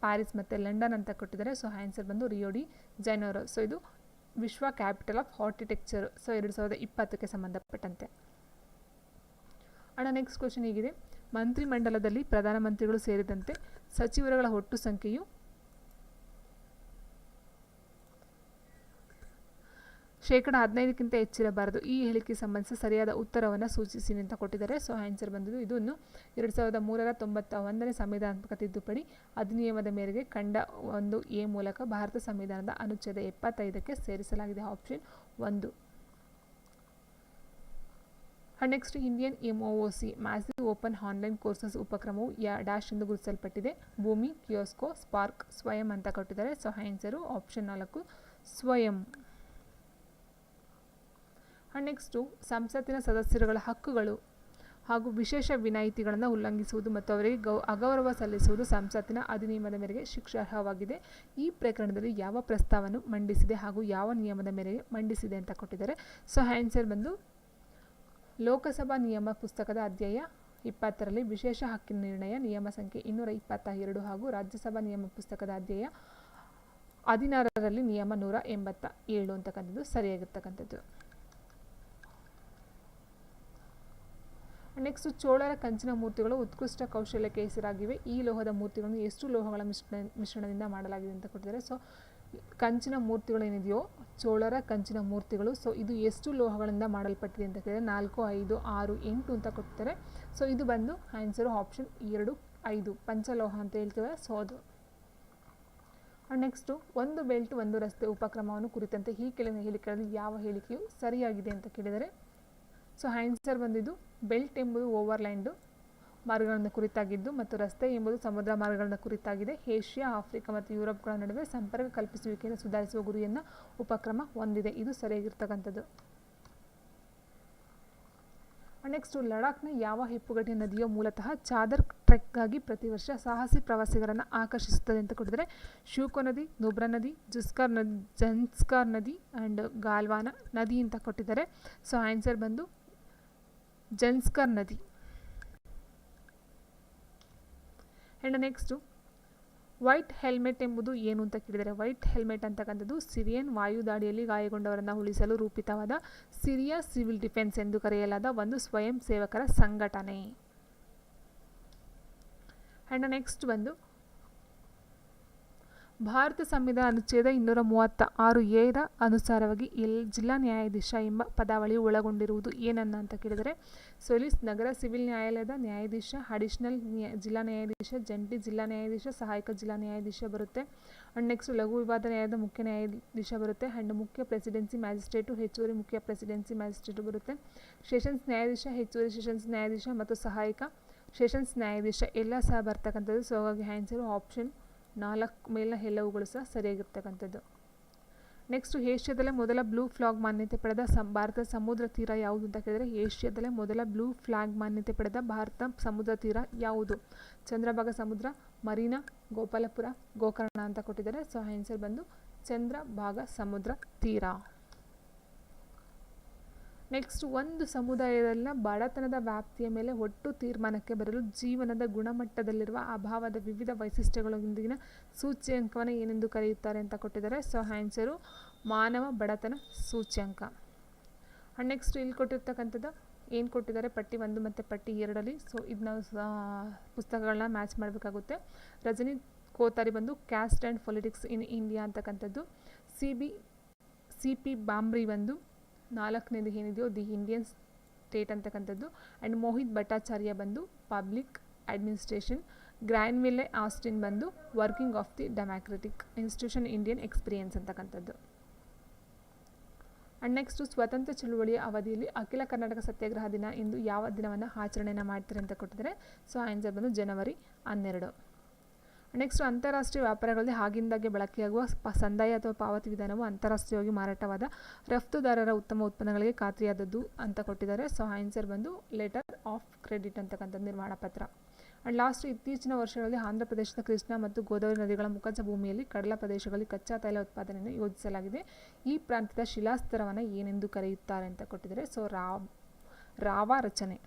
ಪ್ಯಾರಿಸ್ ಮತ್ತು ಲಂಡನ್ ಅಂತ ಕೊಟ್ಟಿದ್ದಾರೆ. ಸೊ ಆನ್ಸರ್ ಬಂದು ರಿಯೋ ಡಿ ಜನೈರೋ. ಸೊ ಇದು ವಿಶ್ವ ಕ್ಯಾಪಿಟಲ್ ಆಫ್ ಆರ್ಕಿಟೆಕ್ಚರ್. ಸೊ 2020ಕ್ಕೆ ಸಂಬಂಧಪಟ್ಟಂತೆ. ಆ್ಯಂಡ್ ನೆಕ್ಸ್ಟ್ ಕ್ವಶನ್ ಹೀಗಿದೆ, ಮಂತ್ರಿಮಂಡಲದಲ್ಲಿ ಪ್ರಧಾನಮಂತ್ರಿಗಳು ಸೇರಿದಂತೆ ಸಚಿವರುಗಳ ಒಟ್ಟು ಸಂಖ್ಯೆಯು ಶೇಕಡ 15ಕ್ಕಿಂತ ಹೆಚ್ಚಿರಬಾರದು. ಈ ಹೇಳಿಕೆಗೆ ಸಂಬಂಧಿಸಿದ ಸರಿಯಾದ ಉತ್ತರವನ್ನು ಸೂಚಿಸಿ ಅಂತ ಕೊಟ್ಟಿದ್ದಾರೆ. ಸೊ ಆನ್ಸರ್ ಬಂದಿದ್ದು ಇದನ್ನು 2003 ಸಂವಿಧಾನಾತ್ಮಕ ತಿದ್ದುಪಡಿ ಅಧಿನಿಯಮದ ಮೇರೆಗೆ ಖಂಡ 1A ಮೂಲಕ ಭಾರತ ಸಂವಿಧಾನದ ಅನುಚ್ಛೇದ 75ಕ್ಕೆ ಸೇರಿಸಲಾಗಿದೆ option 1. Next, Indian MOOC massive open online courses ಉಪಕ್ರಮವು ಡ್ಯಾಶ್ ಎಂದು ಗುರುತಿಸಲ್ಪಟ್ಟಿದೆ. ಭೂಮಿ, ಕಿಯೋಸ್ಕೋ, ಸ್ಪಾರ್ಕ್, ಸ್ವಯಂ ಅಂತ ಕೊಟ್ಟಿದ್ದಾರೆ. ಸೊ ಆನ್ಸರು ಆಪ್ಷನ್ 4 ಸ್ವಯಂ. ನೆಕ್ಸ್ಟು, ಸಂಸತ್ತಿನ ಸದಸ್ಯರುಗಳ ಹಕ್ಕುಗಳು ಹಾಗೂ ವಿಶೇಷ ವಿನಾಯಿತಿಗಳನ್ನು ಉಲ್ಲಂಘಿಸುವುದು ಮತ್ತು ಅವರಿಗೆ ಅಗೌರವ ಸಲ್ಲಿಸುವುದು ಸಂಸತ್ತಿನ ಅಧಿನಿಯಮದ ಮೇರೆಗೆ ಶಿಕ್ಷಾರ್ಹವಾಗಿದೆ. ಈ ಪ್ರಕರಣದಲ್ಲಿ ಯಾವ ಪ್ರಸ್ತಾವವನ್ನು ಮಂಡಿಸಿದೆ ಹಾಗೂ ಯಾವ ನಿಯಮದ ಮೇರೆಗೆ ಮಂಡಿಸಿದೆ ಅಂತ ಕೊಟ್ಟಿದ್ದಾರೆ. ಸೊ ಆನ್ಸರ್ ಬಂದು ಲೋಕಸಭಾ ನಿಯಮ ಪುಸ್ತಕದ ಅಧ್ಯಾಯ 20ರಲ್ಲಿ ವಿಶೇಷ ಹಕ್ಕಿನ ನಿರ್ಣಯ ನಿಯಮ ಸಂಖ್ಯೆ 222 ಹಾಗೂ ರಾಜ್ಯಸಭಾ ನಿಯಮ ಪುಸ್ತಕದ ಅಧ್ಯಾಯ 16ರಲ್ಲಿ ನಿಯಮ 187 ಅಂತಕ್ಕಂಥದ್ದು ಸರಿಯಾಗಿರ್ತಕ್ಕಂಥದ್ದು. ನೆಕ್ಸ್ಟ್, ಚೋಳರ ಕಂಚಿನ ಮೂರ್ತಿಗಳು ಉತ್ಕೃಷ್ಟ ಕೌಶಲ್ಯಕ್ಕೆ ಹೆಸರಾಗಿವೆ. ಈ ಲೋಹದ ಮೂರ್ತಿಗಳನ್ನು ಎಷ್ಟು ಲೋಹಗಳ ಮಿಶ್ರಣದಿಂದ ಮಾಡಲಾಗಿದೆ ಅಂತ ಕೊಟ್ಟಿದ್ದಾರೆ. ಸೊ ಕಂಚಿನ ಮೂರ್ತಿಗಳು ಏನಿದೆಯೋ ಚೋಳರ ಕಂಚಿನ ಮೂರ್ತಿಗಳು, ಸೊ ಇದು ಎಷ್ಟು ಲೋಹಗಳಿಂದ ಮಾಡಲ್ಪಟ್ಟಿದೆ ಅಂತ ಕೇಳಿದರೆ 4, 5, 6, 8 ಅಂತ ಕೊಡ್ತಾರೆ. ಸೊ ಇದು ಬಂದು ಆನ್ಸರು ಆಪ್ಷನ್ 2, 5 ಪಂಚಲೋಹ ಅಂತ ಹೇಳ್ತೇವೆ. ಸೊ ಅದು. ನೆಕ್ಸ್ಟು, ಒಂದು ಬೆಲ್ಟ್ ಒಂದು ರಸ್ತೆ ಉಪಕ್ರಮವನ್ನು ಕುರಿತಂತೆ ಈ ಕೆಳಗಿನ ಹೇಳಿಕೆಗಳಲ್ಲಿ ಯಾವ ಹೇಳಿಕೆಯು ಸರಿಯಾಗಿದೆ ಅಂತ ಕೇಳಿದರೆ, ಸೊ ಆನ್ಸರ್ ಬಂದಿದ್ದು ಬೆಲ್ಟ್ ಎಂಬುದು ಓವರ್ಲ್ಯಾಂಡು ಮಾರ್ಗಗಳನ್ನು ಕುರಿತಾಗಿದ್ದು ಮತ್ತು ರಸ್ತೆ ಎಂಬುದು ಸಮುದ್ರ ಮಾರ್ಗಗಳನ್ನು ಕುರಿತಾಗಿದೆ. ಏಷ್ಯಾ, ಆಫ್ರಿಕಾ ಮತ್ತು ಯುರೋಪ್ಗಳ ನಡುವೆ ಸಂಪರ್ಕ ಕಲ್ಪಿಸುವಿಕೆಯನ್ನು ಸುಧಾರಿಸುವ ಗುರಿಯನ್ನು ಉಪಕ್ರಮ ಹೊಂದಿದೆ. ಇದು ಸರಿಯಾಗಿರ್ತಕ್ಕಂಥದ್ದು. ನೆಕ್ಸ್ಟು, ಲಡಾಖ್ನ ಯಾವ ಹೆಪ್ಪುಗಟ್ಟಿನ ನದಿಯೋ ಮೂಲತಃ ಚಾದರ್ ಟ್ರೆಕ್ಗಾಗಿ ಪ್ರತಿ ವರ್ಷ ಸಾಹಸಿ ಪ್ರವಾಸಿಗರನ್ನು ಆಕರ್ಷಿಸುತ್ತದೆ ಅಂತ ಕೊಟ್ಟಿದ್ದಾರೆ. ಶೂಕೋ ನದಿ, ನುಬ್ರಾ ನದಿ, ಜನ್ಸ್ಕಾರ್ ನದಿ ಆ್ಯಂಡ್ ಗಾಲ್ವಾನ ನದಿ ಅಂತ ಕೊಟ್ಟಿದ್ದಾರೆ. ಸೊ ಆನ್ಸರ್ ಬಂದು ಜನ್ಸ್ಕಾರ್ ನದಿ. ಆ್ಯಂಡ್ ನೆಕ್ಸ್ಟು, ವೈಟ್ ಹೆಲ್ಮೆಟ್ ಎಂಬುದು ಏನು ಅಂತ ಕೇಳಿದರೆ, ವೈಟ್ ಹೆಲ್ಮೆಟ್ ಅಂತಕ್ಕಂಥದ್ದು ಸಿರಿಯನ್ ವಾಯುದಾಳಿಯಲ್ಲಿ ಗಾಯಗೊಂಡವರನ್ನು ಉಳಿಸಲು ರೂಪಿತವಾದ ಸಿರಿಯಾ ಸಿವಿಲ್ ಡಿಫೆನ್ಸ್ ಎಂದು ಕರೆಯಲಾದ ಒಂದು ಸ್ವಯಂ ಸೇವಕರ ಸಂಘಟನೆ. ಆ್ಯಂಡ್ ನೆಕ್ಸ್ಟ್ ಬಂದು ಭಾರತ ಸಂವಿಧಾನ ಅನುಚ್ಛೇದ 236 ರ ಅನುಸಾರವಾಗಿ ಜಿಲ್ಲಾ ನ್ಯಾಯಾಧೀಶ ಎಂಬ ಪದಾವಳಿಯು ಒಳಗೊಂಡಿರುವುದು ಏನನ್ನ ಅಂತ ಕೇಳಿದರೆ, ಸೊ ಇಲ್ಲಿ ನಗರ ಸಿವಿಲ್ ನ್ಯಾಯಾಲಯದ ನ್ಯಾಯಾಧೀಶ, ಅಡಿಷನಲ್ ಜಿಲ್ಲಾ ನ್ಯಾಯಾಧೀಶ, ಜಂಟಿ ಜಿಲ್ಲಾ ನ್ಯಾಯಾಧೀಶ, ಸಹಾಯಕ ಜಿಲ್ಲಾ ನ್ಯಾಯಾಧೀಶ ಬರುತ್ತೆ. ಆ್ಯಂಡ್ ನೆಕ್ಸ್ಟ್ ಲಘು ವಿವಾದ ನ್ಯಾಯಾಲಯದ ಮುಖ್ಯ ನ್ಯಾಯಾಧೀಶ ಬರುತ್ತೆ. ಆ್ಯಂಡ್ ಮುಖ್ಯ ಪ್ರೆಸಿಡೆನ್ಸಿ ಮ್ಯಾಜಿಸ್ಟ್ರೇಟು, ಹೆಚ್ಚುವರಿ ಮುಖ್ಯ ಪ್ರೆಸಿಡೆನ್ಸಿ ಮ್ಯಾಜಿಸ್ಟ್ರೇಟು ಬರುತ್ತೆ. ಸೆಷನ್ಸ್ ನ್ಯಾಯಾಧೀಶ, ಹೆಚ್ಚುವರಿ ಸೆಷನ್ಸ್ ನ್ಯಾಯಾಧೀಶ ಮತ್ತು ಸಹಾಯಕ ಸೆಷನ್ಸ್ ನ್ಯಾಯಾಧೀಶ ಎಲ್ಲ ಸಹ ಬರ್ತಕ್ಕಂಥದ್ದು. ಸೊ ಹಾಗಾಗಿ ಆನ್ಸರು ಆಪ್ಷನ್ 4 ಮೇಲಿನ ಎಲ್ಲವುಗಳು ಸಹ ಸರಿಯಾಗಿರ್ತಕ್ಕಂಥದ್ದು. ನೆಕ್ಸ್ಟು ಏಷ್ಯಾದಲ್ಲೇ ಮೊದಲ ಬ್ಲೂ ಫ್ಲಾಗ್ ಮಾನ್ಯತೆ ಪಡೆದ ಭಾರತದ ಸಮುದ್ರ ತೀರ ಯಾವುದು ಅಂತ ಕೇಳಿದರೆ, ಏಷ್ಯಾದಲ್ಲೇ ಮೊದಲ ಬ್ಲೂ ಫ್ಲಾಗ್ ಮಾನ್ಯತೆ ಪಡೆದ ಭಾರತ ಸಮುದ್ರ ತೀರ ಯಾವುದು? ಚಂದ್ರಭಾಗ ಸಮುದ್ರ, ಮರೀನಾ, ಗೋಪಾಲಪುರ, ಗೋಕರ್ಣ ಅಂತ ಕೊಟ್ಟಿದ್ದಾರೆ. ಸೊ ಆನ್ಸರ್ ಬಂದು ಚಂದ್ರಭಾಗ ಸಮುದ್ರ ತೀರ. ನೆಕ್ಸ್ಟ್, ಒಂದು ಸಮುದಾಯದಲ್ಲಿನ ಬಡತನದ ವ್ಯಾಪ್ತಿಯ ಮೇಲೆ ಒಟ್ಟು ತೀರ್ಮಾನಕ್ಕೆ ಬರಲು ಜೀವನದ ಗುಣಮಟ್ಟದಲ್ಲಿರುವ ಅಭಾವದ ವಿವಿಧ ವೈಶಿಷ್ಟ್ಯಗಳೊಂದಿಗಿನ ಸೂಚ್ಯಂಕವನ್ನು ಏನೆಂದು ಕರೆಯುತ್ತಾರೆ ಅಂತ ಕೊಟ್ಟಿದ್ದಾರೆ. ಸೊ ಆನ್ಸರು ಮಾನವ ಬಡತನ ಸೂಚ್ಯಂಕ. ಆ್ಯಂಡ್ ನೆಕ್ಸ್ಟ್ ಇಲ್ಲಿ ಕೊಟ್ಟಿರ್ತಕ್ಕಂಥದ್ದು ಏನು ಕೊಟ್ಟಿದ್ದಾರೆ ಪಟ್ಟಿ 1 ಮತ್ತು ಪಟ್ಟಿ 2ರಲ್ಲಿ. ಸೊ ಇದು ನಾವು ಪುಸ್ತಕಗಳನ್ನ ಮ್ಯಾಚ್ ಮಾಡಬೇಕಾಗುತ್ತೆ. ರಜನಿ ಕೋತಾರಿ ಬಂದು caste and politics in India ಅಂತಕ್ಕಂಥದ್ದು. ಸಿ ಪಿ ಬಾಂಬ್ರಿ ಬಂದು 4ನೇದು ಏನಿದೆಯೋ ದಿ ಇಂಡಿಯನ್ ಸ್ಟೇಟ್ ಅಂತಕ್ಕಂಥದ್ದು. ಆ್ಯಂಡ್ ಮೋಹಿತ್ ಭಟ್ಟಾಚಾರ್ಯ ಬಂದು ಪಬ್ಲಿಕ್ ಅಡ್ಮಿನಿಸ್ಟ್ರೇಷನ್. ಗ್ರ್ಯಾನ್ವಿಲ್ಲೆ ಆಸ್ಟಿನ್ ಬಂದು working of the democratic institution Indian experience ಅಂತಕ್ಕಂಥದ್ದು. ಆ್ಯಂಡ್ ನೆಕ್ಸ್ಟು ಸ್ವತಂತ್ರ ಚಳುವಳಿಯ ಅವಧಿಯಲ್ಲಿ ಅಖಿಲ ಕರ್ನಾಟಕ ಸತ್ಯಾಗ್ರಹ ದಿನ ಎಂದು ಯಾವ ದಿನವನ್ನು ಆಚರಣೆಯನ್ನು ಮಾಡ್ತಾರೆ ಅಂತ ಕೊಟ್ಟಿದ್ದಾರೆ. ಸೊ ಆನ್ಸರ್ ಬಂದು ಜನವರಿ 12. ನೆಕ್ಸ್ಟ್, ಅಂತಾರಾಷ್ಟ್ರೀಯ ವ್ಯಾಪಾರಗಳಲ್ಲಿ ಆಗಿಂದಾಗೆ ಬಳಕೆಯಾಗುವ ಸಂದಾಯ ಅಥವಾ ಪಾವತಿ ವಿಧಾನವು ಅಂತಾರಾಷ್ಟ್ರೀಯವಾಗಿ ಮಾರಾಟವಾದ ರಫ್ತುದಾರರ ಉತ್ತಮ ಉತ್ಪನ್ನಗಳಿಗೆ ಖಾತ್ರಿಯಾದದ್ದು ಅಂತ ಕೊಟ್ಟಿದ್ದಾರೆ. ಸೊ ಆನ್ಸರ್ ಬಂದು ಲೆಟರ್ ಆಫ್ ಕ್ರೆಡಿಟ್ ಅಂತಕ್ಕಂಥದ್ದು ನಿರ್ಮಾಣ ಪತ್ರ. ಆ್ಯಂಡ್ ಲಾಸ್ಟ್, ಇತ್ತೀಚಿನ ವರ್ಷಗಳಲ್ಲಿ ಆಂಧ್ರ ಪ್ರದೇಶದ ಕೃಷ್ಣಾ ಮತ್ತು ಗೋದಾವರಿ ನದಿಗಳ ಮುಖಜ ಭೂಮಿಯಲ್ಲಿ ಕಡಲ ಪ್ರದೇಶಗಳಲ್ಲಿ ಕಚ್ಚಾ ತೈಲ ಉತ್ಪಾದನೆಯನ್ನು ಯೋಜಿಸಲಾಗಿದೆ. ಈ ಪ್ರಾಂತ್ಯದ ಶಿಲಾಸ್ತರವನ್ನು ಏನೆಂದು ಕರೆಯುತ್ತಾರೆ ಅಂತ ಕೊಟ್ಟಿದ್ದಾರೆ. ಸೊ ರಾವ ರಚನೆ.